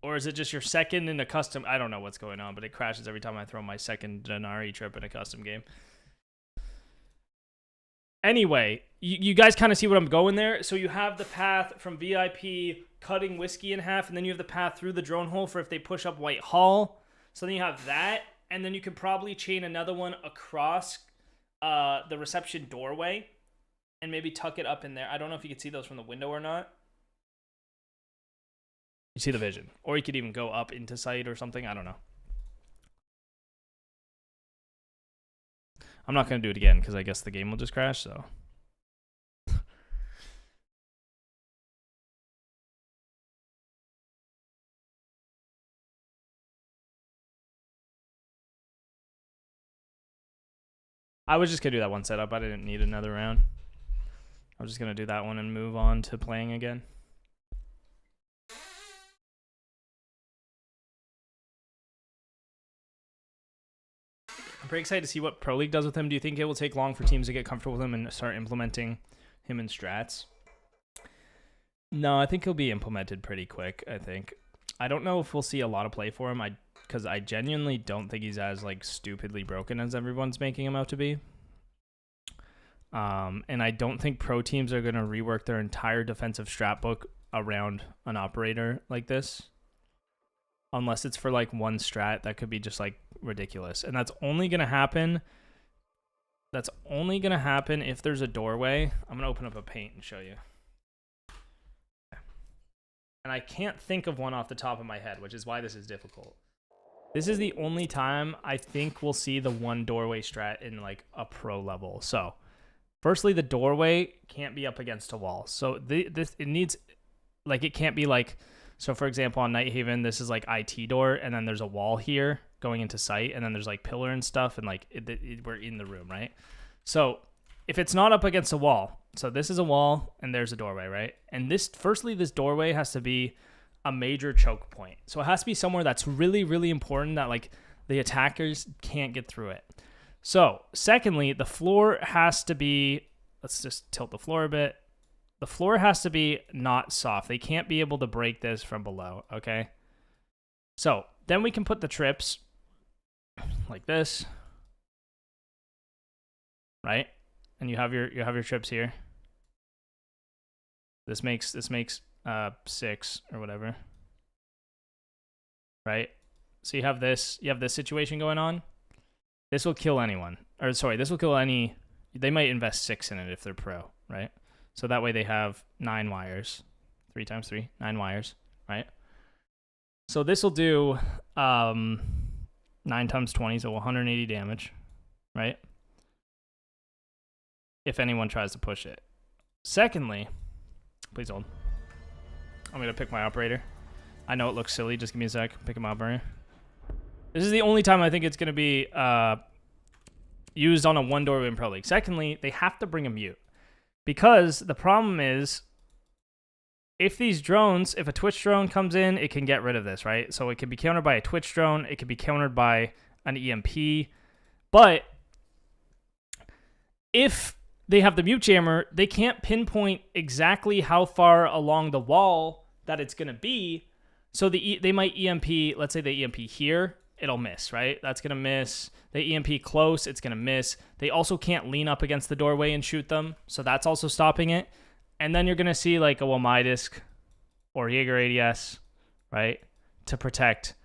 Or is it just your second in a custom? I don't know what's going on, but it crashes every time I throw my second Dinari trip in a custom game. Anyway, you guys kind of see what I'm going there. So you have the path from VIP cutting whiskey in half, and then you have the path through the drone hole for if they push up White Hall. So then you have that, and then you could probably chain another one across the reception doorway and maybe tuck it up in there. I don't know if you could see those from the window or not. You see the vision. Or you could even go up into sight or something. I don't know. I'm not going to do it again because I guess the game will just crash, so. I was just going to do that one setup. I didn't need another round. I was just going to do that one and move on to playing again. I'm pretty excited to see what Pro League does with him. Do you think it will take long for teams to get comfortable with him and start implementing him in strats? No, I think he'll be implemented pretty quick, I think. I don't know if we'll see a lot of play for him, because I genuinely don't think he's as like stupidly broken as everyone's making him out to be. And I don't think pro teams are going to rework their entire defensive strat book around an operator like this. Unless it's for like one strat that could be just like ridiculous. And that's only going to happen. That's only going to happen if there's a doorway. I'm going to open up a paint and show you. And I can't think of one off the top of my head, which is why this is difficult. This is the only time I think we'll see the one doorway strat in like a pro level. So firstly, the doorway can't be up against a wall. So it needs, like, it can't be like, so for example, on Night Haven, this is like IT door, and then there's a wall here going into site, and then there's like pillar and stuff, and like we're in the room, right? So if it's not up against a wall, so this is a wall and there's a doorway, right? And firstly, this doorway has to be a major choke point. So it has to be somewhere that's really, really important that like the attackers can't get through it. So secondly, the floor has to be, let's just tilt the floor a bit. The floor has to be not soft. They can't be able to break this from below, okay? So then we can put the trips like this, right? And you have your trips here. This makes 6 or whatever, right? So you have this situation going on. This will kill anyone, or sorry, this will kill any. They might invest 6 in it if they're pro, right? So that way they have 9 wires, 3 times 3, 9 wires, right? So this will do 9 times 20, so 180 damage, right? If anyone tries to push it. Secondly, please hold. I'm going to pick my operator. I know it looks silly. Just give me a sec. Pick him up, operator. This is the only time I think it's going to be used on a one doorway in Pro League. Secondly, they have to bring a mute. Because the problem is, if a Twitch drone comes in, it can get rid of this, right? So it can be countered by a Twitch drone. It can be countered by an EMP. But if they have the mute jammer, they can't pinpoint exactly how far along the wall that it's going to be. So they might EMP, let's say they EMP here, it'll miss, right? That's going to miss. They EMP close, it's going to miss. They also can't lean up against the doorway and shoot them, so that's also stopping it. And then you're going to see like a Womidisc or Jaeger ADS, right, to protect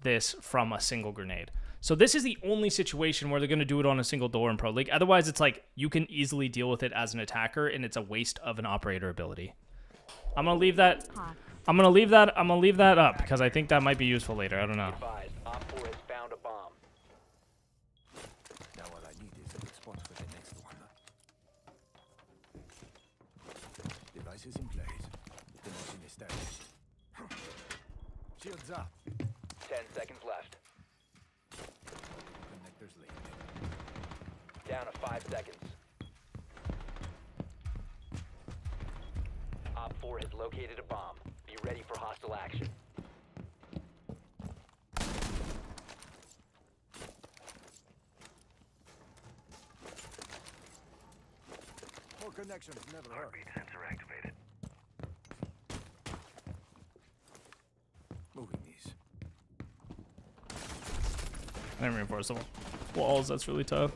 this from a single grenade. So this is the only situation where they're going to do it on a single door in Pro League. Otherwise, it's like you can easily deal with it as an attacker, and it's a waste of an operator ability. I'm going to leave that... I'm gonna leave that up because I think that might be useful later. I don't know. Advised, Op 4 has found a bomb. Now all I need is a good spot for the next one. Devices in place. Connection established. Shields up. 10 seconds left. Connectors linked. Down to 5 seconds. Op 4 has located a bomb. Be ready for hostile action. More connections never hurt. Sensor activated. Moving these. I didn't reinforce the walls. That's really tough.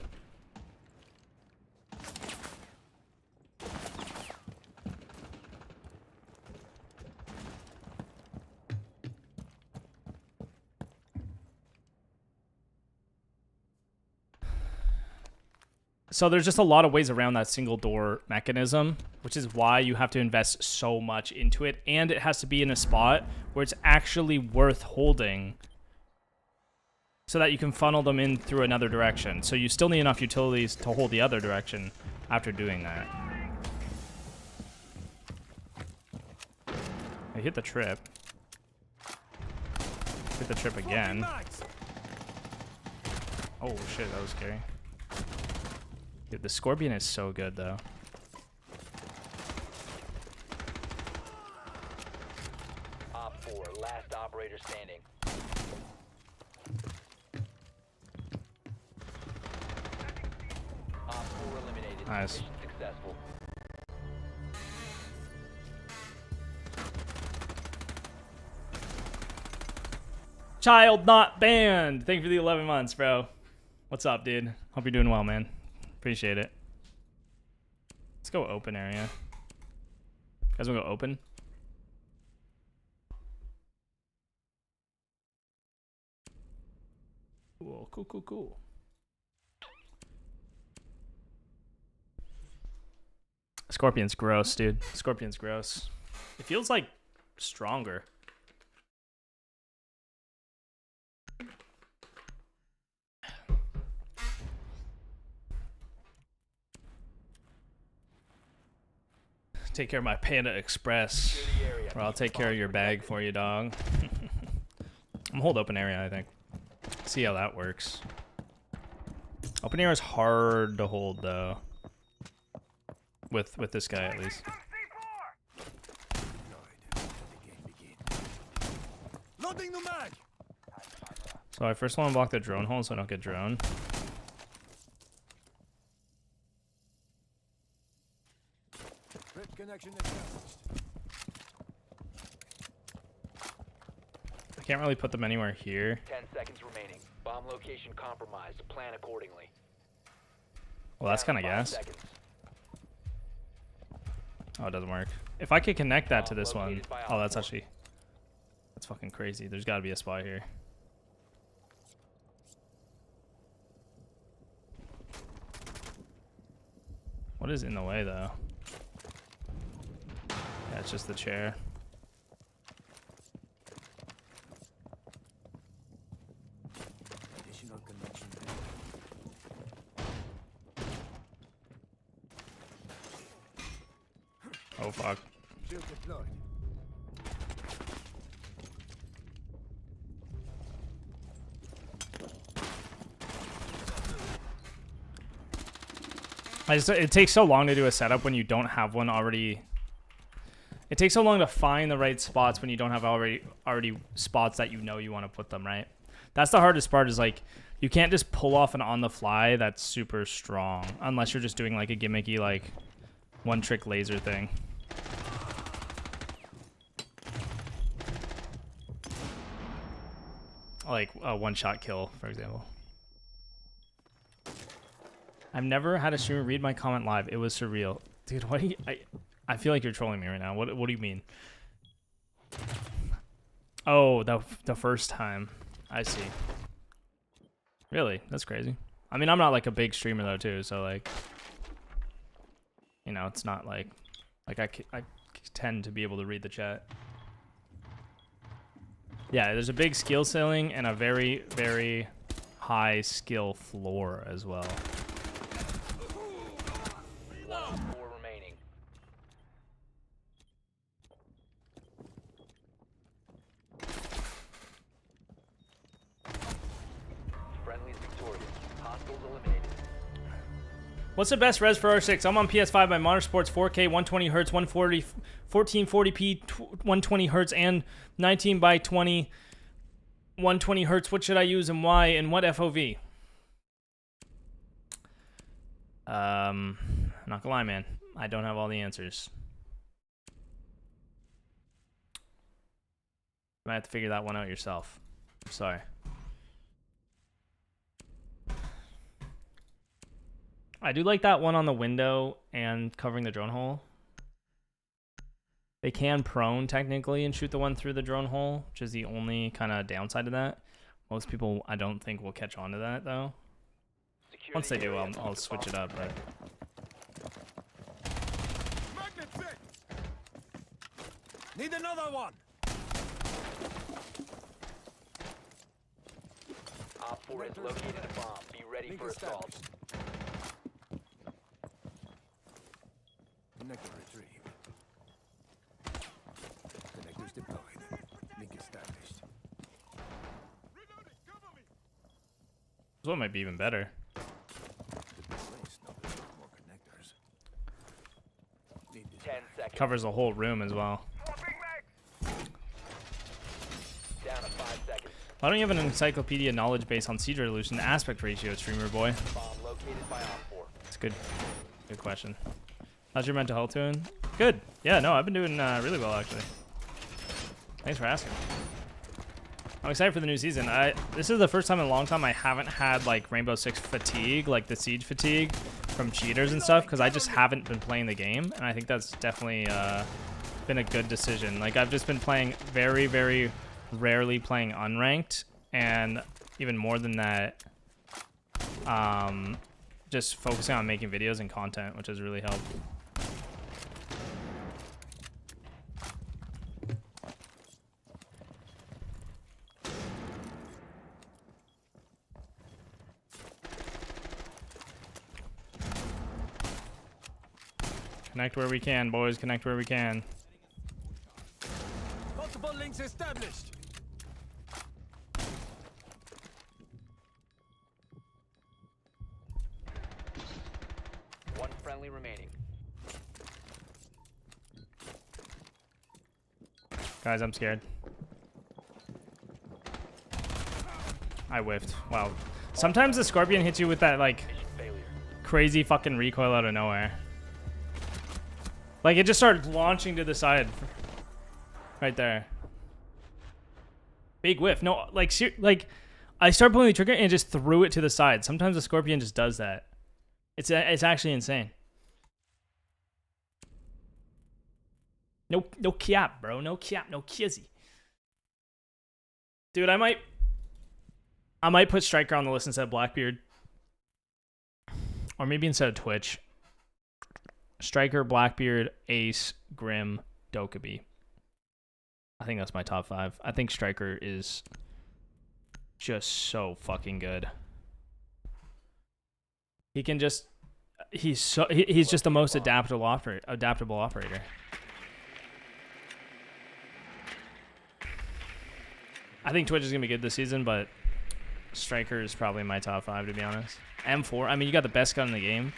So there's just a lot of ways around that single door mechanism, which is why you have to invest so much into it. And it has to be in a spot where it's actually worth holding so that you can funnel them in through another direction. So you still need enough utilities to hold the other direction after doing that. I hit the trip. Hit the trip again. Oh shit, that was scary. Dude, the Scorpion is so good, though. Op 4, last operator standing. Op 4 eliminated. Nice. Mission successful. Child not banned. Thank you for the 11 months, bro. What's up, dude? Hope you're doing well, man. Appreciate it. Let's go open area. Guys wanna go open? Cool, cool, cool, cool. Scorpion's gross, dude. Scorpion's gross. It feels like stronger. Take care of my Panda Express, or I'll take care of your bag for you, dog. I'm hold open area, I think. See how that works. Open area is hard to hold, though. With this guy, at least. Loading the mag. So I first want to block the drone hole so I don't get droned. Connection established. I can't really put them anywhere here. 10 seconds remaining. Bomb location compromised. Plan accordingly. Well, that's kind of gas. 5 seconds. Oh, it doesn't work. If I could connect that to this one. Oh, that's actually... That's fucking crazy. There's got to be a spot here. What is in the way, though? Yeah, it's just the chair. Additional connection. Oh, fuck. Shield deployed. It takes so long to do a setup when you don't have one already. It takes so long to find the right spots when you don't have already spots that you know you want to put them, right? That's the hardest part is like you can't just pull off an on the fly that's super strong unless you're just doing like a gimmicky like one trick laser thing. Like a one shot kill, for example. I've never had a streamer read my comment live. It was surreal. Dude, what do you, I feel like you're trolling me right now. What do you mean? Oh, the first time. I see. Really? That's crazy. I mean, I'm not like a big streamer though too, so like, you know, it's not like I tend to be able to read the chat. Yeah, there's a big skill ceiling and a very, very high skill floor as well. 4 remaining. Friendly's victorious. Hostiles eliminated. What's the best res for R6? I'm on PS5 by Motorsports 4K, 120 Hz, 140, 1440p, 120 Hz, and 19 by 20, 120 Hz. What should I use and why, and what FOV? I'm not gonna lie, man. I don't have all the answers. You might have to figure that one out yourself. Sorry. I do like that one on the window and covering the drone hole. They can prone technically and shoot the one through the drone hole, which is the only kind of downside of that. Most people, I don't think, will catch on to that though. Once they do, I'll switch it up. But Need another one. Op 4 has located a bomb. Be ready for assault. Connector retrieved. Connectors deployed. Link established. this one might be even better. More connectors. 10 seconds. Covers the whole room as well. Down to 5 seconds. Why don't you have an encyclopedia knowledge base on siege resolution aspect ratio, streamer boy? Bomb located by Op 4. That's good. Good question. How's your mental health doing? Good. Yeah, no, I've been doing really well actually. Thanks for asking. I'm excited for the new season. This is the first time in a long time I haven't had like Rainbow Six fatigue, like the siege fatigue from cheaters and stuff, because I just haven't been playing the game, and I think that's definitely been a good decision. Like I've just been playing very, very rarely playing unranked, and even more than that, just focusing on making videos and content, which has really helped. Connect where we can, boys. Connect where we can. Multiple links established. One friendly remaining. Guys, I'm scared. I whiffed. Wow. Sometimes the Scorpion hits you with that, like, Mission failure. crazy fucking recoil out of nowhere. Like, it just started launching to the side. Right there. Big whiff. No, like, I started pulling the trigger and it just threw it to the side. Sometimes the Scorpion just does that. It's actually insane. No cap, bro. No cap. No kizzy. Dude, I might put Striker on the list instead of Blackbeard. Or maybe instead of Twitch. Striker, Blackbeard, Ace, Grim, Dokkaebi. I think that's my top 5. I think Striker is just so fucking good. He can just he's just the most adaptable operator. I think Twitch is gonna be good this season, but Striker is probably my top 5 to be honest. M4, I mean, you got the best gun in the game.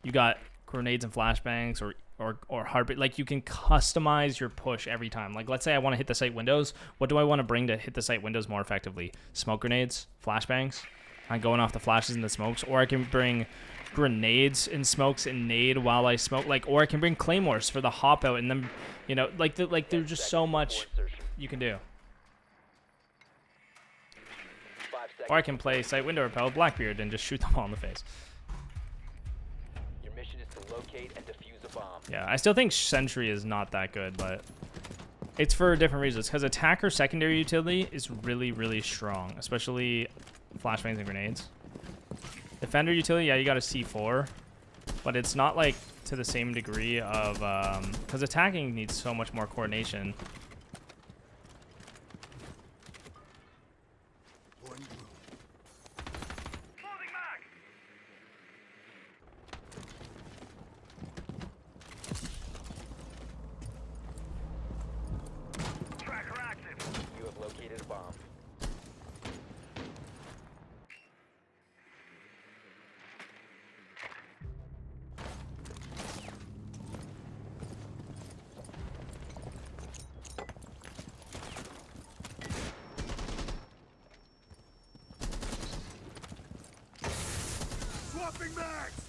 You got grenades and flashbangs, or or heartbeat. Like, you can customize your push every time. Like, let's say I want to hit the site windows. What do I want to bring to hit the site windows more effectively? Smoke grenades, flashbangs. I'm going off the flashes and the smokes, or I can bring grenades and smokes and nade while I smoke. Like, or I can bring claymores for the hop out and then, you know, like there's just so much you can do. Or I can play Sight Window Repel Blackbeard and just shoot them all in the face. Your mission is to locate and defuse a bomb. Yeah, I still think Sentry is not that good, but it's for different reasons. Because attacker secondary utility is really, really strong, especially flashbangs and grenades. Defender utility, yeah, you got a C4, but it's not like to the same degree of because attacking needs so much more coordination. You have located a bomb. Swapping mags!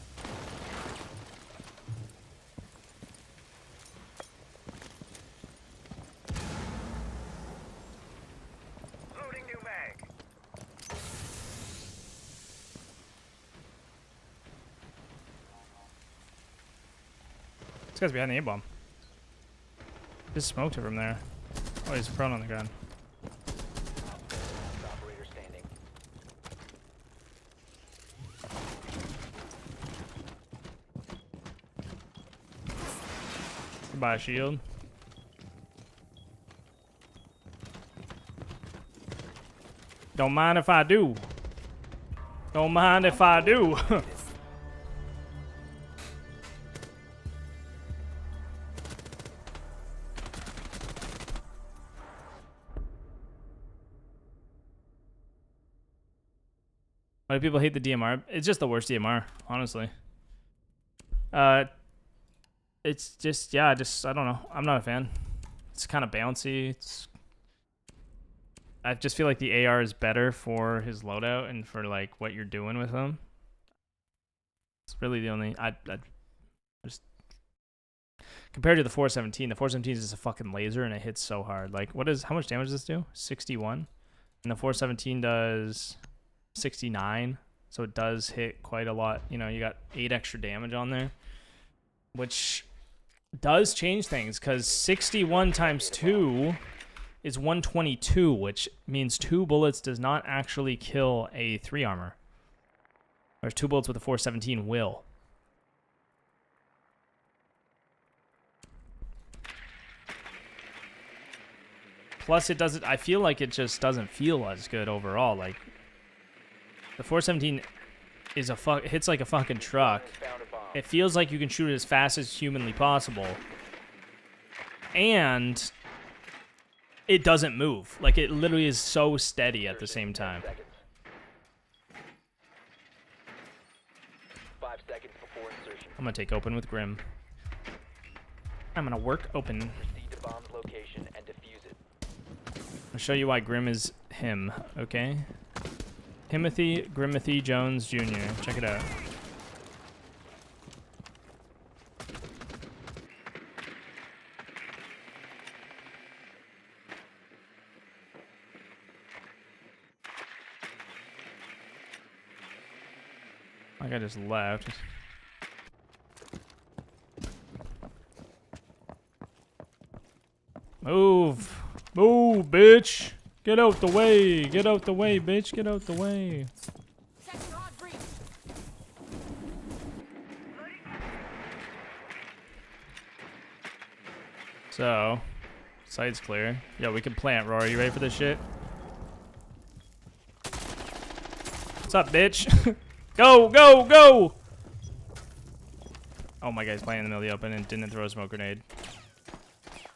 Loading new mag. This guy's behind the A-bomb. Just smoked it from there. Oh, he's prone on the ground. Last operator standing. Goodbye, shield. Don't mind if I do. Don't mind if I do. Why do people hate the DMR? It's just the worst DMR, honestly. It's just, yeah, I don't know. I'm not a fan. It's kind of bouncy. I just feel like the AR is better for his loadout and for like what you're doing with him. It's really the only, I just, compared to the 417, the 417 is just a fucking laser and it hits so hard. Like, how much damage does this do? 61. And the 417 does 69. So it does hit quite a lot. You know, you got 8 extra damage on there, which does change things because 61 times 2 is 122, which means 2 bullets does not actually kill a 3 armor. Whereas 2 bullets with a 417 will. Plus, it doesn't. I feel like it just doesn't feel as good overall. Like the 417 is hits like a fucking truck. It feels like you can shoot it as fast as humanly possible, and it doesn't move. Like, it literally is so steady at the same time. 5 seconds before insertion. I'm gonna take open with Grim. I'm gonna work open. Proceed to bomb's location and defuse it. I'll show you why Grim is him, okay? Timothy Grimothy Jones Jr. Check it out. Like, I just left. Move! Move, bitch! Get out the way! Get out the way, bitch! Get out the way! So, site's clear. Yo, we can plant, Rory. You ready for this shit? What's up, bitch? Go, go, go! Oh, my guy's playing in the middle of the open and didn't throw a smoke grenade.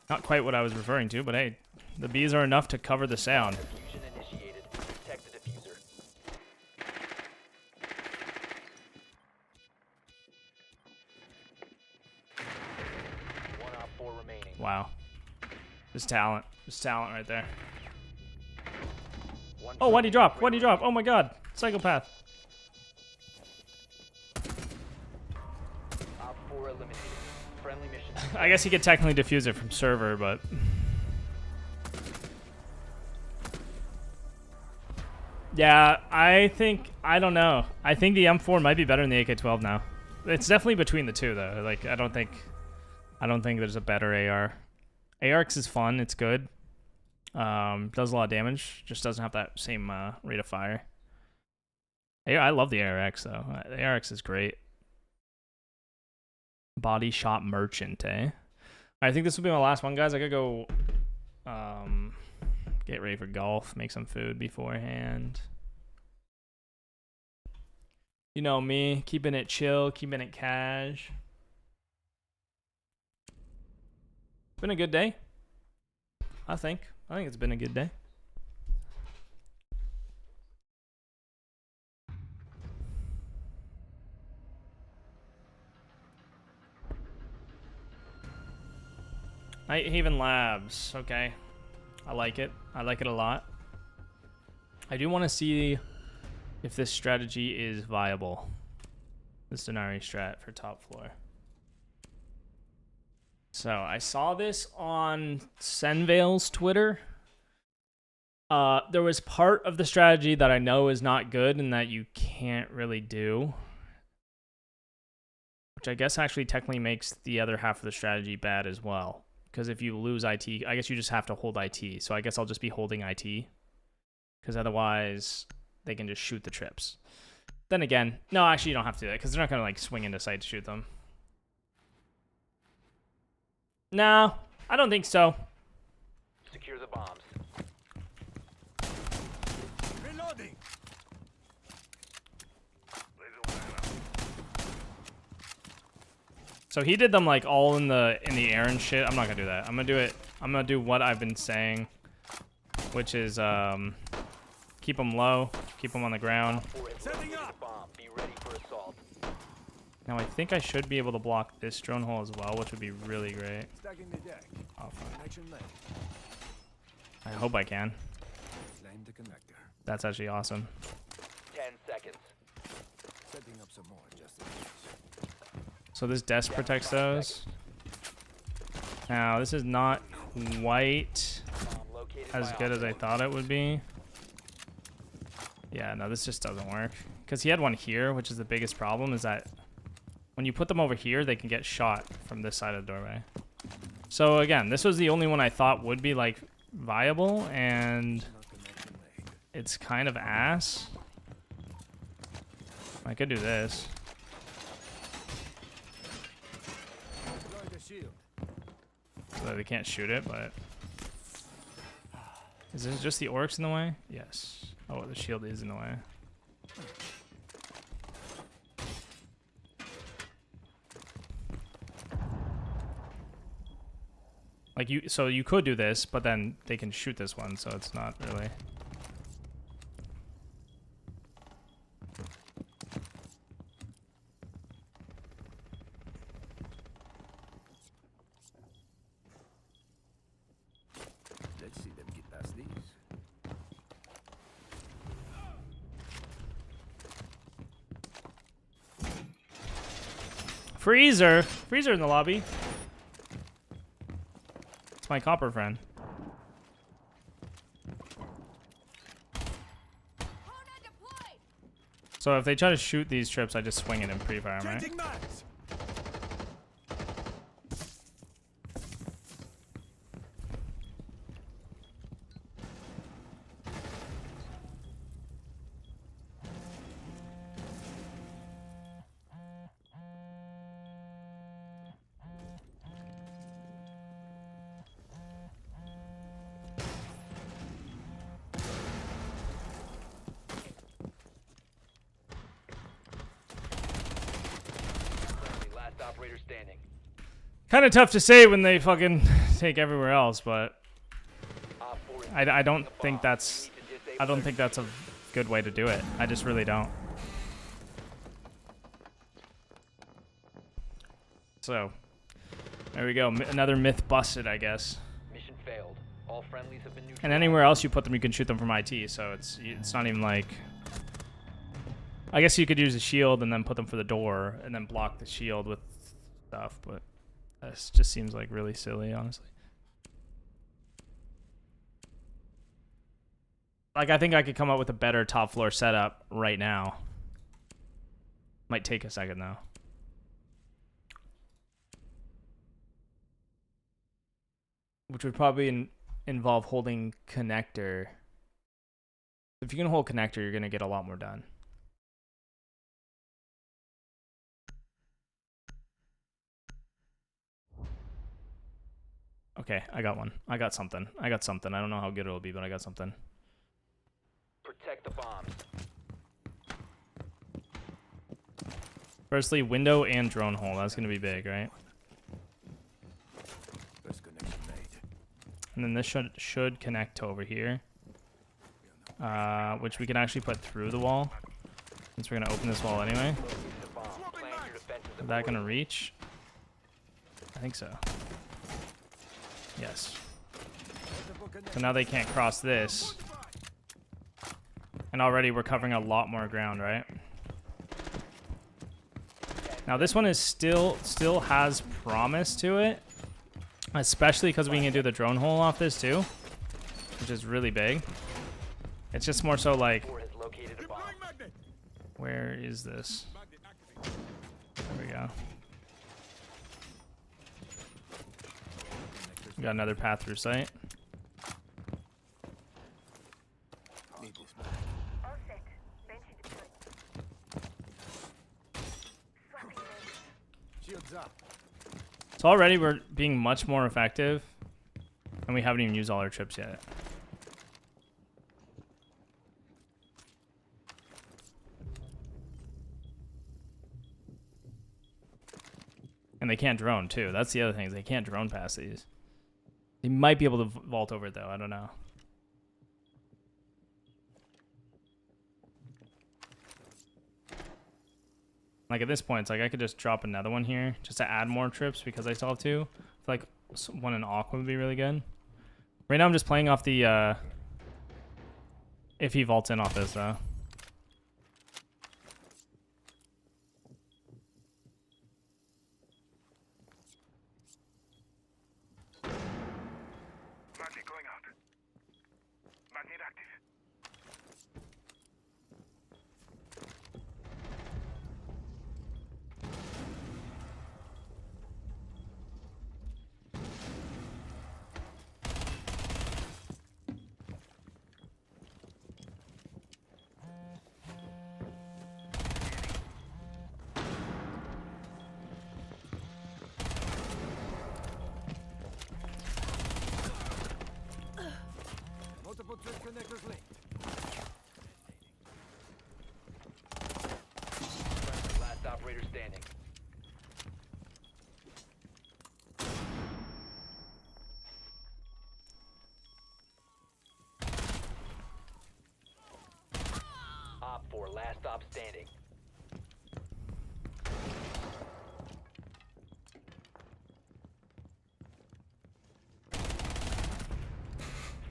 Not quite what I was referring to, but hey, the bees are enough to cover the sound. Diffusion initiated. Protect the diffuser. Wow. Just talent. Just talent right there. One Oh, why'd he drop? operator Why'd he drop? Oh my god. Psychopath. Op 4 eliminated. Friendly mission. I guess he could technically defuse it from server, but... Yeah, I don't know. I think the M4 might be better than the AK-12 now. It's definitely between the two, though. Like, I don't think there's a better AR. ARX is fun. It's good. Does a lot of damage. Just doesn't have that same rate of fire. I love the ARX, though. The ARX is great. Body shop merchant, eh? I think this will be my last one, guys. I gotta go get ready for golf, make some food beforehand. You know me, keeping it chill, keeping it cash. Been a good day. I think it's been a good day. Night Haven Labs. Okay. I like it. I like it a lot. I do want to see if this strategy is viable. This Dinari strat for top floor. So I saw this on Senvale's Twitter. There was part of the strategy that I know is not good and that you can't really do. Which I guess actually technically makes the other half of the strategy bad as well. Because if you lose IT, I guess you just have to hold IT. So I guess I'll just be holding IT. Because otherwise, they can just shoot the trips. Then again, no, actually you don't have to do that. Because they're not going to like swing into sight to shoot them. No, I don't think so. Secure the bombs. Reloading. So he did them like all in the air and shit. I'm not gonna do that. I'm gonna do it. I'm gonna do what I've been saying, which is keep them low, keep them on the ground. Setting up. Bomb. Be ready for assault. Now I think I should be able to block this drone hole as well, which would be really great. Stacking the deck. Oh, fuck. Connection laid. I hope I can. Flame the connector. That's actually awesome. 10 seconds. Setting up some more just in case. So this desk protects those. Now this is not quite Bomb located as by good Op as I 4. thought it would be. Yeah, no, this just doesn't work. Because he had one here, which is the biggest problem, is that when you put them over here, they can get shot from this side of the doorway. So again, this was the only one I thought would be like viable, and it's kind of ass. I could do this. Deploy the shield. So that they can't shoot it, but... Is this just the orcs in the way? Yes. Oh, the shield is in the way. Like so you could do this, but then they can shoot this one, so it's not really... Let's see them get past these. Freezer! Freezer in the lobby. It's my copper friend. So if they try to shoot these trips, I just swing it in pre-fire, right? Changing mags. Friendly, last operator standing. Kind of tough to say when they fucking take everywhere else, but Op 4 is I don't the think bomb. that's... You need to disable I don't their think that's a good way to do it. I just really don't. So, There we go. Another myth busted, I guess. Mission failed. All friendlies have been neutralized. And anywhere else you put them, you can shoot them from IT. So it's not even like. I guess you could use a shield and then put them for the door and then block the shield with stuff, but this just seems like really silly, honestly. Like, I think I could come up with a better top floor setup right now. Might take a second, though. Which would probably involve holding connector. If you can hold connector, you're going to get a lot more done. Okay, I got one. I got something. I don't know how good it'll be, but I got something. Protect the bombs. Firstly, window and drone hole. That's going to be big, right? First connection made. And then this should connect to over here. Which we can actually put through the wall. Since we're going to open this wall anyway. Locate the bomb. Plan your defenses Is that going to accordingly. reach? I think so. Yes. So now they can't cross this. And already we're covering a lot more ground, right? Now this one is still has promise to it. Especially because we can do the drone hole off this too. Which is really big. It's just more so like, Four has located a bomb. where is this? There we go. We got another path through site. Need this back. All set. Bench deployed. Swapping lanes. Shields up. So already we're being much more effective. And we haven't even used all our trips yet. And they can't drone too. That's the other thing, is they can't drone past these. They might be able to vault over it though, I don't know. Like at this point, it's like I could just drop another one here just to add more trips because I still have two. I feel like one in Aqua would be really good. Right now I'm just playing off the if he vaults in off this though. Magnet going out. Magnet active. Multiple trip connectors linked. Last operator standing. Op 4, last stop standing.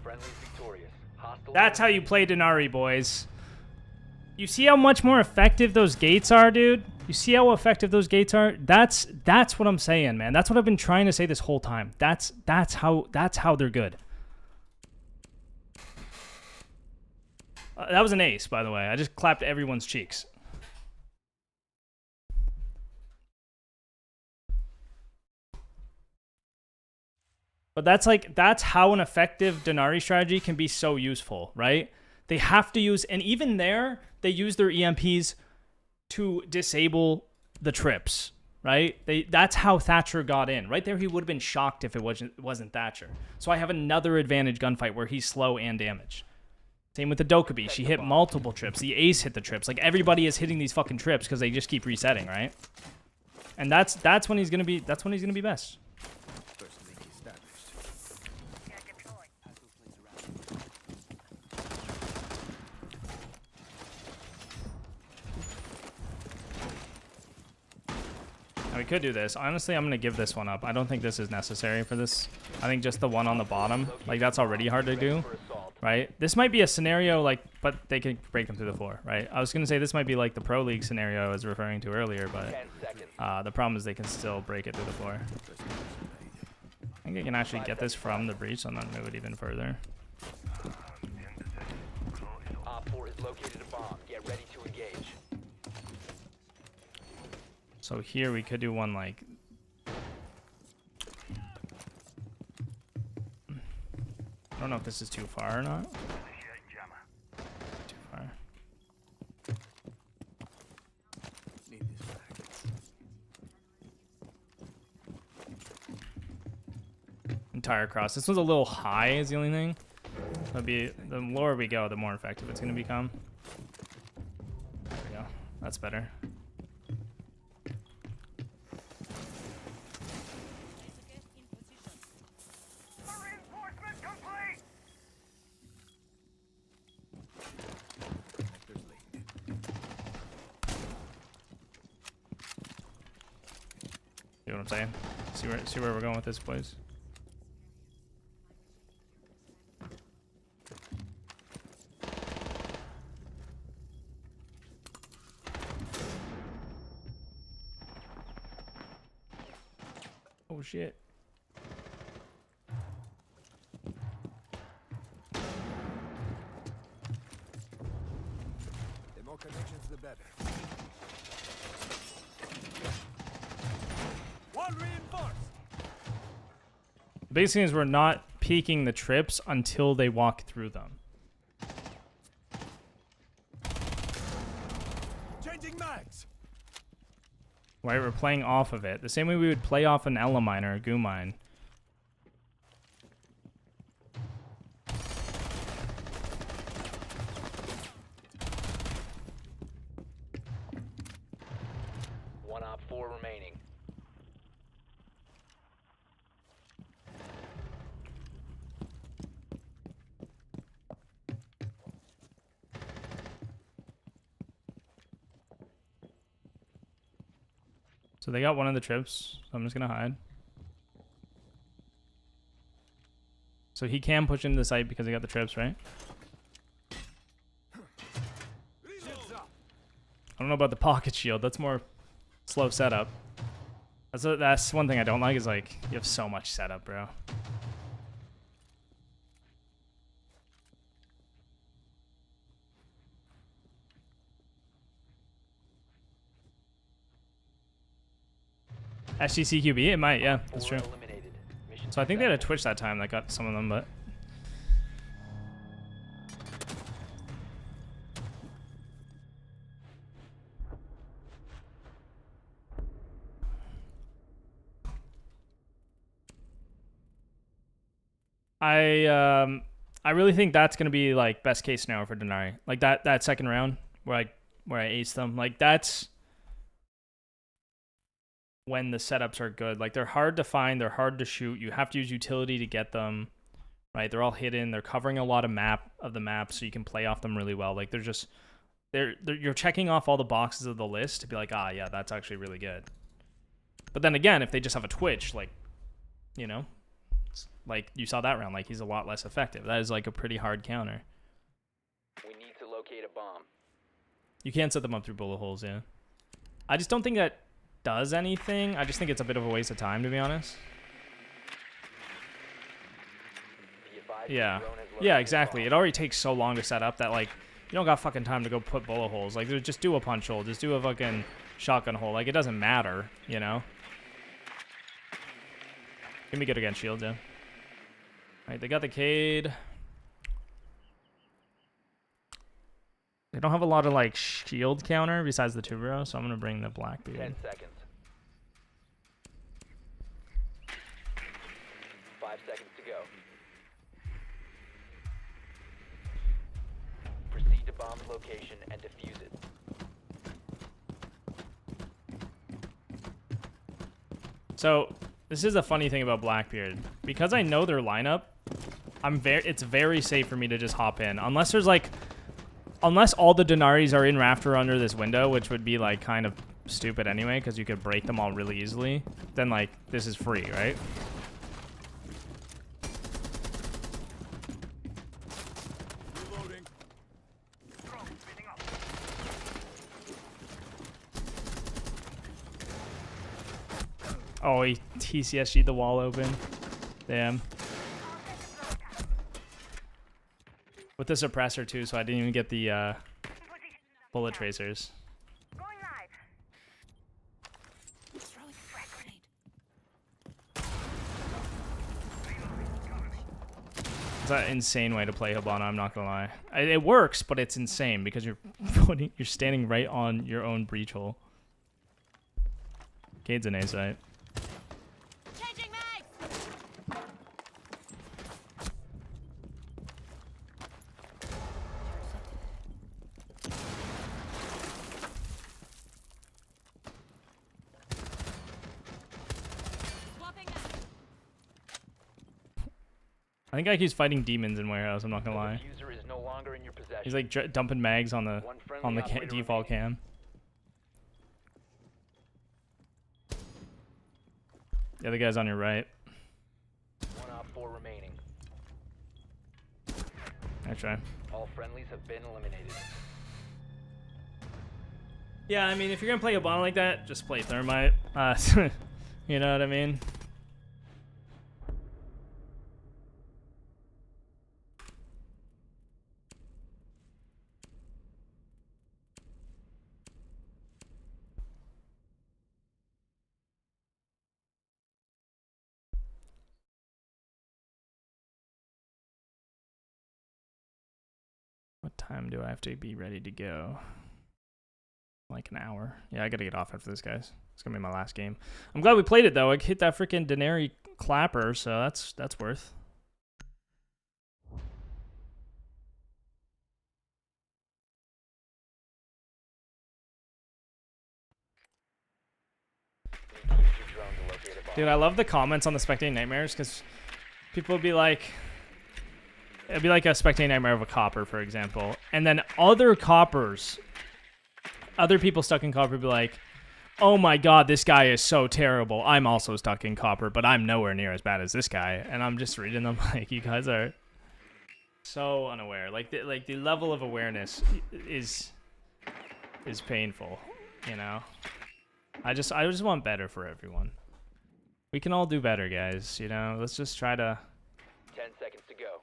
Friendly victorious. Hostile. That's how you play Dinari, boys. You see how much more effective those gates are, dude? You see how effective those gates are? That's what I'm saying, man. That's what I've been trying to say this whole time. That's how they're good. That was an ace, by the way. I just clapped everyone's cheeks. But that's how an effective Dinari strategy can be so useful, right? They have to use, and even there, they use their EMPs to disable the trips, right? That's how Thatcher got in. Right there, he would have been shocked if it wasn't Thatcher. So I have another advantage gunfight where he's slow and damaged. Same with the Dokkaebi. She hit multiple trips. The Ace hit the trips. Like, everybody is hitting these fucking trips because they just keep resetting, right? And that's when he's gonna be best. First link established. Got deployed. Now We could do this. Honestly, I'm going to give this one up. I don't think this is necessary for this. I think just the one on the bottom, like that's already hard to do, right? This might be a scenario like, but they can break them through the floor, right? I was going to say this might be like the Pro League scenario I was referring to earlier, but the problem is they can still break it through the floor. I think I can actually get this from the breach, so I'm not going to move it even further. Op 4 has located a bomb. Get ready to engage. So here we could do one like... I don't know if this is too far or not. Too far. Need this back. Entire cross. This one's a little high is the only thing. It'll be, the lower we go, the more effective it's going to become. There we go. That's better. See what I'm saying? See where we're going with this, please. Oh shit. The more connections, the better. One reinforced. The basic thing is we're not peeking the trips until they walk through them. Changing mags. Right, we're playing off of it. The same way we would play off an Ela mine or a Goo mine. One Op 4 remaining. So they got one of the trips, so I'm just gonna hide. So he can push into the site because he got the trips, right? I don't know about the pocket shield. That's more slow setup. That's one thing I don't like is like you have so much setup, bro. SGCQB? It might, yeah, that's true. So I think they had a Twitch that time that got some of them, but... I really think that's gonna be like best case scenario for Dinari. Like that second round where I aced them. Like that's when the setups are good. Like they're hard to find, they're hard to shoot. You have to use utility to get them. Right? They're all hidden. They're covering a lot of the map, so you can play off them really well. Like they're just you're checking off all the boxes of the list to be like, ah, yeah, that's actually really good. But then again, if they just have a Twitch, like, you know, like you saw that round, like he's a lot less effective. That is like a pretty hard counter. We need to locate a bomb. You can't set them up through bullet holes, yeah. I just don't think that does anything. I just think it's a bit of a waste of time, to be honest. Yeah. Yeah, exactly. It already takes so long to set up that, like, you don't got fucking time to go put bullet holes. Like, just do a punch hole. Just do a fucking shotgun hole. Like, it doesn't matter, you know? Can be good against shields, yeah. Alright, they got the Cade. They don't have a lot of, like, shield counter besides the Tubero, so I'm going to bring the Blackbeard. 10 seconds. 5 seconds to go. Proceed to bomb location and defuse it. So, this is a funny thing about Blackbeard. Because I know their lineup, it's very safe for me to just hop in. Unless there's, like... Unless all the Denaris are in rafter under this window, which would be like kind of stupid anyway, because you could break them all really easily, then like this is free, right? Oh, he TCSG'd the wall open. Damn. With the suppressor too, so I didn't even get the bullet tracers. Going live. It's an insane way to play Hibana, I'm not gonna lie. It works, but it's insane because you're standing right on your own breach hole. Cade's an A site. Changing mags. I think like he's fighting demons in warehouse, I'm not gonna lie. Diffuser is no longer in your possession. He's like dumping mags on the One friendly operator default remaining. cam. The other guy's on your right. One op 4 remaining. I try. All friendlies have been eliminated. Yeah, I mean, if you're gonna play Hibana like that, just play Thermite. You know what I mean? What time do I have to be ready to go? Like an hour. Yeah, I gotta get off after this, guys. It's gonna be my last game. I'm glad we played it though. I hit that freaking Dinari clapper, so that's worth. Use your drone to locate a bomb. Dude, I love the comments on the Spectating Nightmares because people would be like, it'd be like a Spectating Nightmare of a copper, for example, and then other coppers, other people stuck in copper would be like, oh my god, this guy is so terrible. I'm also stuck in copper, but I'm nowhere near as bad as this guy. And I'm just reading them like, you guys are so unaware. Like the level of awareness is painful, you know? I just want better for everyone. We can all do better, guys, you know? Let's just try to... 10 seconds to go.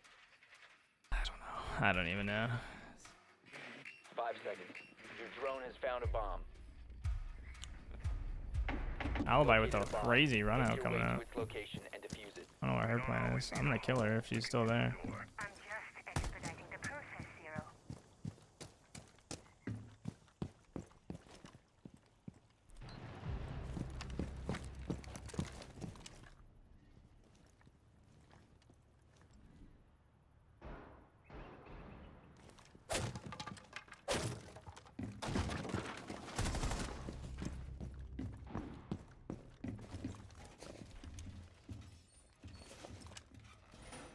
I don't even know. 5 seconds. Your drone has found a bomb. Alibi with a Locate the bomb. crazy run Make out your coming way to out. its location and defuse it. I don't know what her plan is. I'm gonna kill her if she's still there. I'm just expediting the process, Zero.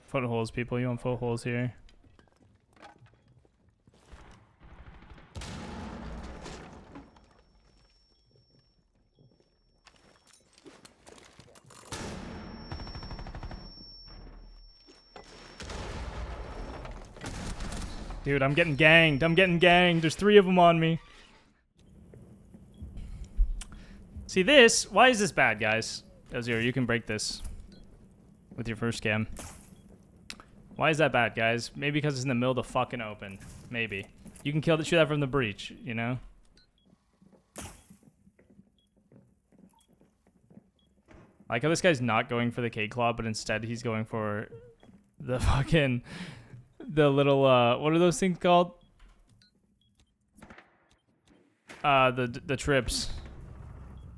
Footholes, people. You want footholes here? Dude, I'm getting ganged. I'm getting ganged. There's 3 of them on me. See this? Why is this bad, guys? Zero, you can break this with your first cam. Why is that bad, guys? Maybe because it's in the middle of the fucking open. Maybe. You can shoot that from the breach, you know? I like how this guy's not going for the K-Claw, but instead he's going for the fucking... The little, what are those things called? The trips.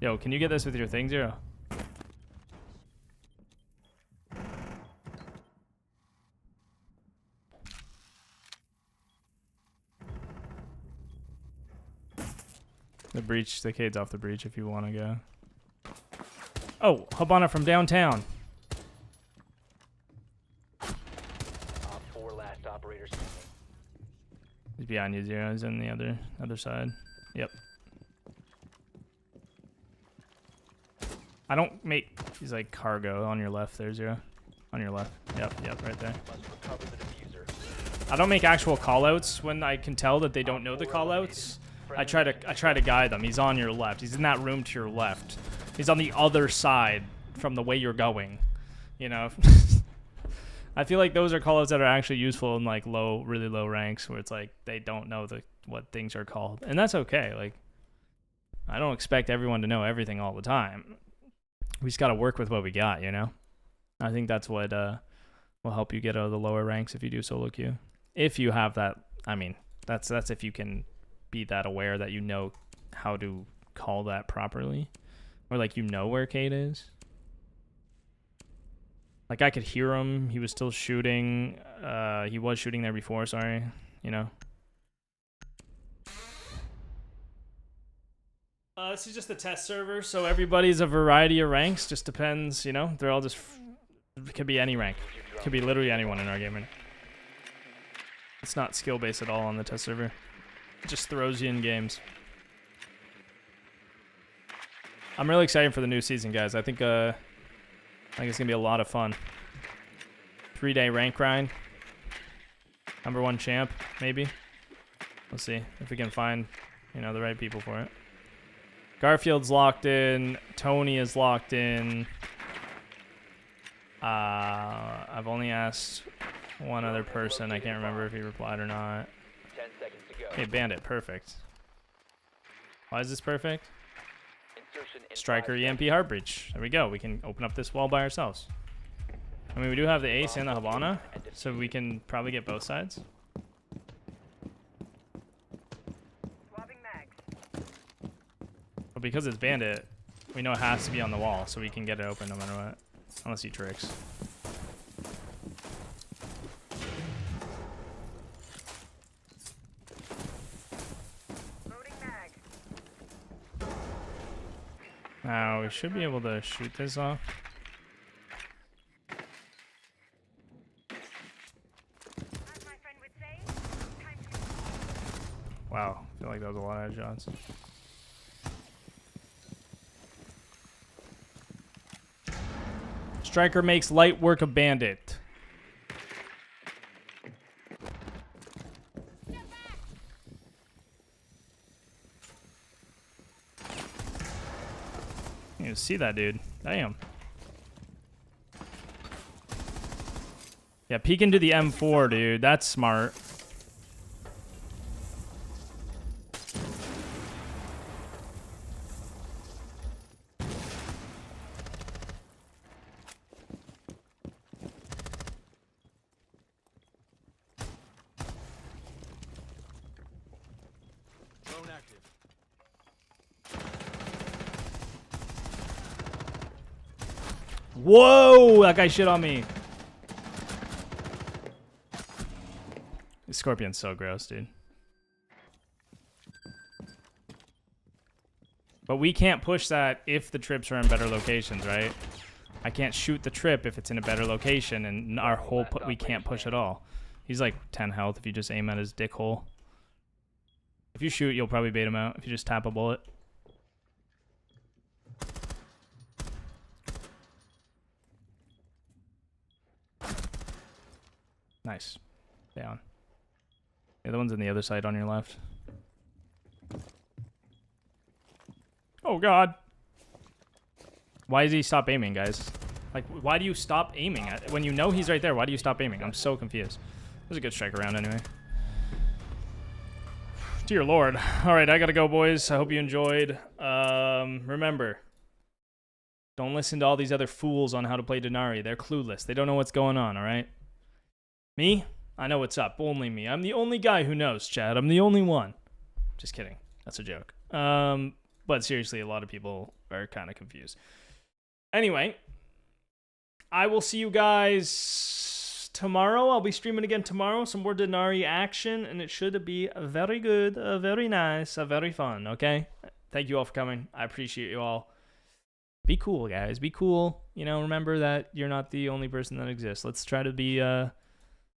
Yo, can you get this with your thing, Zero? The breach, the cade's off the breach if you want to go. Oh, Hibana from downtown. Op 4 last operator standing. He's behind you, Zero. He's on the other side. Yep. I don't make... He's like cargo on your left there, Zero. On your left. Yep, right there. Must recover the diffuser. I don't make actual callouts when I can tell that they don't know the callouts. I try to guide them. He's on your left. He's in that room to your left. He's on the other side from the way you're going. You know? I feel like those are callouts that are actually useful in like really low ranks where it's like they don't know what things are called. And that's okay. Like, I don't expect everyone to know everything all the time. We just got to work with what we got, you know? I think that's what will help you get out of the lower ranks if you do solo queue. If you have that, I mean, that's if you can be that aware that you know how to call that properly. Or like you know where Kate is. Like I could hear him. He was still shooting. He was shooting there before, sorry. You know? This is just a test server, so everybody's a variety of ranks. Just depends, you know? They're all just... It could be any rank. It could be literally anyone in our game right now. It's not skill-based at all on the test server. It just throws you in games. I'm really excited for the new season, guys. I think it's gonna be a lot of fun. 3-day rank grind. #1 champ, maybe. Let's see if we can find, you know, the right people for it. Garfield's locked in. Tony is locked in. I've only asked one other person. I can't remember if he replied or not. 10 seconds to go. Hey, Bandit, perfect. Why is this perfect? Insertion in Striker 5 EMP Heartbreach. There we go. We can open up this wall by ourselves. I mean, we do have the Ace and the Havana, so we can probably get both sides. Swapping mags. But because it's Bandit, we know it has to be on the wall, so we can get it open no matter what. Unless he tricks. Loading mag. Now, we should be able to shoot this off. As my friend would say, time to... Wow, I feel like that was a lot of headshots. Striker makes light work of Bandit. You see that, dude. Damn. Yeah, peek into the M4, dude. That's smart. Drone active. Whoa! That guy shit on me. This Scorpion's so gross, dude. But we can't push that if the trips are in better locations, right? I can't shoot the trip if it's in a better location, and our whole we can't push at all. He's like 10 health if you just aim at his dick hole. If you shoot, you'll probably bait him out if you just tap a bullet. Nice. Down. The other one's on the other side on your left. Oh, God. Why does he stop aiming, guys? Like, why do you stop aiming? When you know he's right there, why do you stop aiming? I'm so confused. It was a good strike around anyway. Dear Lord. All right, I got to go, boys. I hope you enjoyed. Remember, don't listen to all these other fools on how to play Dinari. They're clueless. They don't know what's going on, all right? Me? I know what's up. Only me. I'm the only guy who knows, Chad. I'm the only one. Just kidding. That's a joke. But seriously, a lot of people are kind of confused. Anyway, I will see you guys tomorrow. I'll be streaming again tomorrow. Some more Dinari action, and it should be very good, very nice, very fun, okay? Thank you all for coming. I appreciate you all. Be cool, guys. Be cool. You know, remember that you're not the only person that exists. Let's try to be